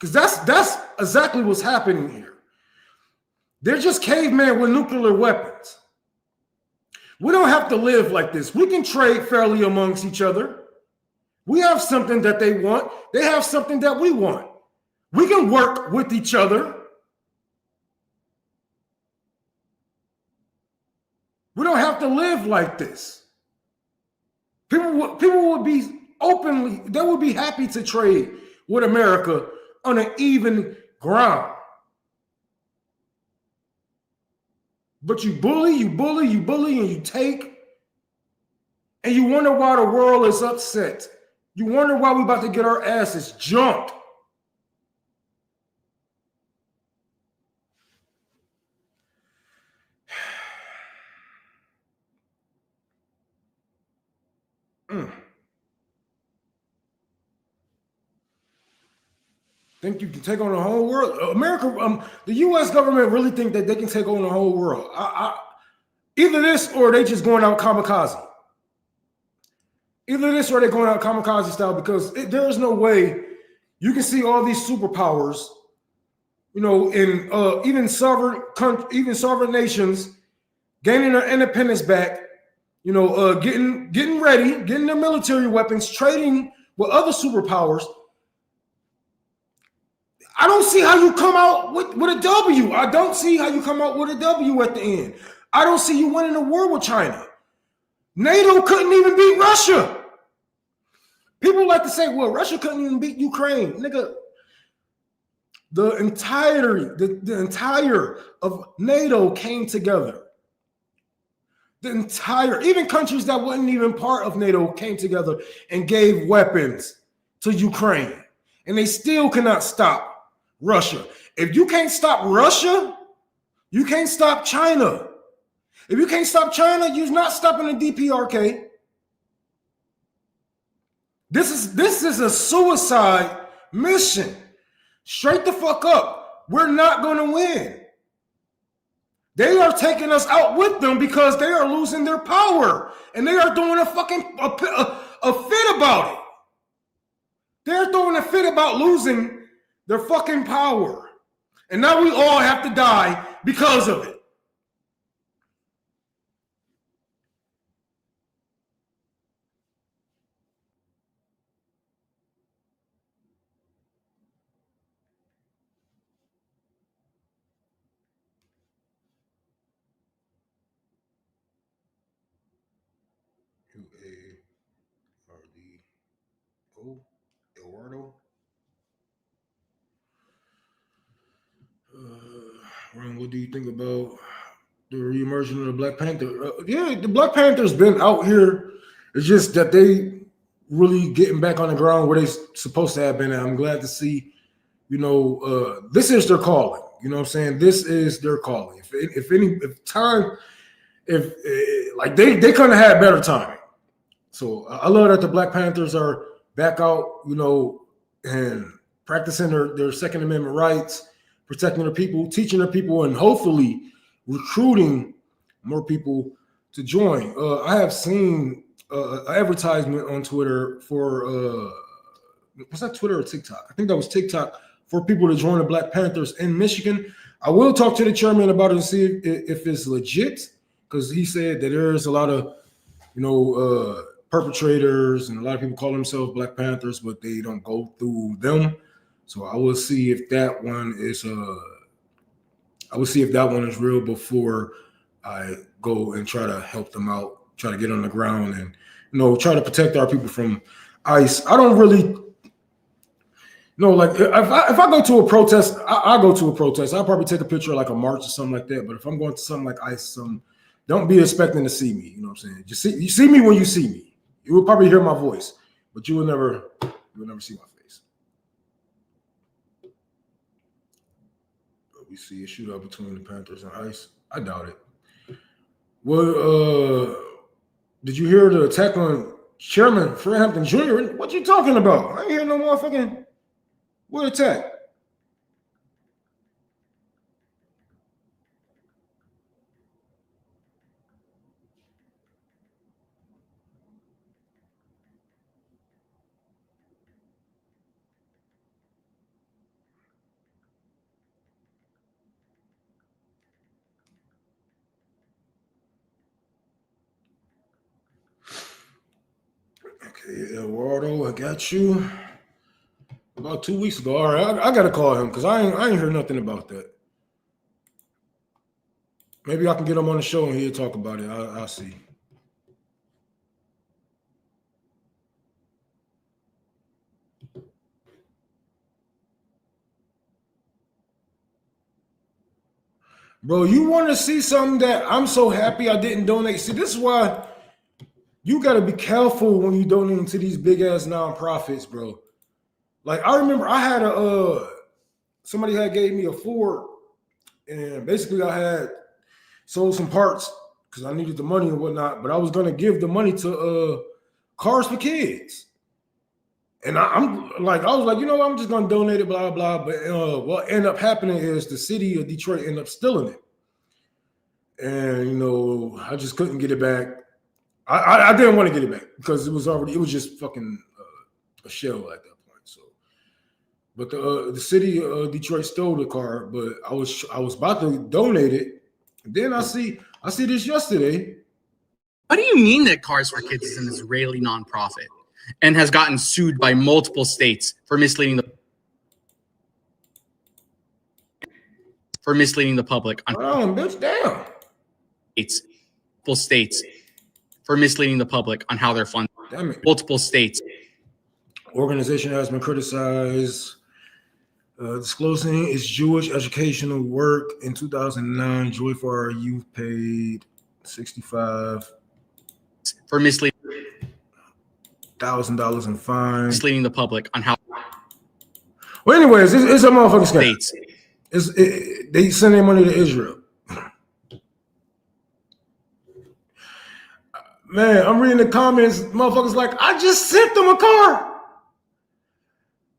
Because that's exactly what's happening here. They're just cavemen with nuclear weapons. We don't have to live like this. We can trade fairly amongst each other. We have something that they want. They have something that we want. We can work with each other. We don't have to live like this. People would be openly, they would be happy to trade with America on an even ground. But you bully, and you take, and you wonder why the world is upset. You wonder why we about to get our asses jumped. Think you can take on the whole world? America, the U.S. government really think that they can take on the whole world. Either this or they just going out kamikaze. Either this or they're going out kamikaze style, because there is no way you can see all these superpowers, you know, in even sovereign nations gaining their independence back, you know, getting ready, getting their military weapons, trading with other superpowers. I don't see how you come out with a W. I don't see how you come out with a W at the end. I don't see you winning a war with China. NATO couldn't even beat Russia. People like to say, well, Russia couldn't even beat Ukraine. Nigga, the entire of NATO came together. The entire, even countries that weren't even part of NATO came together and gave weapons to Ukraine. And they still cannot stop Russia. If you can't stop Russia, you can't stop China. If you can't stop China, you're not stopping the DPRK. This is a suicide mission. Straight the fuck up. We're not going to win. They are taking us out with them because they are losing their power. And they are doing a fit about it. They're throwing a fit about losing their fucking power. And now we all have to die because of it. Eduardo. Ron, what do you think about the reemergence of the Black Panther? Yeah, the Black Panther's been out here. It's just that they really getting back on the ground where they supposed to have been. And I'm glad to see, this is their calling. You know what I'm saying? This is their calling. If they couldn't have had better timing. So I love that the Black Panthers are back out, and practicing their Second Amendment rights, protecting their people, teaching their people, and hopefully recruiting more people to join. I have seen an advertisement on Twitter for, was that Twitter or TikTok? I think that was TikTok, for people to join the Black Panthers in Michigan. I will talk to the chairman about it and see if it's legit, because he said that there's a lot of, perpetrators, and a lot of people call themselves Black Panthers, but they don't go through them. So I will see if that one is real before I go and try to help them out, try to get on the ground and try to protect our people from ICE. I don't really like if I go to a protest, I'll go to a protest. I'll probably take a picture of like a march or something like that. But if I'm going to something like ICE, don't be expecting to see me. You know what I'm saying? Just you see me when you see me. You will probably hear my voice, but you will never see my face. But we see a shootout between the Panthers and ICE. I doubt it. Well, did you hear the attack on Chairman Fred Hampton Jr.? What you talking about? I ain't hear no motherfucking what attack. Okay, Eduardo, I got you. About 2 weeks ago. All right, I gotta call him because I ain't heard nothing about that. Maybe I can get him on the show and he'll talk about it. I'll see. Bro, you want to see something that I'm so happy I didn't donate? See, this is why you got to be careful when you donate to these big ass nonprofits, bro. Like, I remember I had somebody had gave me a Ford, and basically I had sold some parts because I needed the money and whatnot, but I was going to give the money to Cars for Kids. And I was like, I'm just going to donate it, blah, blah. But what ended up happening is the city of Detroit ended up stealing it. And, I just couldn't get it back. I didn't want to get it back because it was just fucking a shell at that point. So, but the city of Detroit stole the car, but I was about to donate it. And then I see this yesterday. What do you mean that Cars for Kids is an Israeli nonprofit and has gotten sued by multiple states for misleading the for misleading the public on bitch, damn. Multiple states for misleading the public on how they're funded. Damn it. Multiple states. Organization has been criticized. Disclosing its Jewish educational work in 2009, Joy for Our Youth paid $65 for misleading $1,000 in fine. Misleading the public on how. Well, anyways, it's a motherfucking scam. They send their money to Israel. Man, I'm reading the comments. Motherfuckers like, I just sent them a car.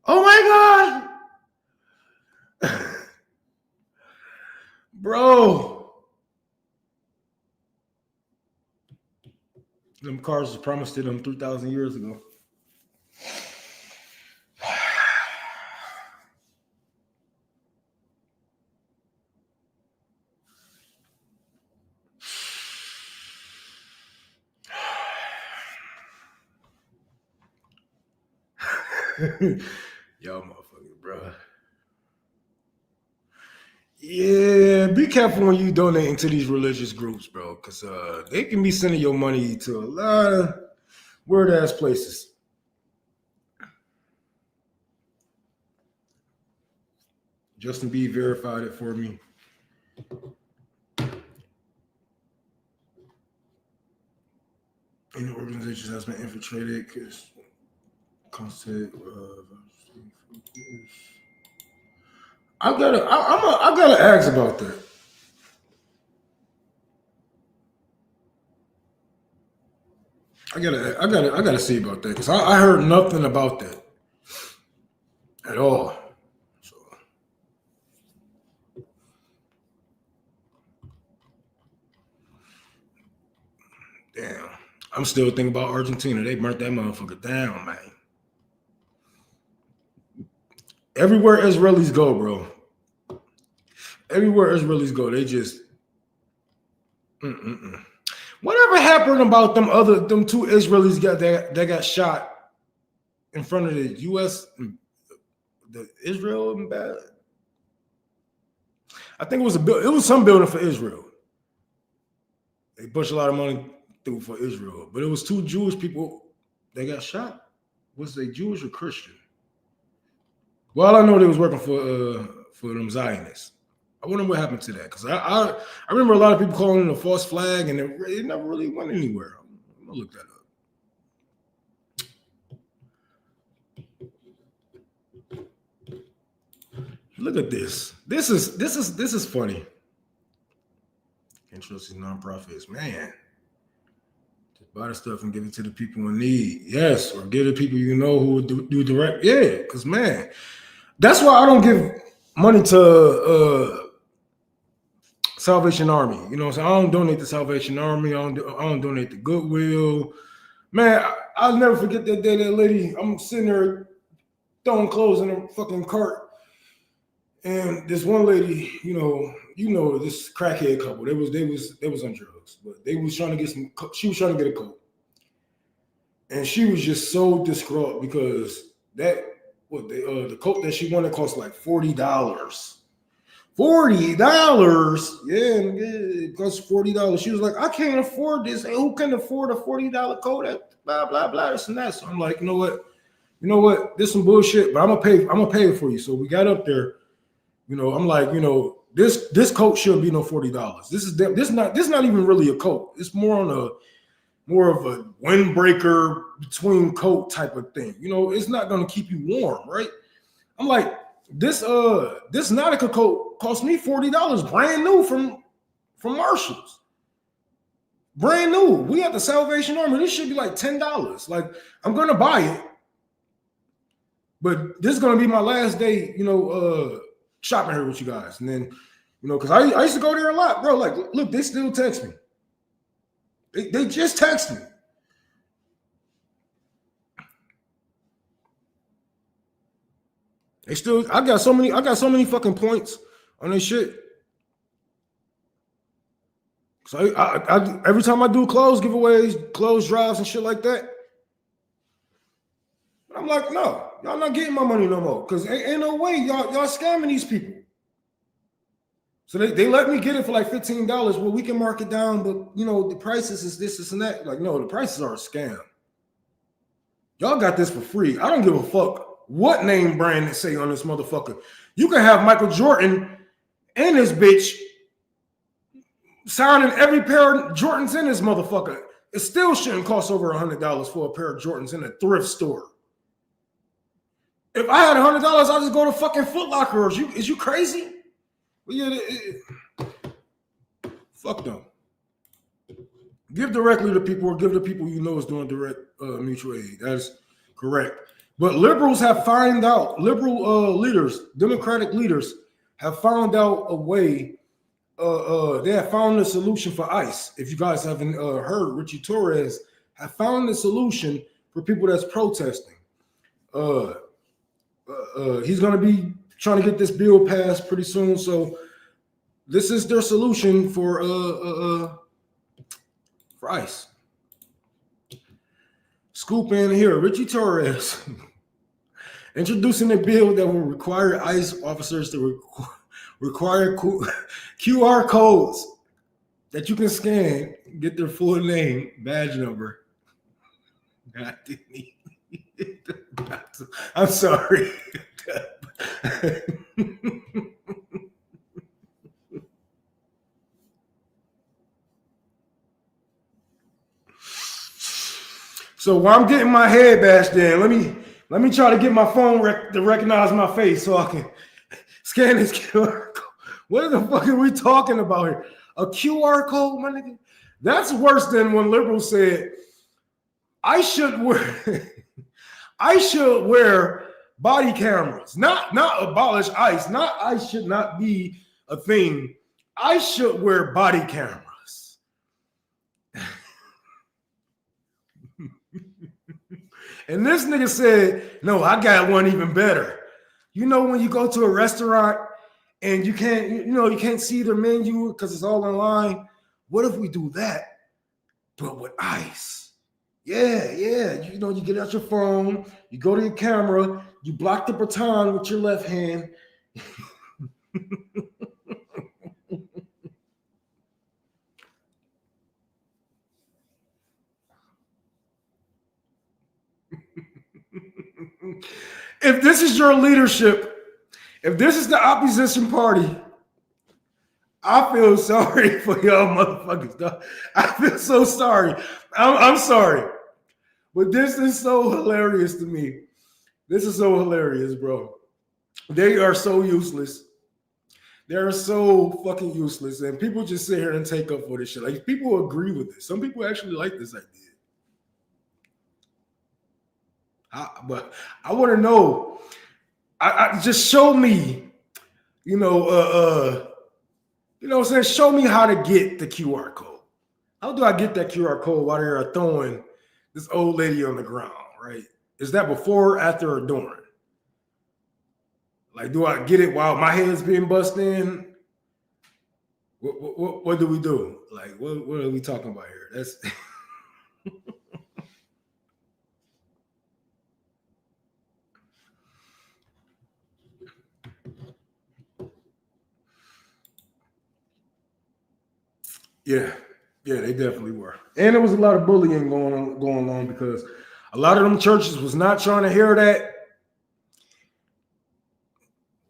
Oh my God. Bro. Them cars was promised to them 3,000 years ago. Y'all motherfuckers, bro. Yeah, be careful when you donating to these religious groups, bro, because they can be sending your money to a lot of weird ass places. Justin B verified it for me. Any organization has been infiltrated because constant. I gotta ask about that. I gotta see about that because I heard nothing about that at all. So. Damn, I'm still thinking about Argentina. They burnt that motherfucker down, man. Everywhere Israelis go, bro. Everywhere Israelis go, they just. Whatever happened about them two Israelis that got shot in front of the U.S. the Israel embassy? I think it was some building for Israel. They pushed a lot of money through for Israel, but it was two Jewish people that got shot. Was they Jewish or Christian? Well, I know they was working for them Zionists. I wonder what happened to that because I remember a lot of people calling it a false flag, and it never really went anywhere. I'm gonna look that up. Look at this. This is funny. Can't trust these nonprofits, man. Just buy the stuff and give it to the people in need. Yes, or give it to people you know who do direct. Yeah, because man, that's why I don't give money to Salvation Army. You know what I'm saying? I don't donate to Salvation Army. I don't donate to Goodwill. Man, I'll never forget that day that lady, I'm sitting there throwing clothes in a fucking cart. And this one lady, you know, this crackhead couple, they was on drugs, but they was trying to get she was trying to get a coat. And she was just so distraught because the coat that she wanted cost like $40. $40, yeah, it costs $40. She was like, I can't afford this. Hey, who can afford a $40 coat? Blah blah blah, this and that. So I'm like, you know what? This some bullshit, but I'm gonna pay it for you. So we got up there. You know, I'm like, you know, this coat shouldn't be no $40. This not even really a coat. It's more of a windbreaker between coat type of thing. You know, it's not gonna keep you warm, right? I'm like, this Nautica coat cost me $40, brand new from Marshalls. Brand new. We at the Salvation Army. This should be like $10. Like, I'm gonna buy it, but this is gonna be my last day, you know, shopping here with you guys. And then, you know, because I used to go there a lot, bro. Like, look, they still text me. They just text me. I got so many fucking points on this shit. So I every time I do clothes giveaways, clothes drives and shit like that, I'm like, no, y'all not getting my money no more. Cause ain't no way y'all scamming these people. So they let me get it for like $15. Well, we can mark it down, but you know, the prices is this and that. Like, no, the prices are a scam. Y'all got this for free. I don't give a fuck what name brand they say on this motherfucker. You can have Michael Jordan and his bitch signing every pair of Jordans in this motherfucker. It still shouldn't cost over $100 for a pair of Jordans in a thrift store. If I had $100, I'd just go to fucking Foot Locker. Is you crazy? Yeah, fuck them. Give directly to people, or give to people you know is doing direct mutual aid. That's correct. But liberals have found out, liberal leaders, Democratic leaders have found out a way. They have found a solution for ICE. If you guys haven't heard, Richie Torres have found a solution for people that's protesting. He's going to be trying to get this bill passed pretty soon. So this is their solution for ICE. Scoop in here, Richie Torres introducing a bill that will require ICE officers to require QR codes that you can scan, get their full name, badge number. God, I'm sorry. So while I'm getting my head bashed in, let me try to get my phone to recognize my face so I can scan this QR code. What the fuck are we talking about here? A QR code, my nigga? That's worse than when liberals said I should wear body cameras. Not abolish ICE. Not ICE should not be a thing. I should wear body cameras. And this nigga said, no, I got one even better. You know, when you go to a restaurant and you can't see their menu because it's all online. What if we do that, but with ICE? Yeah. You know, you get out your phone, you go to your camera, you block the baton with your left hand. If this is your leadership, if this is the opposition party, I feel sorry for y'all motherfuckers. Dog. I feel so sorry. I'm sorry. But this is so hilarious to me. This is so hilarious, bro. They are so useless. They're so fucking useless. And people just sit here and take up for this shit. Like, people agree with this. Some people actually like this idea. But I want to know. I just show me, you know what I'm saying? Show me how to get the QR code. How do I get that QR code while they are throwing this old lady on the ground, right? Is that before, after, or during? Like, do I get it while my head's being busted in? What do we do? Like, what are we talking about here? That's Yeah, they definitely were. And there was a lot of bullying going on because a lot of them churches was not trying to hear that.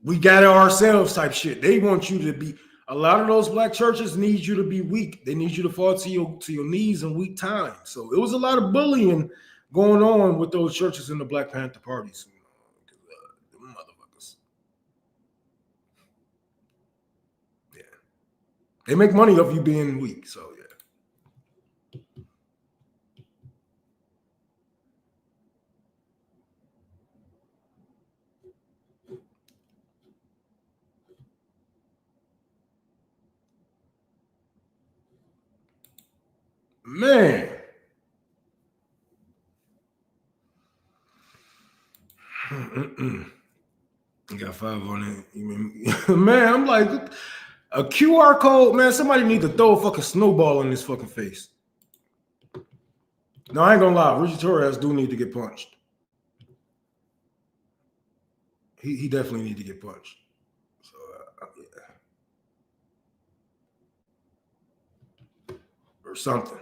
We got it ourselves type shit. They want you to be, a lot of those black churches need you to be weak. They need you to fall to your knees in weak time. So it was a lot of bullying going on with those churches in the Black Panther parties. Motherfuckers. Yeah. They make money off you being weak. So yeah. Man. You got 5 on it. Man, I'm like, a QR code, man, somebody need to throw a fucking snowball in this fucking face. No, I ain't gonna lie. Richie Torres do need to get punched. He definitely need to get punched. So, yeah. something.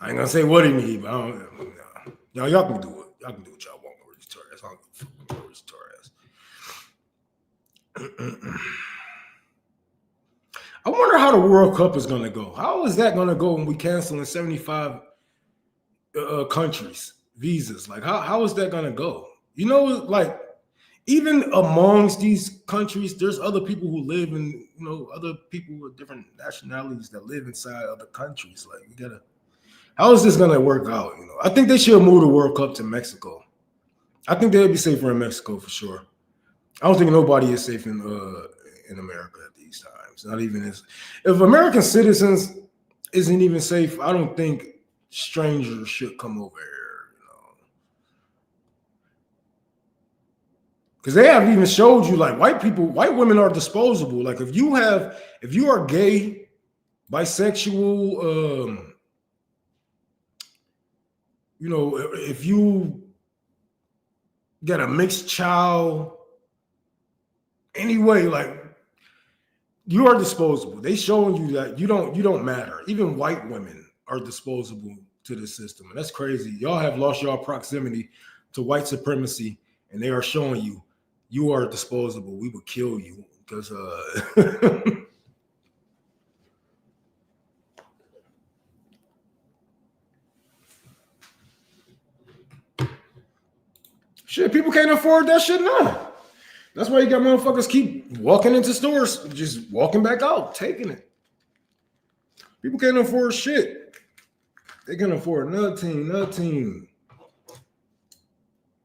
I ain't gonna say what he need, but I don't know. Y'all can do it. Y'all can do what y'all want with his ass. I don't give a fuck with his ass. I wonder how the World Cup is gonna go. How is that gonna go when we canceling 75 countries visas? Like how is that gonna go? You know, like even amongst these countries, there's other people who live in, you know, other people with different nationalities that live inside other countries. Like you gotta. How is this gonna work out? You know, I think they should move the World Cup to Mexico. I think they'll be safer in Mexico for sure. I don't think nobody is safe in America at these times. Not even if American citizens isn't even safe, I don't think strangers should come over here. You know, because they have even showed you like white women are disposable. Like if you are gay, bisexual. You know, if you get a mixed child, anyway, like you are disposable. They showing you that you don't matter. Even white women are disposable to the system, and that's crazy. Y'all have lost your proximity to white supremacy, and they are showing you are disposable. We would kill you because shit, people can't afford that shit now. That's why you got motherfuckers keep walking into stores, just walking back out, taking it. People can't afford shit. They can afford nothing.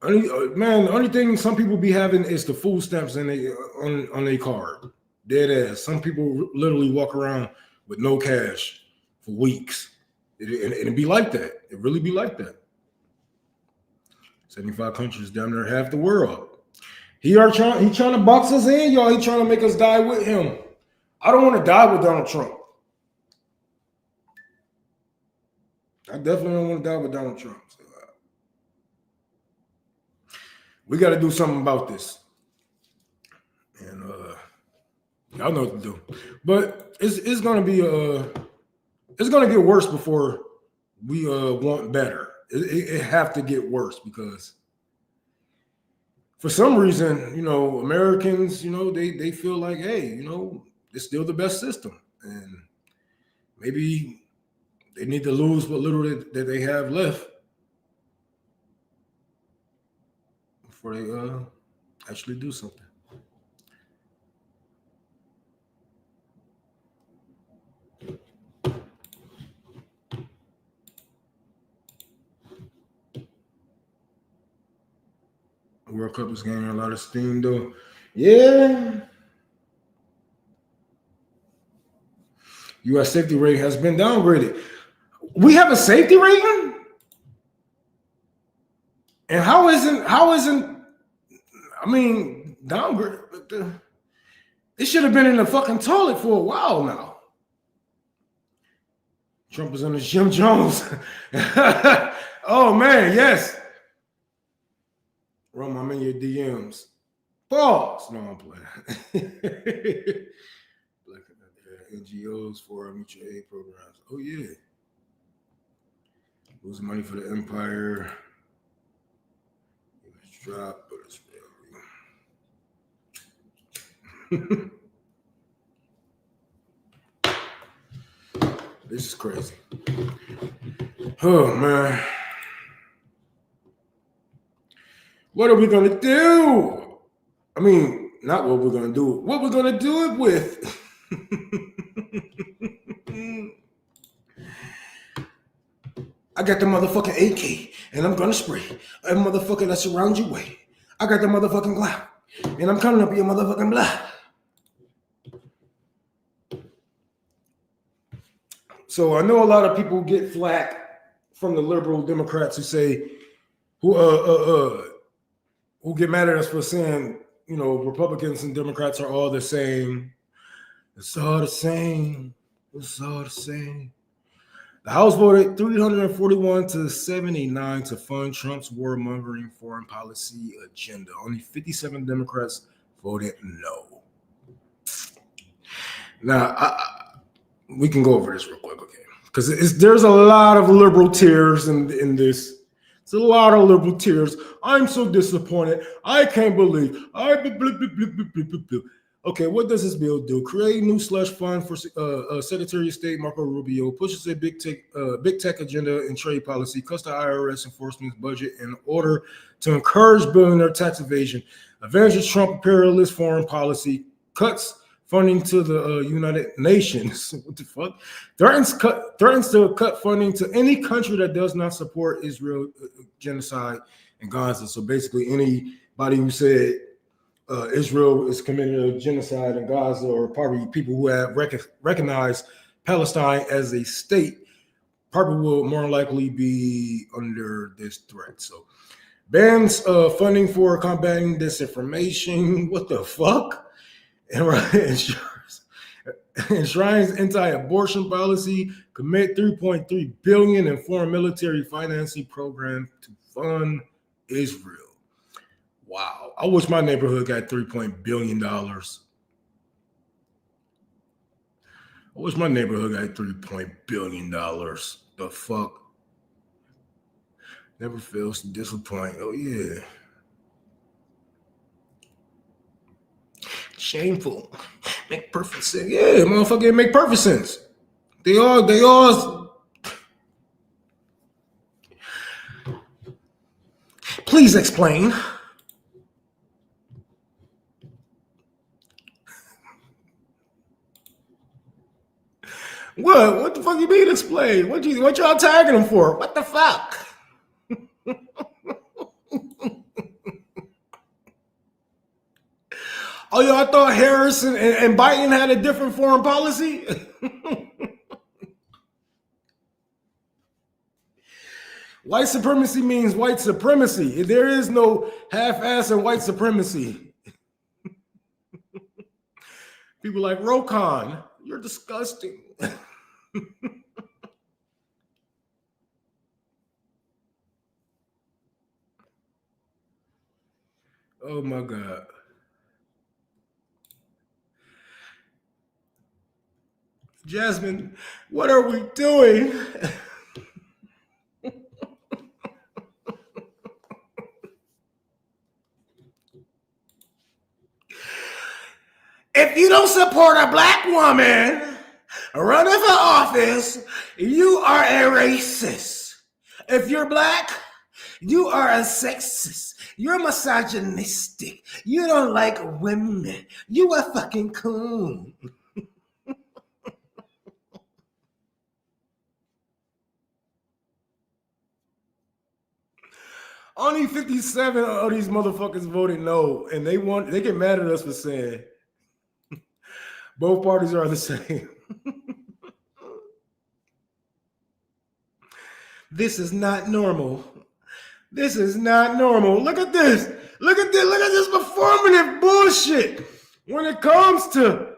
Man, the only thing some people be having is the food stamps on their card. Dead ass. Some people literally walk around with no cash for weeks. It'd be like that. It really be like that. 75 countries, down there, half the world. He trying to box us in, y'all. He trying to make us die with him. I don't want to die with Donald Trump. I definitely don't want to die with Donald Trump. So, we got to do something about this. And y'all know what to do. But it's gonna be it's gonna get worse before we want better. It have to get worse because for some reason, you know, Americans, you know, they feel like, hey, you know, it's still the best system. And maybe they need to lose what little that they have left before they actually do something. World Cup is gaining a lot of steam, though. Yeah. U.S. safety rating has been downgraded. We have a safety rating? And how isn't, I mean, downgrade? It should have been in the fucking toilet for a while now. Trump is on the Jim Jones. Oh, man, yes. Rome, I'm in your DMs. Pause. No, I'm playing. Black NGOs for mutual aid programs. Oh, yeah. Losing money for the empire. It's dropped, but it's real. This is crazy. Oh, man. What are we going to do? I mean, not what we're going to do. What we're going to do it with. I got the motherfucking AK, and I'm going to spray a motherfucker that surrounds your way. I got the motherfucking Glock, and I'm coming up your motherfucking block. So I know a lot of people get flack from the liberal Democrats who say, who get mad at us for saying, you know, Republicans and Democrats are all the same. It's all the same. It's all the same. The House voted 341 to 79 to fund Trump's warmongering foreign policy agenda. Only 57 Democrats voted no. Now, we can go over this real quick, okay? Because there's a lot of liberal tears in this. It's a lot of liberal tears. I'm so disappointed. I can't believe. Okay, what does this bill do? Create a new slush fund for Secretary of State Marco Rubio, pushes a big tech agenda in trade policy, cuts the IRS enforcement budget in order to encourage billionaire tax evasion, avenges Trump imperialist foreign policy, cuts funding to the United Nations. What the fuck? Threatens to cut funding to any country that does not support Israel genocide in Gaza. So basically, anybody who said Israel is committing a genocide in Gaza, or probably people who have recognized Palestine as a state, probably will more likely be under this threat. So bans funding for combating disinformation. What the fuck? Enshrines anti-abortion policy, commit $3.3 billion in foreign military financing program to fund Israel. Wow, I wish my neighborhood got $3 billion. I wish my neighborhood got $3 billion. The fuck? Never fails to disappoint. Oh yeah. Shameful. Make perfect sense. Yeah, motherfucker, make perfect sense. They all. Please explain. What the fuck you mean explain? What y'all tagging them for? What the fuck? Oh, y'all thought Harris and Biden had a different foreign policy? White supremacy means white supremacy. There is no half-ass and white supremacy. People like Rokon, you're disgusting. Oh my God. Jasmine, what are we doing? If you don't support a black woman running for office, you are a racist. If you're black, you are a sexist. You're misogynistic. You don't like women. You a fucking coon. Only 57 of these motherfuckers voted no, and they get mad at us for saying both parties are the same. This is not normal. This is not normal. Look at this. Look at this. Look at this performative bullshit. When it comes to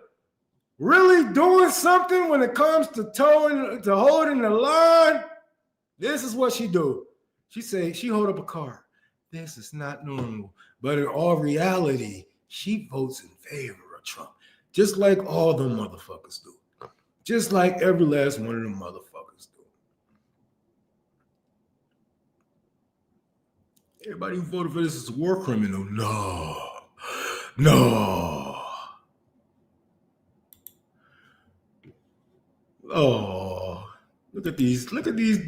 really doing something, when it comes to holding the line, this is what she do. She hold up a card. This is not normal. But in all reality, she votes in favor of Trump. Just like all them motherfuckers do. Just like every last one of them motherfuckers do. Everybody who voted for this is a war criminal. No. Oh, look at these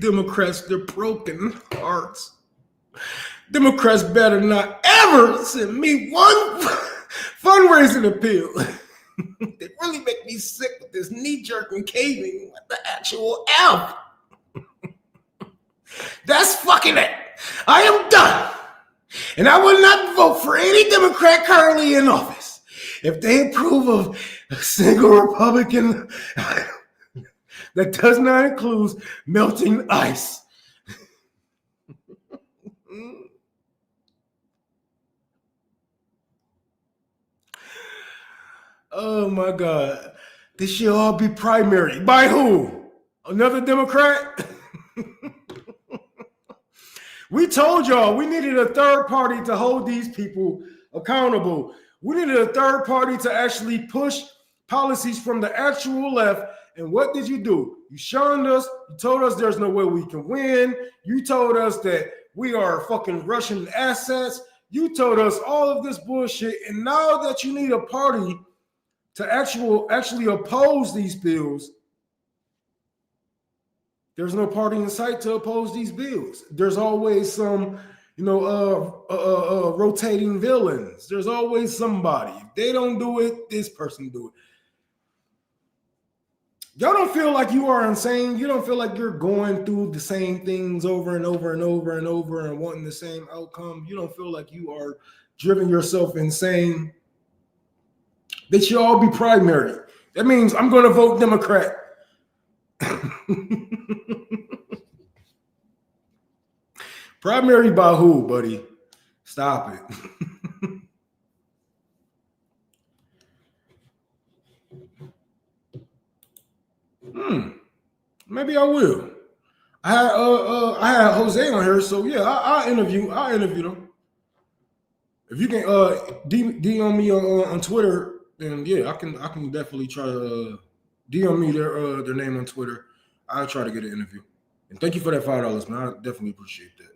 Democrats, they're broken hearts. Democrats better not ever send me one fundraising appeal. They really make me sick with this knee-jerk and caving. What the actual F? That's fucking it. I am done. And I will not vote for any Democrat currently in office if they approve of a single Republican that does not include melting ice. Oh my God. This should all be primary. By who? Another Democrat? We told y'all we needed a third party to hold these people accountable. We needed a third party to actually push policies from the actual left And what did you do? You shunned us. You told us there's no way we can win. You told us that we are fucking Russian assets. You told us all of this bullshit. And now that you need a party to actually oppose these bills, there's no party in sight to oppose these bills. There's always some, rotating villains. There's always somebody. If they don't do it, this person do it. Y'all don't feel like you are insane. You don't feel like you're going through the same things over and over and over and over and wanting the same outcome. You don't feel like you are driven yourself insane. They should all be primary. That means I'm going to vote Democrat. Primary by who, buddy? Stop it. Maybe I will. I had Jose on here, so yeah, I'll interview him. If you can DM me on Twitter, then yeah, I can definitely try to DM me their name on Twitter. I'll try to get an interview. And thank you for that $5, man. I definitely appreciate that.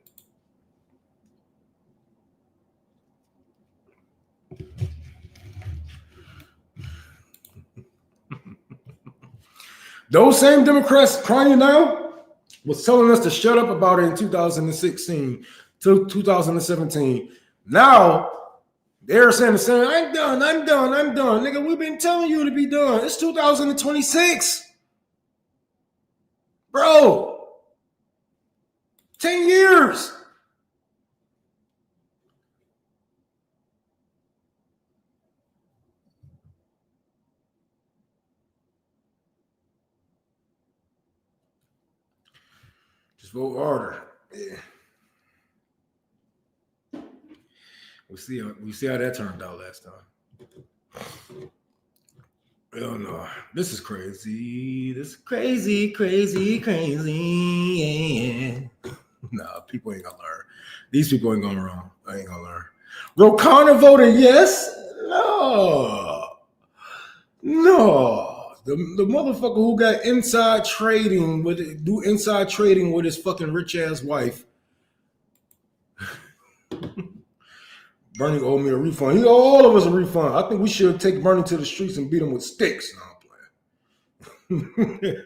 Those same Democrats crying now was telling us to shut up about it in 2016 to 2017. Now they're saying the same. I'm done. Nigga, we've been telling you to be done. It's 2026. Bro. 10 years. Just vote harder. Yeah. We see how that turned out last time. I don't know. This is crazy. This is crazy. Yeah. Nah, people ain't gonna learn. These people ain't gonna learn. I ain't gonna learn. Rokana voted yes. No. The motherfucker who got inside trading with his fucking rich ass wife. Bernie owed me a refund. He owed all of us a refund. I think we should take Bernie to the streets and beat him with sticks. No, I'm playing.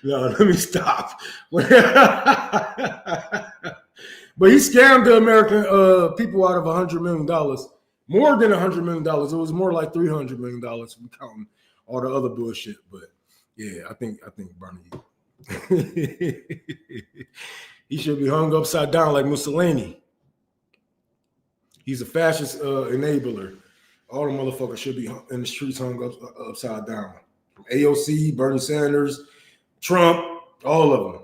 No, let me stop. But he scammed the American people out of $100 million. More than $100 million. It was more like $300 million. We counting all the other bullshit. But yeah, I think Bernie. He should be hung upside down like Mussolini. He's a fascist enabler. All the motherfuckers should be in the streets hung upside down. AOC, Bernie Sanders, Trump, all of them.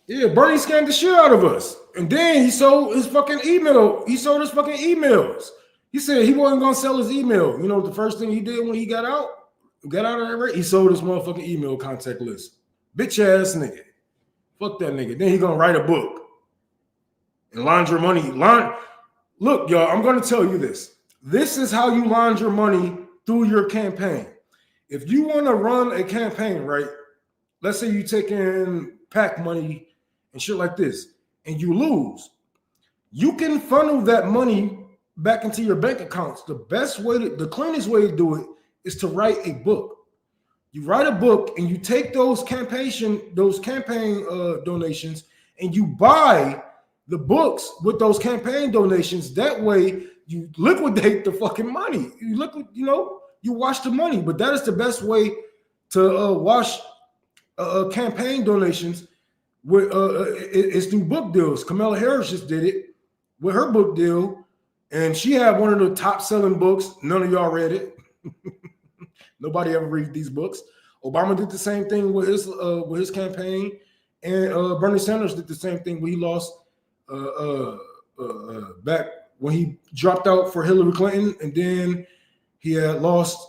Yeah, Bernie scammed the shit out of us. And then he sold his fucking email. He sold his fucking emails. He said he wasn't going to sell his email. You know the first thing he did when he got out of that rate? He sold his motherfucking email contact list. Bitch ass nigga. Fuck that nigga. Then he going to write a book. And launder money. Look, y'all, I'm going to tell you this. This is how you launder money through your campaign. If you want to run a campaign, right? Let's say you take in PAC money and shit like this, and you lose. You can funnel that money back into your bank accounts. The cleanest way to do it is to write a book. You write a book and you take those campaign donations and you buy the books with those campaign donations. That way you liquidate the fucking money. You wash the money. But that is the best way to wash campaign donations. It's through book deals. Kamala Harris just did it with her book deal, and she had one of the top selling books. None of y'all read it. Nobody ever reads these books. Obama did the same thing with his campaign, and Bernie Sanders did the same thing when he lost back when he dropped out for Hillary Clinton, and then he had lost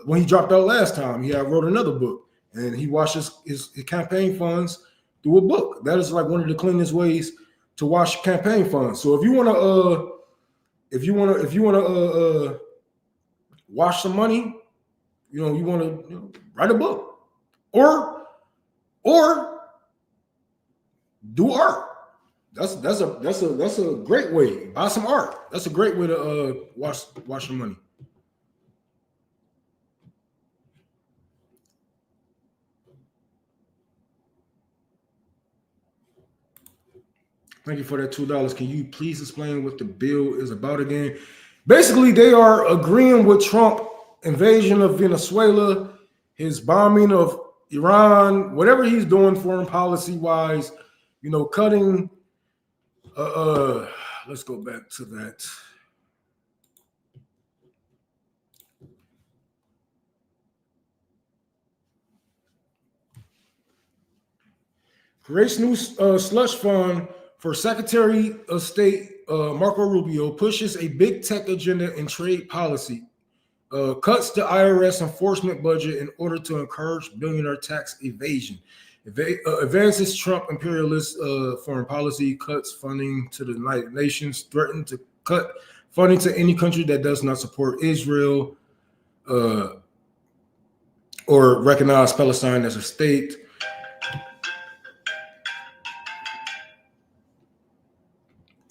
when he dropped out last time. He had wrote another book, and he washed his campaign funds through a book. That is like one of the cleanest ways to wash campaign funds. So if you want if you wanna wash some money, you want to write a book, or do art. That's a great way. Buy some art. That's a great way to wash your money. Thank you for that $2. Can you please explain what the bill is about again? Basically, they are agreeing with Trump invasion of Venezuela, his bombing of Iran, whatever he's doing foreign policy wise, cutting. Let's go back to that. Creates new slush fund for Secretary of State Marco Rubio, pushes a big tech agenda in trade policy, cuts the IRS enforcement budget in order to encourage billionaire tax evasion, advances Trump imperialist foreign policy, cuts funding to the United Nations, threatened to cut funding to any country that does not support Israel or recognize Palestine as a state.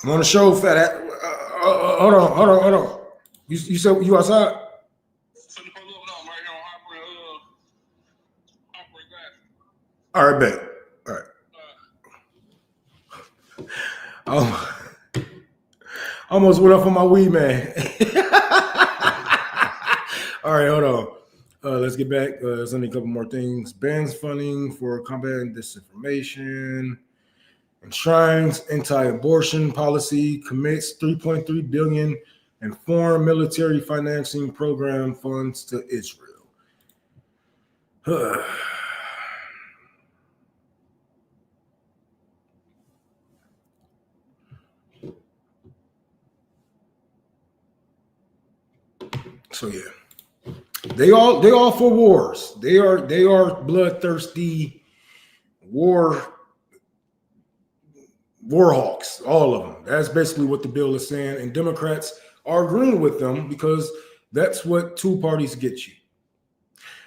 I'm on the show, fat. Hold on. You said you outside? All right, bet. All right. Almost went off on my weed, man. All right, hold on. Let's get back. There's only a couple more things. Bans funding for combating disinformation. Enshrines anti-abortion policy, commits $3.3 billion in foreign military financing program funds to Israel. So yeah, they all for wars. They are bloodthirsty war hawks, all of them. That's basically what the bill is saying, and Democrats are agreeing with them because that's what two parties get you.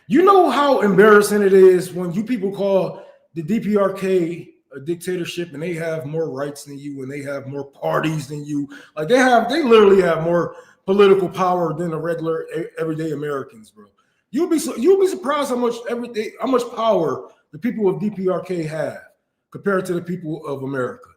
You know how embarrassing it is when you people call the DPRK a dictatorship and they have more rights than you and they have more parties than you. Like they literally have more political power than the regular everyday Americans, bro. You'll be surprised how much power the people of DPRK have compared to the people of America.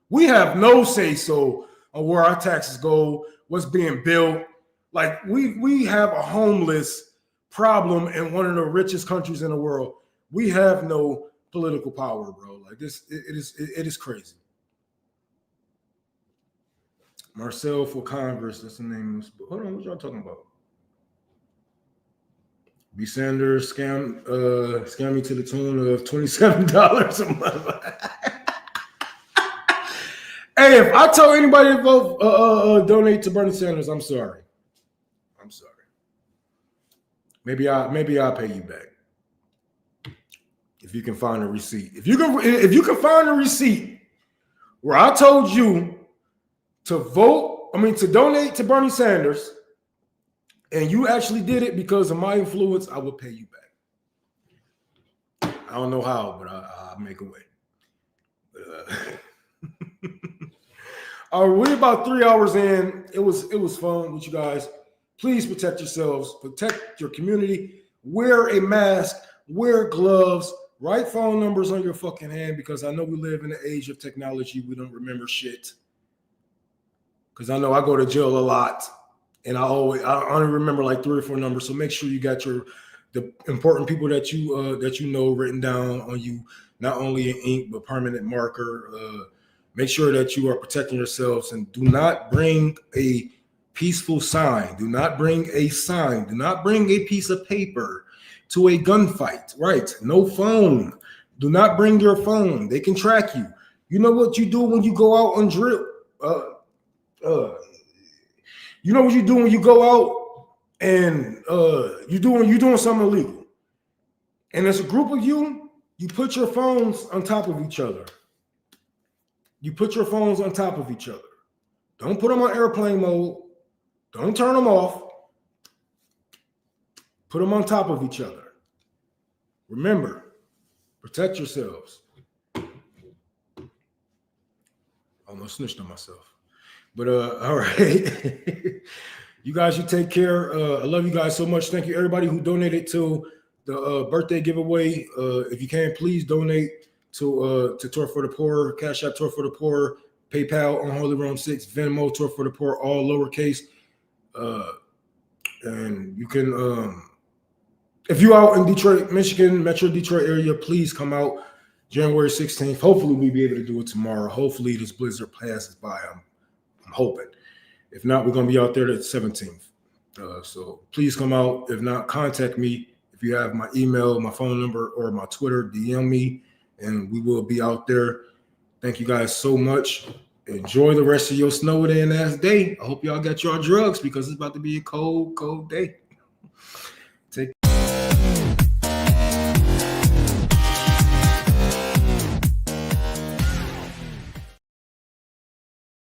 We have no say so on where our taxes go, what's being built. Like we have a homeless problem in one of the richest countries in the world. We have no political power, bro. Like this, it is crazy. Marcel for Congress, that's the name of this book. Hold on, what y'all talking about? B. Sanders scam me to the tune of $27 a month. Hey, if I tell anybody to vote, donate to Bernie Sanders, I'm sorry. Maybe I'll pay you back if you can find a receipt. If you can find a receipt where I told you to to donate to Bernie Sanders, and you actually did it because of my influence, I will pay you back. I don't know how, but I'll make a way. All right, we're about 3 hours in. It was fun with you guys. Please protect yourselves, protect your community, wear a mask, wear gloves, write phone numbers on your fucking hand, because I know we live in the age of technology. We don't remember shit. Because I know I go to jail a lot, and I only remember like 3 or 4 numbers. So make sure you got the important people that you know written down on you, not only in ink but permanent marker. Make sure that you are protecting yourselves, and do not bring a peaceful sign. Do not bring a sign. Do not bring a piece of paper to a gunfight. Right? No phone. Do not bring your phone. They can track you. You know what you do when you go out on drill. You know what you do when you go out and you're doing something illegal, and there's a group of you. You put your phones on top of each other. Don't put them on airplane mode. Don't turn them off. Put them on top of each other. Remember, protect yourselves. Almost snitched on myself. But all right. You guys, you take care. I love you guys so much. Thank you, everybody who donated to the birthday giveaway. If you can, please donate to Tour for the Poor, Cash App Tour for the Poor, PayPal on Holy Rome 6, Venmo Tour for the Poor, all lowercase. And you can, if you out in Detroit, Michigan, Metro Detroit area, please come out January 16th. Hopefully we'll be able to do it tomorrow. Hopefully this blizzard passes by. I'm hoping. If not, we're going to be out there the 17th. So please come out. If not, contact me. If you have my email, my phone number, or my Twitter, DM me, and we will be out there. Thank you guys so much. Enjoy the rest of your snowed in ass day. I hope y'all got your drugs because it's about to be a cold, cold day.